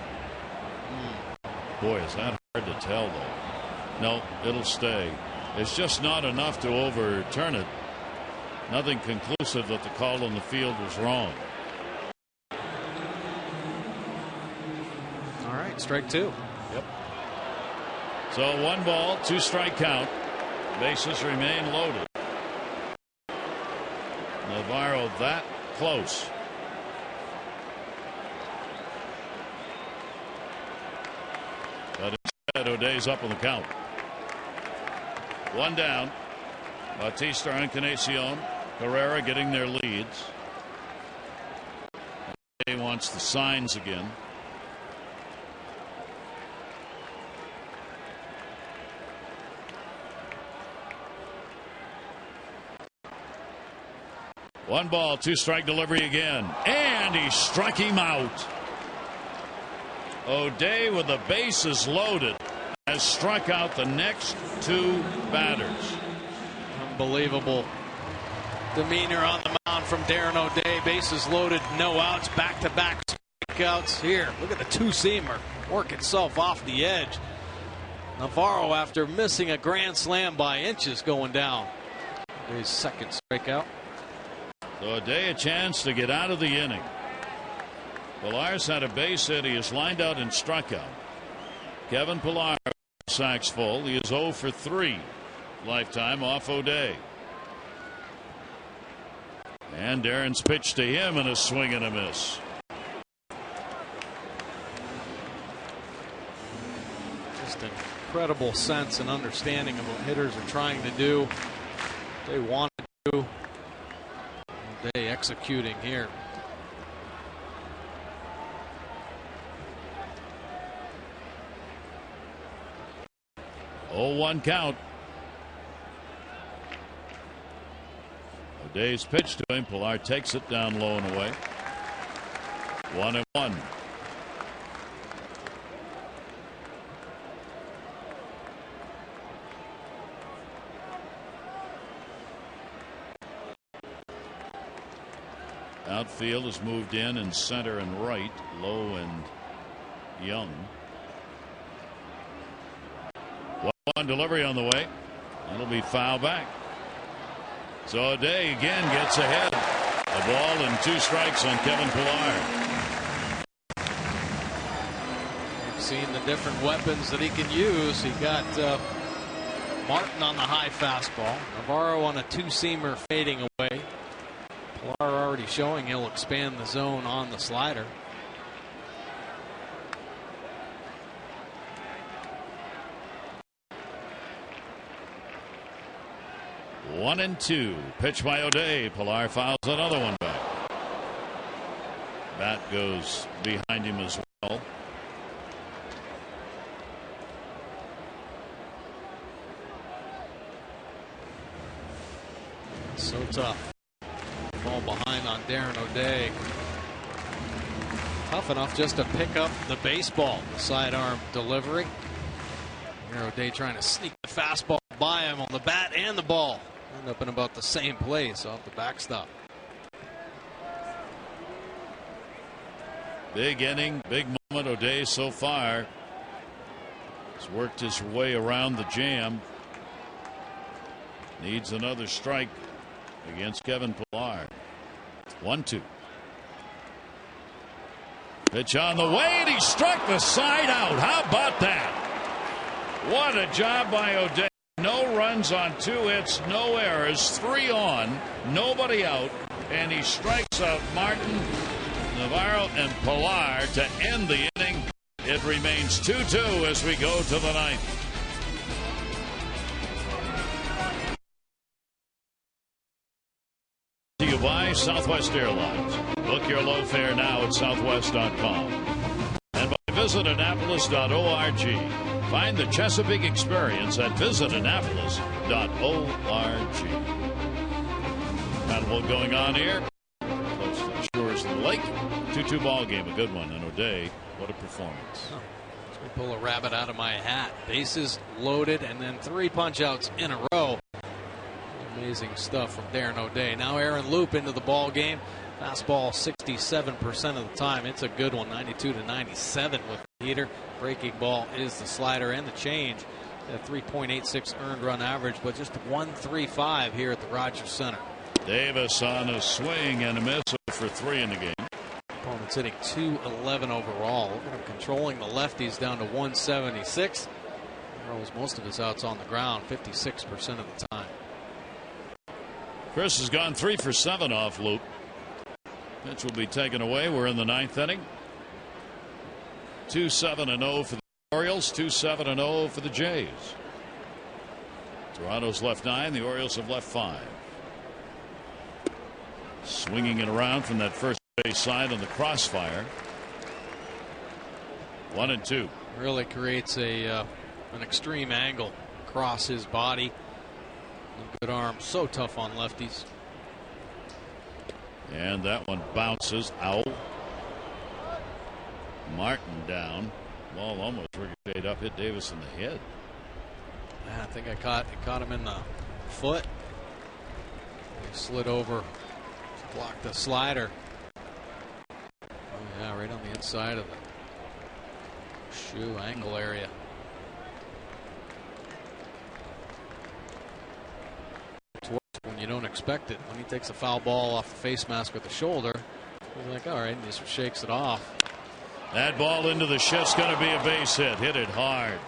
Boy, is that hard to tell, though. No, it'll stay. It's just not enough to overturn it. Nothing conclusive that the call on the field was wrong. All right, strike two. Yep. So 1 ball, 2 strike count. Bases remain loaded. Navarro that close. But instead, O'Day's up on the count. 1 down. Bautista, Encarnacion, Herrera getting their leads. O'Day wants the signs again. One ball, 2 strike delivery again. And he struck him out. O'Day, with the bases loaded, has struck out the next 2 batters. Unbelievable demeanor on the mound from Darren O'Day. Bases loaded, no outs, back-to-back strikeouts. Here, look at the two-seamer work itself off the edge. Navarro, after missing a grand slam by inches, going down. His second strikeout. So O'Day a chance to get out of the inning. Pilar's had a base hit. He is lined out and struck out. Kevin Pillar sacks full. He is 0 for 3 lifetime off O'Day. And Darren's pitch to him and a swing and a miss. Just an incredible sense and understanding of what hitters are trying to do. They want to do. O'Day executing here. 0-1 count. O'Day's pitch to him. Pilar takes it down low and away. 1-1. Outfield is moved in center and right. Low and Young. 1 delivery on the way. It'll be foul back. So O'Day again gets ahead. A ball and 2 strikes on Kevin Pillar. We've seen the different weapons that he can use. He got Martin on the high fastball. Navarro on a 2-seamer fading away. Pilar already showing he'll expand the zone on the slider. One and 2. Pitch by O'Day. Pilar fouls another one back. Bat goes behind him as well. So tough. Ball behind on Darren O'Day. Tough enough just to pick up the baseball. Sidearm delivery. Here O'Day trying to sneak the fastball by him on the bat and the ball. End up in about the same place off the backstop. Big inning, big moment. O'Day so far has worked his way around the jam. Needs another strike against Kevin Pilar. 1-2. Pitch on the way, and he struck the side out. How about that? What a job by O'Day. No runs on 2 hits, no errors, 3 on, nobody out, and he strikes out Martin, Navarro, and Pilar to end the inning. It remains 2-2 as we go to the 9th. To you by Southwest Airlines. Book your low fare now at southwest.com. And by visitannapolis.org. Find the Chesapeake experience at visitannapolis.org. Battle going on here. Close to the shores of the lake. 2-2 ball game. A good one. And O'Day, what a performance. Oh, let me pull a rabbit out of my hat. Bases loaded and then 3 punch outs in a row. Amazing stuff from Darren O'Day. Now Aaron Loup into the ball game. Fastball 67% of the time. It's a good one, 92-97 with the heater. Breaking ball is the slider and the change. A 3.86 earned run average, but just 1.35 here at the Rogers Center. Davis on a swing and a miss for 3 in the game. Opponent's hitting .211 overall. Look at him controlling the lefties down to 176. He rolls most of his outs on the ground, 56% of the time. Chris has gone 3 for 7 off Loup. Pitch will be taken away. We're in the 9th inning. 2-7-0 for the Orioles, 2-7-0 for the Jays. Toronto's left 9, the Orioles have left 5. Swinging it around from that first base side on the crossfire. 1-2. Really creates an extreme angle across his body. Good arm, so tough on lefties. And that one bounces out. Martin down. Ball almost ricocheted up, hit Davis in the head. Yeah, I think it caught him in the foot. He slid over, blocked the slider. Oh yeah, right on the inside of the shoe ankle area. When you don't expect it, when he takes a foul ball off the face mask with the shoulder, he's like, all right, and just shakes it off. That ball into the shit's going to be a base hit. Hit it hard.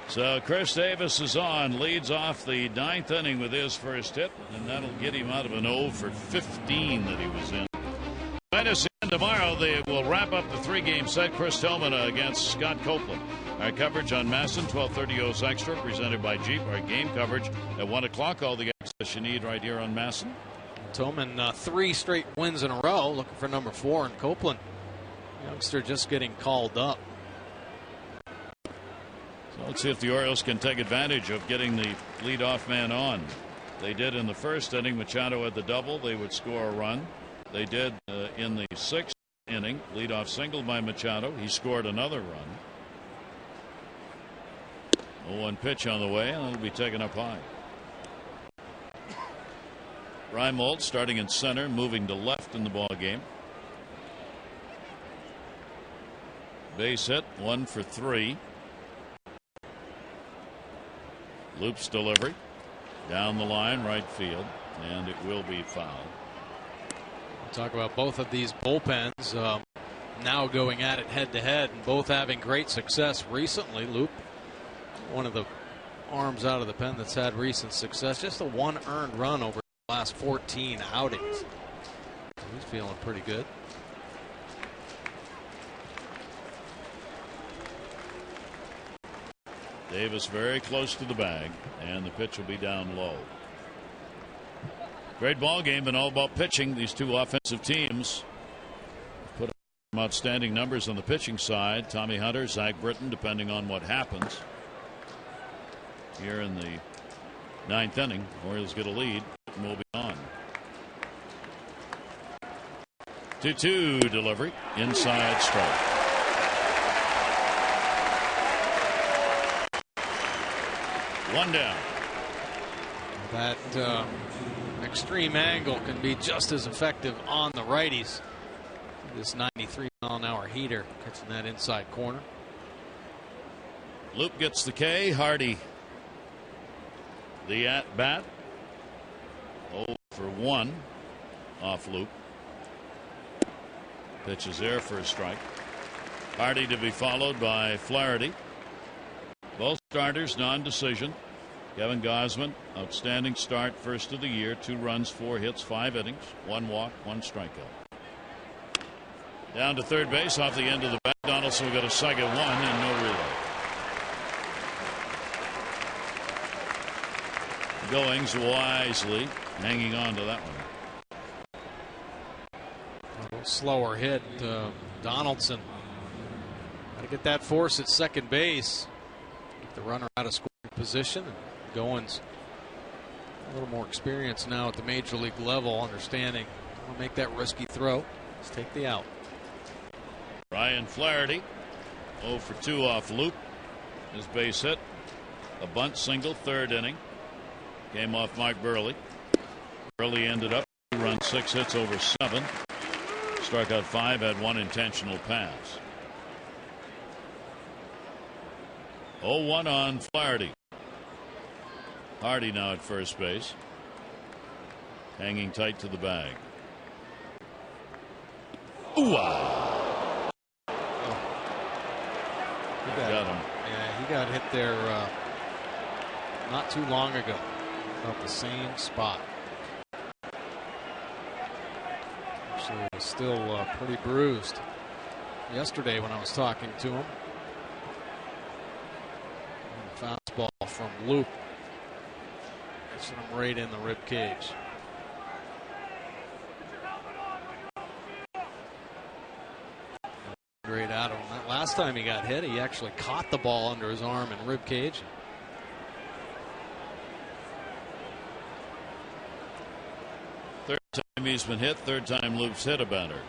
So Chris Davis is on, leads off the 9th inning with his first hit, and that'll get him out of an 0 for 15 that he was in. Join us again tomorrow. They will wrap up the 3-game set. Chris Tillman against Scott Copeland. Our coverage on Masson, 1230 O's Extra, presented by Jeep. Our game coverage at 1 o'clock. All the access you need right here on Masson. Tillman, 3 straight wins in a row, looking for number 4 in Copeland. Youngster just getting called up. So let's see if the Orioles can take advantage of getting the leadoff man on. They did in the first inning. Machado had the double. They would score a run. They did in the 6th inning. Leadoff single by Machado. He scored another run. 0-1 pitch on the way, and it'll be taken up high. Reimold starting in center, moving to left in the ball game. Base hit, 1 for 3. Loop's delivery down the line, right field, and it will be foul. We'll talk about both of these bullpens now going at it head to head, and both having great success recently. Loop, one of the arms out of the pen that's had recent success, just a 1 earned run over the last 14 outings. So he's feeling pretty good. Davis very close to the bag, and the pitch will be down low. Great ball game, and all about pitching. These two offensive teams put up some outstanding numbers on the pitching side. Tommy Hunter, Zach Britton, depending on what happens. Here in the 9th inning, Orioles get a lead, and we'll be on. 2-2 delivery, inside strike. One down. That extreme angle can be just as effective on the righties. This 93-mile-an-hour heater catching that inside corner. Loop gets the K. Hardy the at bat. 0 for 1 off Loop. Pitch is there for a strike. Hardy to be followed by Flaherty. Both starters non-decision. Kevin Gausman, outstanding start, first of the year. 2 runs, 4 hits, 5 innings, 1 walk, 1 strikeout. Down to third base off the end of the bat. Donaldson will get a second one and no relay. Goings wisely hanging on to that one. A little slower hit. Donaldson. Got to get that force at second base. Get the runner out of scoring position. And Goins a little more experience now at the major league level, understanding we'll make that risky throw. Let's take the out. Ryan Flaherty 0 for 2 off Loop. His base hit. A bunt single, 3rd inning. Came off Mike Buehrle. Buehrle ended up 2 runs, 6 hits over 7. Struck out 5, had 1 intentional pass. 0-1 on Flaherty. Hardy now at first base. Hanging tight to the bag. Ooh, wow. Got him. Yeah, he got hit there not too long ago. About the same spot. Actually, was still pretty bruised yesterday when I was talking to him. And fastball from Loop. Hits him right in the rib cage. Great out of him. That last time he got hit, he actually caught the ball under his arm and rib cage. Third time he's been hit, third time Loop's hit a batter.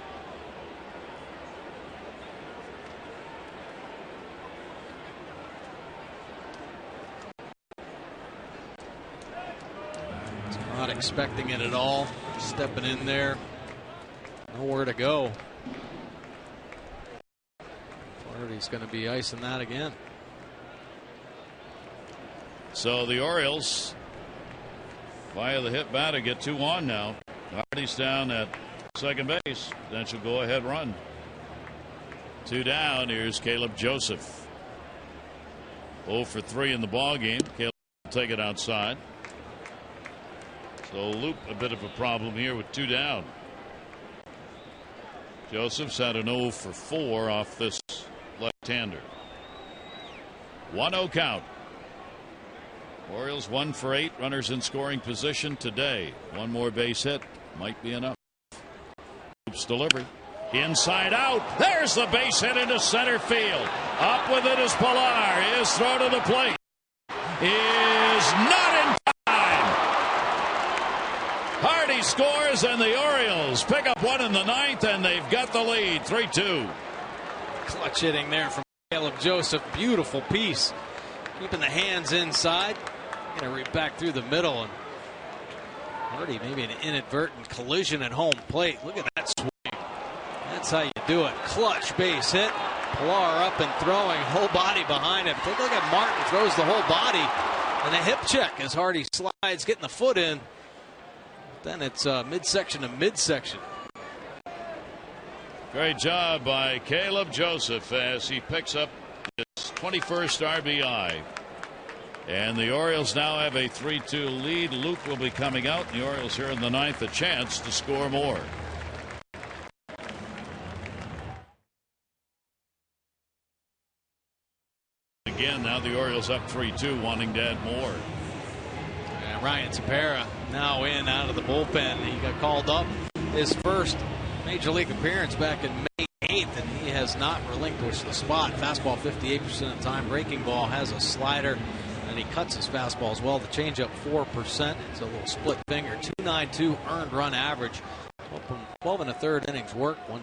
Not expecting it at all. Stepping in there. Nowhere to go. He's going to be icing that again. So the Orioles, via the hit batter, get 2 on now. Hardy's down at second base. Potential go-ahead run. 2 down. Here's Caleb Joseph. 0 for 3 in the ball game. Caleb will take it outside. So Loop a bit of a problem here with 2 down. Joseph's had an 0 for 4 off this left-hander. 1-0 count. Orioles 1 for 8. Runners in scoring position today. 1 more base hit might be enough. Loop's delivery. Inside out. There's the base hit into center field. Up with it is Pilar. His throw to the plate is not in time. Hardy scores and the Orioles pick up 1 in the 9th and they've got the lead. 3-2. Clutch hitting there from Caleb Joseph. Beautiful piece. Keeping the hands inside. Going to read back through the middle. And Hardy maybe an inadvertent collision at home plate. Look at that swing. That's how you do it. Clutch base hit. Pilar up and throwing. Whole body behind him. Take a look at Martin. Throws the whole body. And a hip check as Hardy slides, getting the foot in. Then it's midsection to midsection. Great job by Caleb Joseph as he picks up his 21st RBI. And the Orioles now have a 3-2 lead. Luke will be coming out. The Orioles here in the 9th, a chance to score more. Again, now the Orioles up 3-2, wanting to add more. And Ryan Tepera now in out of the bullpen. He got called up his first major league appearance back in May 8th, and he has not relinquished the spot. Fastball 58% of the time. Breaking ball has a slider, and he cuts his fastball as well. The changeup 4%. It's a little split finger. 2.92 earned run average. 12 and a third innings work. 1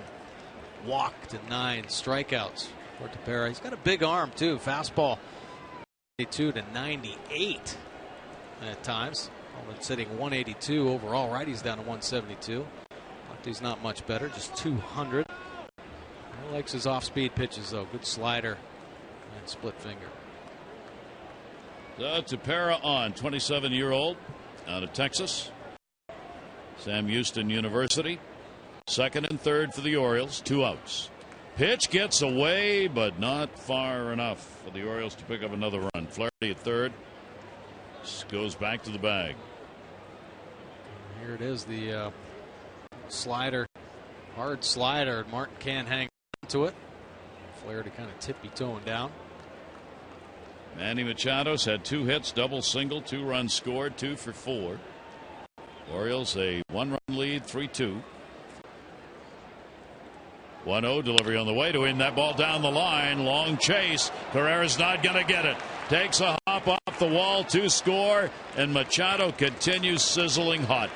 walk to 9 strikeouts for Tepera. He's got a big arm too. Fastball 82 to 98 at times. Sitting 182 overall. Righty's down to 172. Lefty's not much better, just 200. He likes his off-speed pitches though. Good slider and split finger. Tepera on, 27-year-old out of Texas. Sam Houston University. Second and third for the Orioles. 2 outs. Pitch gets away, but not far enough for the Orioles to pick up another run. Flaherty at third. Goes back to the bag. Here it is, the slider. Hard slider. Martin can't hang on to it. Flaherty kind of tippy-toeing down. Manny Machado's had 2 hits, double, single, 2 runs scored, 2 for 4. Orioles a 1-run lead, 3-2. 1-0 delivery on the way to him. That ball down the line. Long chase. Carrera's not going to get it. Takes a hop off the wall to score, and Machado continues sizzling hot.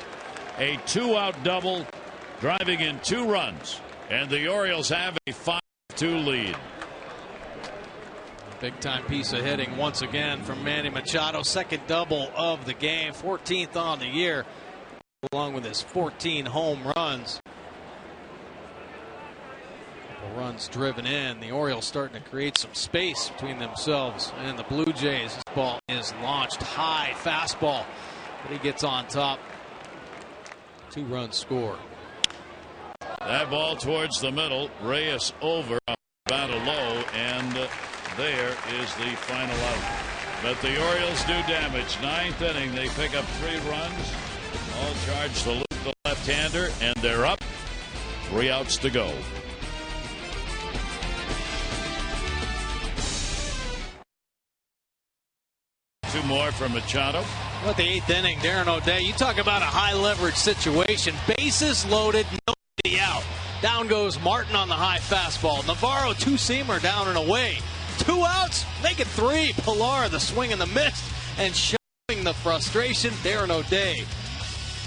A 2-out double, driving in 2 runs, and the Orioles have a 5-2 lead. Big time piece of hitting once again from Manny Machado. Second double of the game, 14th on the year, along with his 14 home runs. Runs driven in. The Orioles starting to create some space between themselves and the Blue Jays. This ball is launched high, fastball, but he gets on top. 2-run score. That ball towards the middle. Reyes over, about a low, and there is the final out. But the Orioles do damage. 9th inning, they pick up 3 runs. All charged to Luke, the left-hander, and they're up. 3 outs to go. Two more from Machado. What the 8th inning, Darren O'Day. You talk about a high leverage situation. Bases loaded, nobody out. Down goes Martin on the high fastball. Navarro, 2-seamer down and away. 2 outs, make it 3. Pilar, the swing and the miss, and showing the frustration. Darren O'Day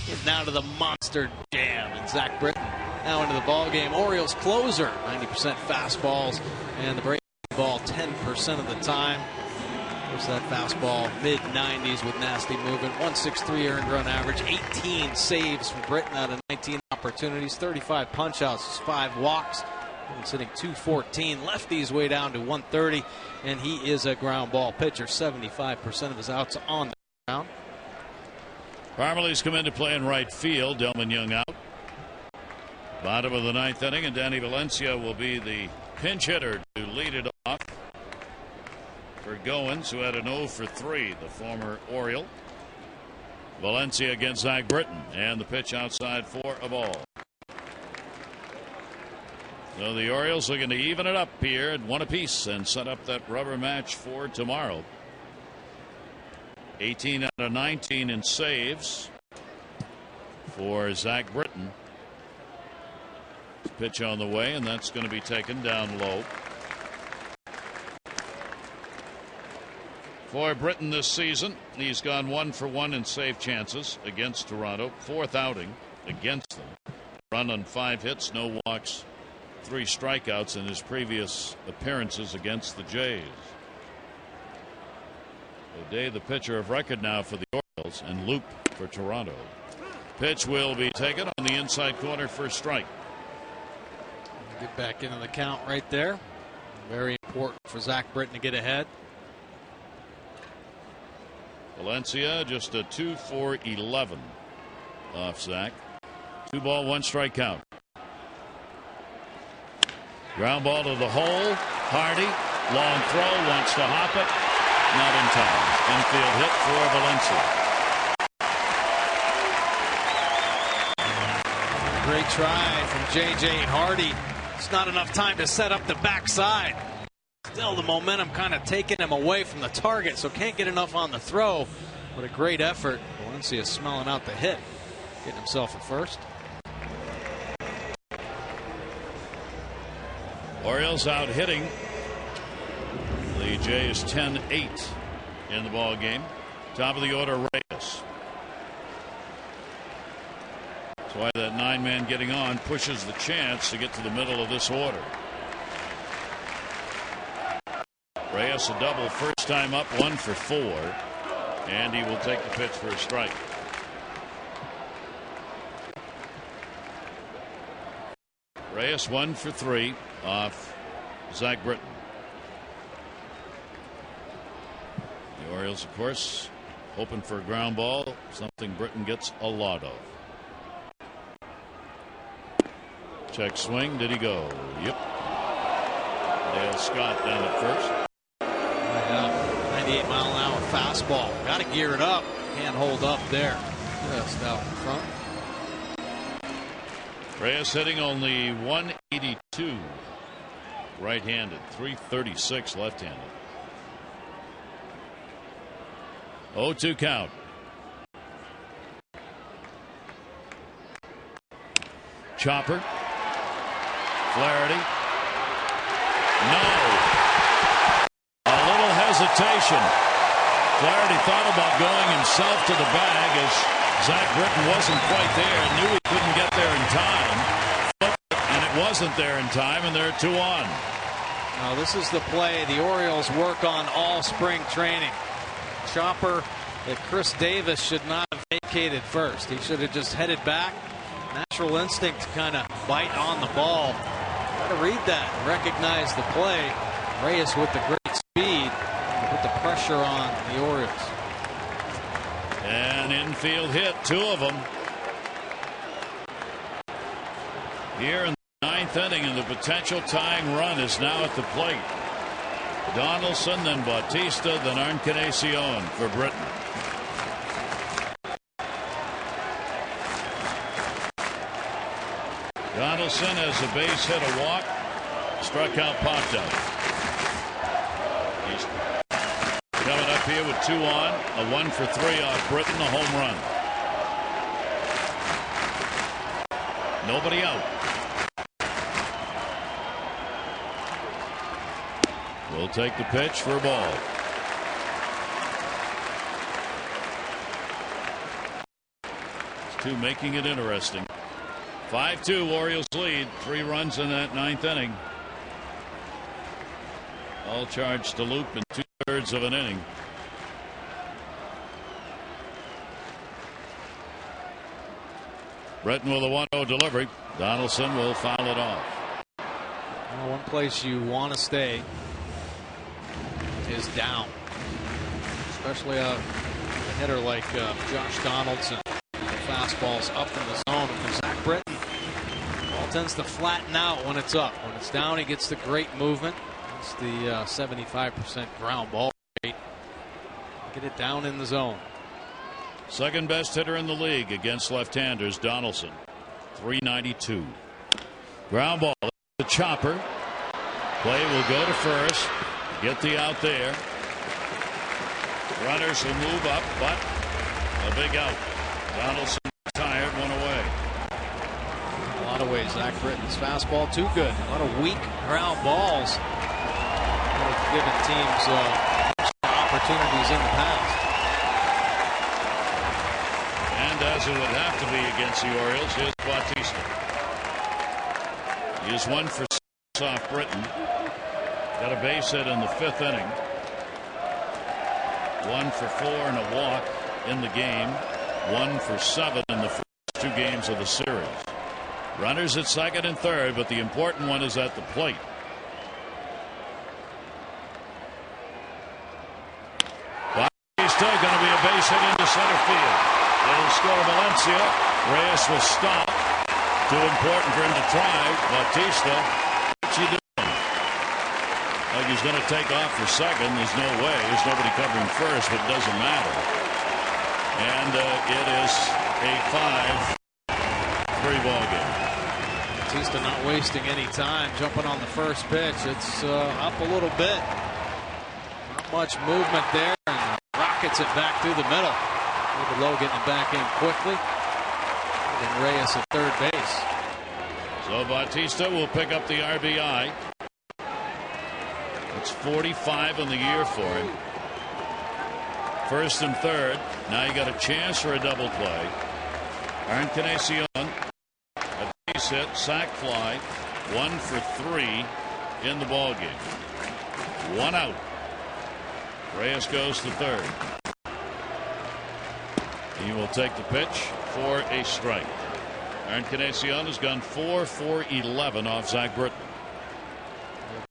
getting out of the monster jam, and Zach Britton now into the ball game. Orioles closer, 90% fastballs, and the breaking ball 10% of the time. There's that fastball, mid-90s with nasty movement. 163 earned run average, 18 saves for Britton out of 19 opportunities, 35 punch-outs, 5 walks. He's hitting .214. Lefties way down to 130, and he is a ground ball pitcher. 75% of his outs on the ground. Parmalee's come into play in right field. Delman Young out. Bottom of the 9th inning, and Danny Valencia will be the pinch hitter to lead it off for Goins, who had an 0 for 3, the former Oriole. Valencia against Zach Britton, and the pitch outside for a ball. So the Orioles looking to even it up here at 1 apiece and set up that rubber match for tomorrow. 18 out of 19 in saves for Zach Britton. Pitch on the way, and that's going to be taken down low. For Britton this season, he's gone 1 for 1 in save chances against Toronto. 4th outing against them. Run on 5 hits, no walks, 3 strikeouts in his previous appearances against the Jays. O'Day, the pitcher of record now for the Orioles, and Loop for Toronto. Pitch will be taken on the inside corner for a strike. Get back into the count right there. Very important for Zach Britton to get ahead. Valencia just a 2 for 11 off Zach. 2 ball, 1 strike count. Ground ball to the hole. Hardy, long throw, wants to hop it. Not in time. Infield hit for Valencia. Great try from J.J. Hardy. It's not enough time to set up the backside. Still, the momentum kind of taking him away from the target, so can't get enough on the throw. But a great effort. Valencia smelling out the hit, getting himself at first. Orioles out hitting the Jays 10-8 in the ball game. Top of the order, Reyes. That's why that 9-man getting on pushes the chance to get to the middle of this order. Reyes a double, first time up, 1 for 4, and he will take the pitch for a strike. Reyes 1 for 3 off Zach Britton. The Orioles, of course, hoping for a ground ball, something Britton gets a lot of. Check swing. Did he go? Yep. Dale Scott down at first. Yeah, 98 mile an hour fastball. Got to gear it up. Can't hold up there. Just out in front. Reyes hitting only 182 right-handed, 336 left-handed. 0-2 count. Chopper. Flaherty. No. A little hesitation. Flaherty thought about going himself to the bag as Zach Britton wasn't quite there. Knew he couldn't get there in time. And it wasn't there in time, and they're 2 on. Now this is the play the Orioles work on all spring training. Chopper that Chris Davis should not have vacated first. He should have just headed back. Natural instinct to kind of bite on the ball. Got to read that and recognize the play. Reyes with the great speed to put the pressure on the Orioles. An infield hit, 2 of them. Here in the 9th inning, and the potential tying run is now at the plate. Donaldson, then Bautista, then Encarnacion for Britton. Donaldson has a base hit, a walk, struck out, popped out. He's coming up here with 2 on, a 1 for 3 off Britton, a home run. Nobody out. We'll take the pitch for a ball. These two making it interesting. 5-2 Orioles lead. 3 runs in that 9th inning. All charged to Loop in 2/3 of an inning. Britton with a 1-0 delivery. Donaldson will foul it off. Well, one place you want to stay is down, especially a hitter like Josh Donaldson. The fastball's up in the zone. For Zach Britton, ball tends to flatten out when it's up. When it's down, he gets the great movement. It's the 75% ground ball rate. Get it down in the zone. Second best hitter in the league against left-handers, Donaldson. 392. Ground ball. The Chopper. Play will go to first. Get the out there. Runners will move up, but a big out. Donaldson retired, 1 away. In a lot of ways, Zach Britton's fastball too good. A lot of weak ground balls that have given teams opportunities in the past. And as it would have to be against the Orioles, here's Bautista. He is 1 for 6 off Britton. Got a base hit in the 5th inning. 1 for 4 and a walk in the game. 1 for 7 in the first 2 games of the series. Runners at second and third, but the important one is at the plate. Bautista going to be a base hit into center field. It'll score Valencia. Reyes will stop. Too important for him to try. Bautista, what's he doing? Like he's going to take off for second. There's no way. There's nobody covering first, but it doesn't matter. And it is a 5-3 ball game. Bautista not wasting any time, jumping on the first pitch. It's up a little bit. Not much movement there, and rockets it back through the middle. David Lowe getting it back in quickly. And Reyes at third base. So Bautista will pick up the RBI. It's 45 in the year for him. First and third. Now you got a chance for a double play. Encarnacion, a base hit, sac fly, 1 for 3 in the ball game. 1 out. Reyes goes to third. He will take the pitch for a strike. Encarnacion has gone 4 for 11 off Zach Britton.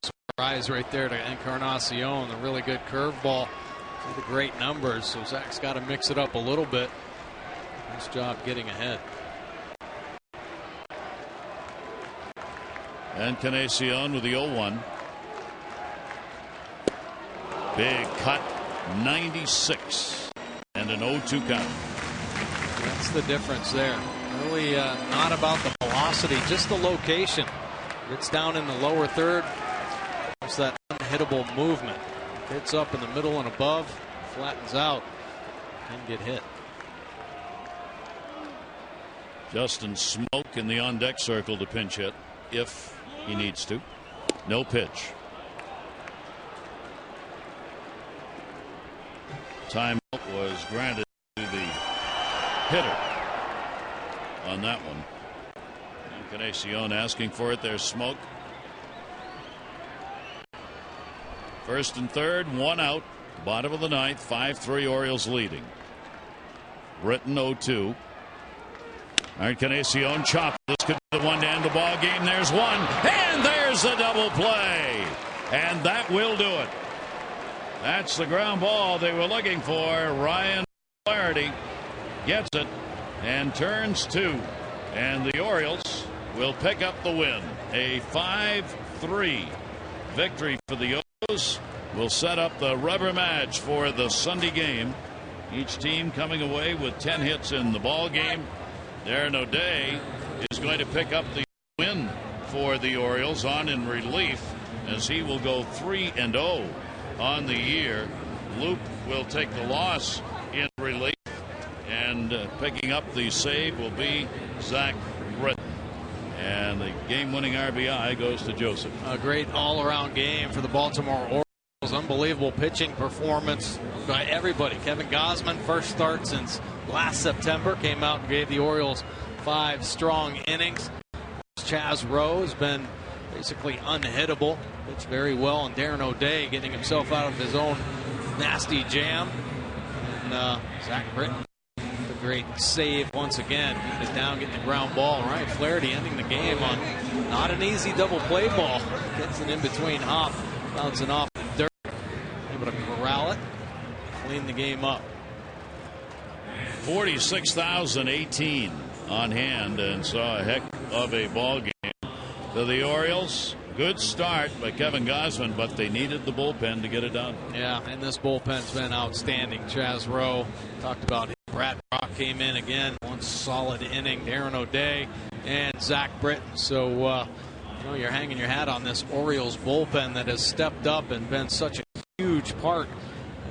Surprise right there to Encarnacion. A really good curveball. See the great numbers. So Zach's got to mix it up a little bit. Nice job getting ahead. Encarnacion with the 0-1. Big cut, 96, and an 0-2 count. That's the difference there. Really not about the velocity, just the location. Gets down in the lower third. It's that unhittable movement. Hits up in the middle and above, flattens out, can get hit. Justin Smoke in the on-deck circle to pinch hit if he needs to. No pitch. Timeout was granted to the hitter on that one. Encarnacion asking for it. There's Smoke. First and third, one out. Bottom of the ninth, 5-3 Orioles leading. Britton 0-2. Encarnacion chop. This could be the one to end the ball game. There's one, and there's the double play, and that will do it. That's the ground ball they were looking for. Ryan Flaherty gets it and turns two, and the Orioles will pick up the win. A 5-3 victory for the O's will set up the rubber match for the Sunday game. Each team coming away with 10 hits in the ball game. Darren O'Day is going to pick up the win for the Orioles on in relief, as he will go 3-0 on the year. Luke will take the loss in relief, and picking up the save will be Zach Britton. And the game-winning RBI goes to Joseph. A great all-around game for the Baltimore Orioles. Unbelievable pitching performance by everybody. Kevin Gausman, first start since last September, came out and gave the Orioles 5 strong innings. Chaz Rowe has been basically unhittable. Pitched very well, and Darren O'Day getting himself out of his own nasty jam. And Zach Britton, a great save once again. Getting it down, getting the ground ball. Right, Flaherty ending the game on not an easy double play ball. Gets it in between Hop, bouncing off the dirt. Able to corral it, clean the game up. 46,018 on hand, and saw a heck of a ball game for the Orioles. Good start by Kevin Gausman, but they needed the bullpen to get it done. Yeah, and this bullpen's been outstanding. Chaz Rowe talked about him. Brad Brock came in again, one solid inning. Darren O'Day and Zach Britton. So, you know, you're hanging your hat on this Orioles bullpen that has stepped up and been such a huge part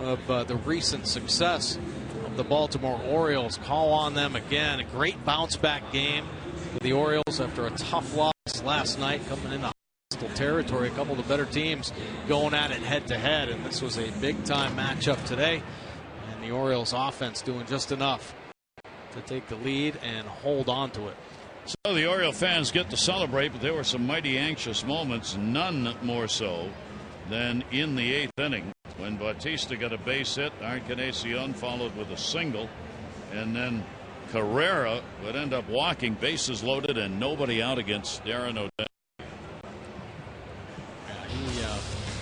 of the recent success of the Baltimore Orioles. Call on them again. A great bounce-back game for the Orioles after a tough loss last night, coming into hostile territory. A couple of the better teams going at it head-to-head, and this was a big-time matchup today. And the Orioles offense doing just enough to take the lead and hold on to it. So the Oriole fans get to celebrate, but there were some mighty anxious moments, none more so than in the 8th inning when Bautista got a base hit. Encarnacion followed with a single, and then Carrera would end up walking, bases loaded and nobody out against Darren O'Day.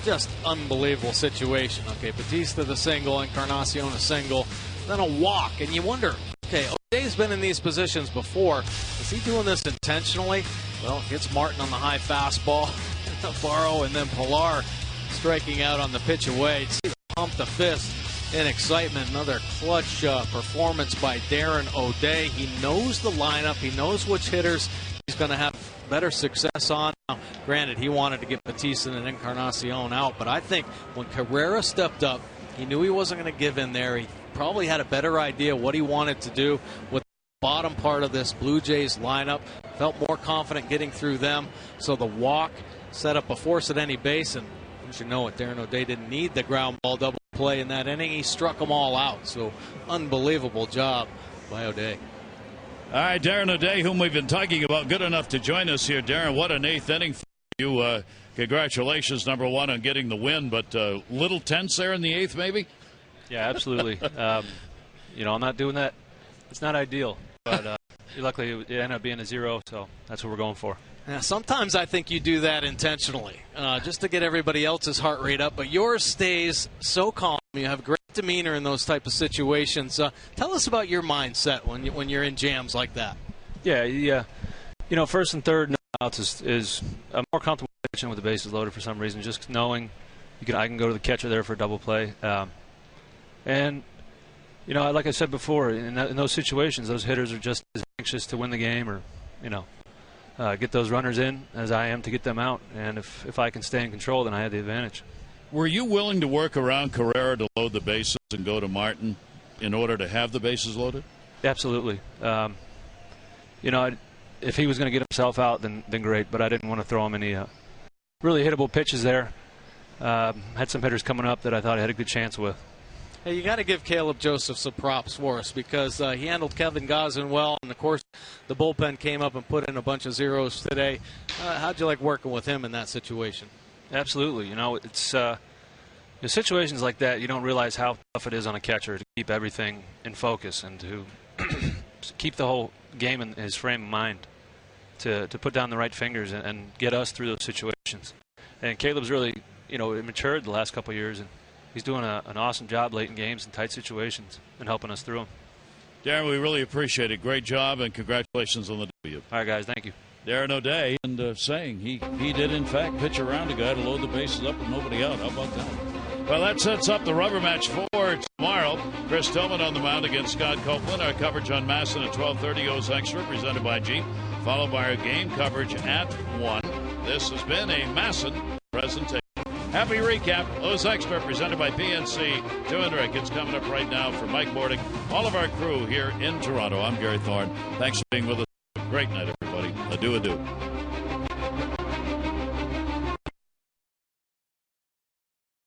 Just unbelievable situation. Okay, Bautista the single, Encarnacion a single, then a walk, and you wonder, okay, O'Day's been in these positions before. Is he doing this intentionally? Well, gets Martin on the high fastball, Buehrle, and then Pilar striking out on the pitch away. See the pump the fist in excitement. Another clutch performance by Darren O'Day. He knows the lineup. He knows which hitters he's going to have better success on. Now, granted, he wanted to get Bautista and Encarnacion out, but I think when Carrera stepped up, he knew he wasn't going to give in there. He probably had a better idea what he wanted to do with the bottom part of this Blue Jays lineup. Felt more confident getting through them. So the walk set up a force at any base, and as you know it, Darren O'Day didn't need the ground ball double play in that inning. He struck them all out. So unbelievable job by O'Day. All right, Darren O'Day, whom we've been talking about, good enough to join us here. Darren, what an 8th inning for you. Congratulations, number one, on getting the win, but little tense there in the 8th, maybe? Yeah, absolutely. You know, I'm not doing that. It's not ideal, but luckily it ended up being a 0, so that's what we're going for. Now, sometimes I think you do that intentionally, just to get everybody else's heart rate up, but yours stays so calm. You have great demeanor in those type of situations. Tell us about your mindset when you're in jams like that. Yeah, you know, first and third, outs is I'm more comfortable pitching with the bases loaded for some reason, just knowing I can go to the catcher there for a double play. And, like I said before, in those situations, those hitters are just as anxious to win the game or, get those runners in as I am to get them out. And if I can stay in control, then I have the advantage. Were you willing to work around Carrera to load the bases and go to Martin in order to have the bases loaded? Absolutely. If he was going to get himself out, then great. But I didn't want to throw him any really hittable pitches there. Had some hitters coming up that I thought I had a good chance with. Hey, you got to give Caleb Joseph some props for us because he handled Kevin Gausman well, and of course the bullpen came up and put in a bunch of zeros today. How'd you like working with him in that situation? Absolutely. It's in situations like that you don't realize how tough it is on a catcher to keep everything in focus and to keep the whole game in his frame of mind, to put down the right fingers and get us through those situations. And Caleb's really matured the last couple of years, and he's doing an awesome job late in games and tight situations and helping us through them. Darren, we really appreciate it. Great job, and congratulations on the W. All right, guys, thank you. Darren O'Day, and saying he did, in fact, pitch around a guy to load the bases up with nobody out. How about that? Well, that sets up the rubber match for tomorrow. Chris Tillman on the mound against Scott Copeland. Our coverage on Masson at 12:30 goes extra, presented by Jeep, followed by our game coverage at 1. This has been a Masson presentation. Happy recap. O's Extra presented by PNC. Joe and It's coming up right now for Mike Bordick, all of our crew here in Toronto. I'm Gary Thorne. Thanks for being with us. Great night, everybody. Adieu.